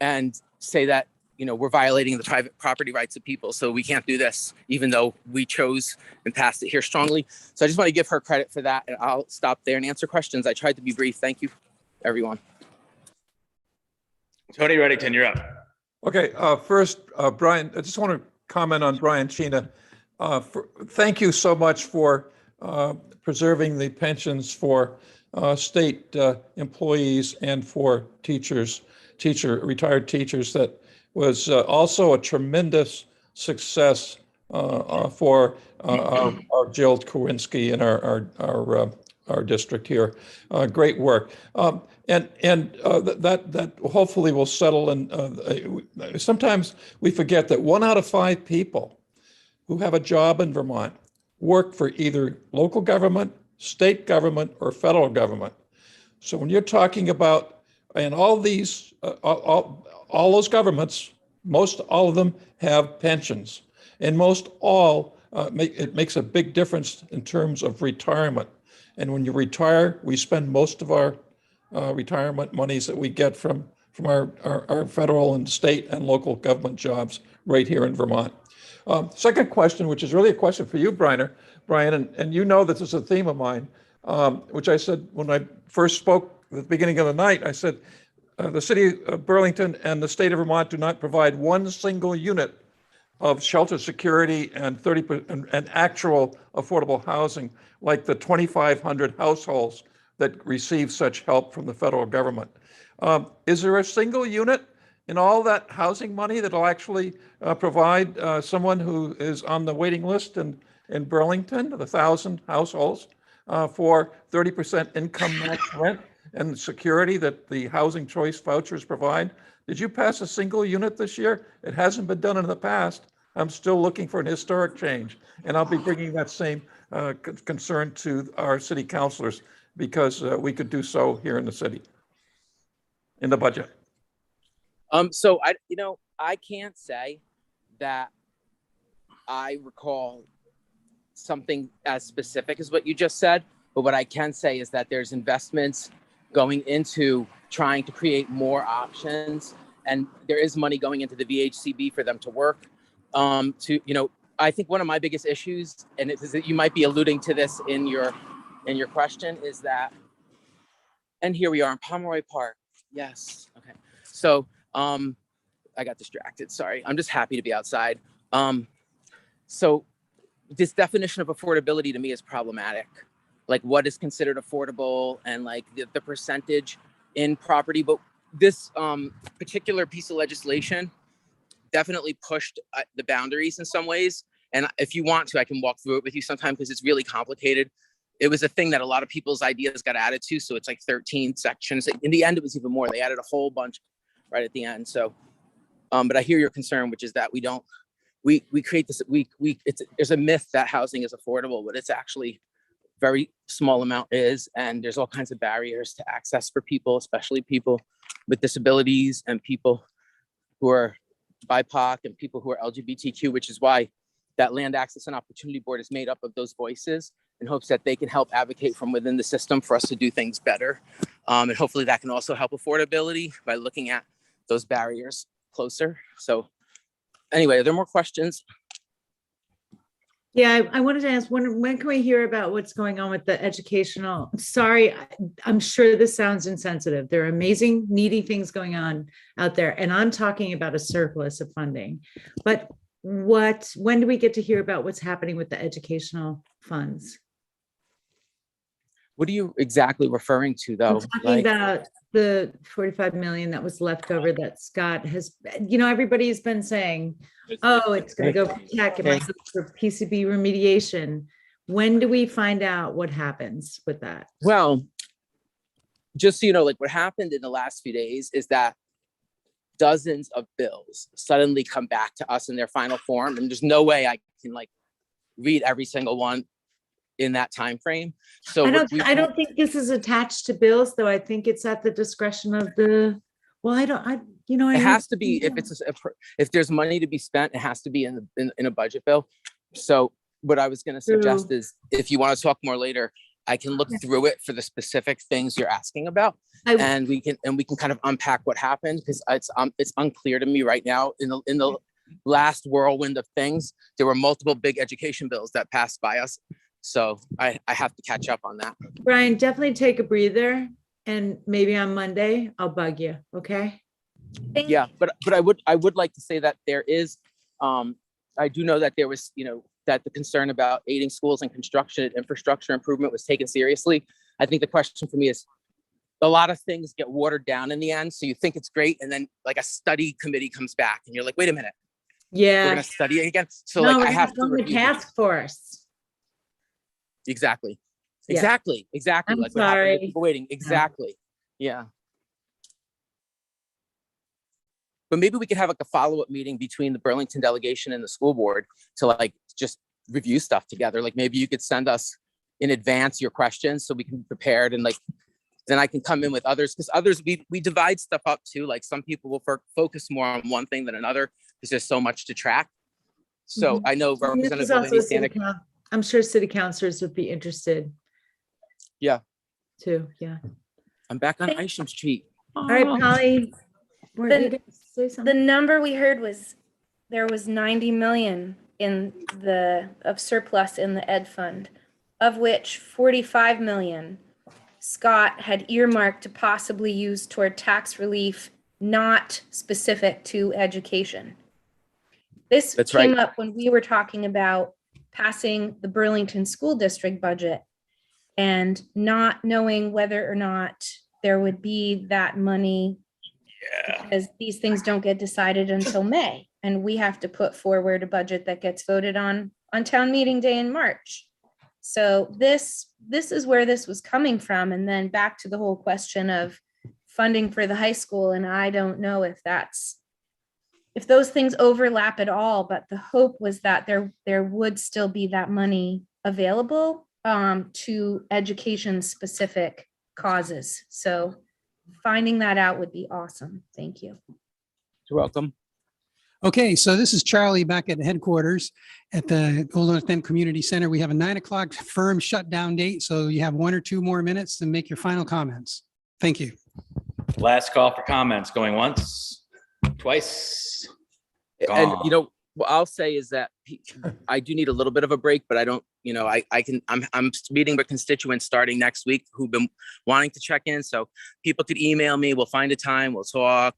M: and say that, we're violating the private property rights of people. So we can't do this, even though we chose and passed it here strongly. So I just want to give her credit for that. And I'll stop there and answer questions. I tried to be brief. Thank you, everyone.
H: Tony Reddington, you're up.
C: Okay, first, Brian, I just want to comment on Brian Chena. Thank you so much for preserving the pensions for state employees and for retired teachers. That was also a tremendous success for our Jill Kowinski and our district here. Great work. And that hopefully will settle. And sometimes we forget that 1 out of 5 people who have a job in Vermont work for either local government, state government, or federal government. So when you're talking about, and all these, all those governments, most all of them have pensions, and most all it makes a big difference in terms of retirement. And when you retire, we spend most of our retirement monies that we get from our federal and state and local government jobs right here in Vermont. Second question, which is really a question for you, Brian, and you know this is a theme of mine, which I said when I first spoke at the beginning of the night, I said, the city of Burlington and the state of Vermont do not provide one single unit of shelter security and 30% and actual affordable housing like the 2,500 households that receive such help from the federal government. Is there a single unit in all that housing money that will actually provide someone who is on the waiting list in Burlington, the 1,000 households, for 30% income match rent and security that the housing choice vouchers provide? Did you pass a single unit this year? It hasn't been done in the past. I'm still looking for an historic change, and I'll be bringing that same concern to our city councilors because we could do so here in the city, in the budget.
M: So I can't say that I recall something as specific as what you just said, but what I can say is that there's investments going into trying to create more options, and there is money going into the VHCB for them to work. I think one of my biggest issues, and it is that you might be alluding to this in your question, is that, and here we are in Pomeroy Park. Yes. Okay. So I got distracted. Sorry. I'm just happy to be outside. So this definition of affordability to me is problematic. Like what is considered affordable and like the percentage in property. But this particular piece of legislation definitely pushed the boundaries in some ways. And if you want to, I can walk through it with you sometime because it's really complicated. It was a thing that a lot of people's ideas got added to. So it's like 13 sections. In the end, it was even more. They added a whole bunch right at the end. So, but I hear your concern, which is that we create this, there's a myth that housing is affordable, but it's actually very small amount is, and there's all kinds of barriers to access for people, especially people with disabilities and people who are BIPOC and people who are LGBTQ, which is why that Land Access and Opportunity Board is made up of those voices in hopes that they can help advocate from within the system for us to do things better. And hopefully that can also help affordability by looking at those barriers closer. So anyway, are there more questions?
R: Yeah, I wanted to ask, when can we hear about what's going on with the educational? Sorry, I'm sure this sounds insensitive. There are amazing, needy things going on out there, and I'm talking about a surplus of funding. But when do we get to hear about what's happening with the educational funds?
M: What are you exactly referring to, though?
R: I'm talking about the 45 million that was left over that Scott has, everybody's been saying, oh, it's going to go for tech, it might go for PCB remediation. When do we find out what happens with that?
M: Well, just so you know, like what happened in the last few days is that dozens of bills suddenly come back to us in their final form, and there's no way I can like read every single one in that time frame. So
R: I don't think this is attached to bills, though. I think it's at the discretion of the. Well,
M: it has to be if there's money to be spent, it has to be in a budget bill. So what I was going to suggest is if you want to talk more later, I can look through it for the specific things you're asking about, and we can kind of unpack what happened, because it's unclear to me right now. In the last whirlwind of things, there were multiple big education bills that passed by us. So I have to catch up on that.
R: Brian, definitely take a breather, and maybe on Monday I'll bug you. Okay.
M: Yeah, but I would like to say that there is, I do know that there was, that the concern about aiding schools and construction and infrastructure improvement was taken seriously. I think the question for me is, a lot of things get watered down in the end. So you think it's great, and then like a study committee comes back, and you're like, wait a minute.
R: Yeah.
M: We're gonna study it again. So
R: no,
M: like I have to
R: review the task force.
M: Exactly.
R: Yeah.
M: Exactly.
R: I'm
M: like
R: sorry.
M: What people waiting. Exactly. Yeah. But maybe we could have like a follow-up meeting between the Burlington delegation and the school board to like just review stuff together. Like maybe you could send us in advance your questions so we can be prepared, and like then I can come in with others, because others we divide stuff up too. Like some people will focus more on one thing than another because there's so much to track. So I know
R: This is
M: Representative
R: also a
M: Lindy
R: city
M: Stanek.
R: coun- I'm sure city councilors would be interested
M: Yeah,
R: too. Yeah.
M: I'm back on Isham Street.
R: All right, Polly. Were you
F: The,
R: gonna say
F: the
R: something?
F: number we heard was there was 90 million in of surplus in the ed fund, of which 45 million Scott had earmarked to possibly use toward tax relief, not specific to education. This
M: That's
F: came
M: right.
F: up when we were talking about passing the Burlington School District budget and not knowing whether or not there would be that money, because these things don't get decided until May, and we have to put forward a budget that gets voted on town meeting day in March. So this is where this was coming from. And then back to the whole question of funding for the high school. And I don't know if those things overlap at all, but the hope was that there would still be that money available to education specific causes. So finding that out would be awesome. Thank you.
M: You're welcome.
D: Okay, so this is Charlie back at headquarters at the Old North End Community Center. We have a 9 o'clock firm shutdown date, so you have 1 or 2 more minutes to make your final comments. Thank you.
H: Last call for comments, going once, twice.
M: And
H: Gone.
M: you know, what I'll say is that I do need a little bit of a break, but I don't, you know, I'm meeting with constituents starting next week who've been wanting to check in. So people could email me, we'll find a time, we'll talk,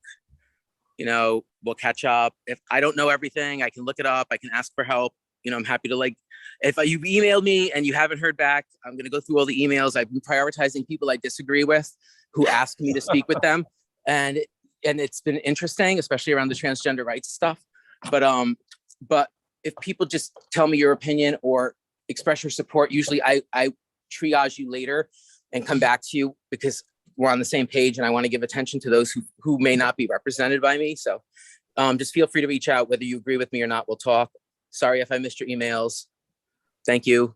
M: you know, we'll catch up. If I don't know everything, I can look it up, I can ask for help. You know, I'm happy to, like, if you've emailed me and you haven't heard back, I'm going to go through all the emails. I've been prioritizing people I disagree with who ask me to speak with them. And it's been interesting, especially around the transgender rights stuff. But if people just tell me your opinion or express your support, usually I triage you later and come back to you because we're on the same page and I want to give attention to those who may not be represented by me. So just feel free to reach out, whether you agree with me or not, we'll talk. Sorry if I missed your emails. Thank you.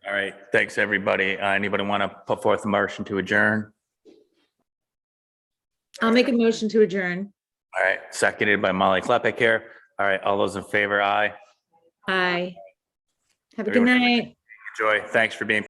H: All right, thanks, everybody. Anybody want to put forth a motion to adjourn?
R: I'll make a motion to adjourn.
H: All right, seconded by Molly Klepek here. All right, all those in favor, aye.
R: Aye. Have a good night.
H: Enjoy. Thanks for being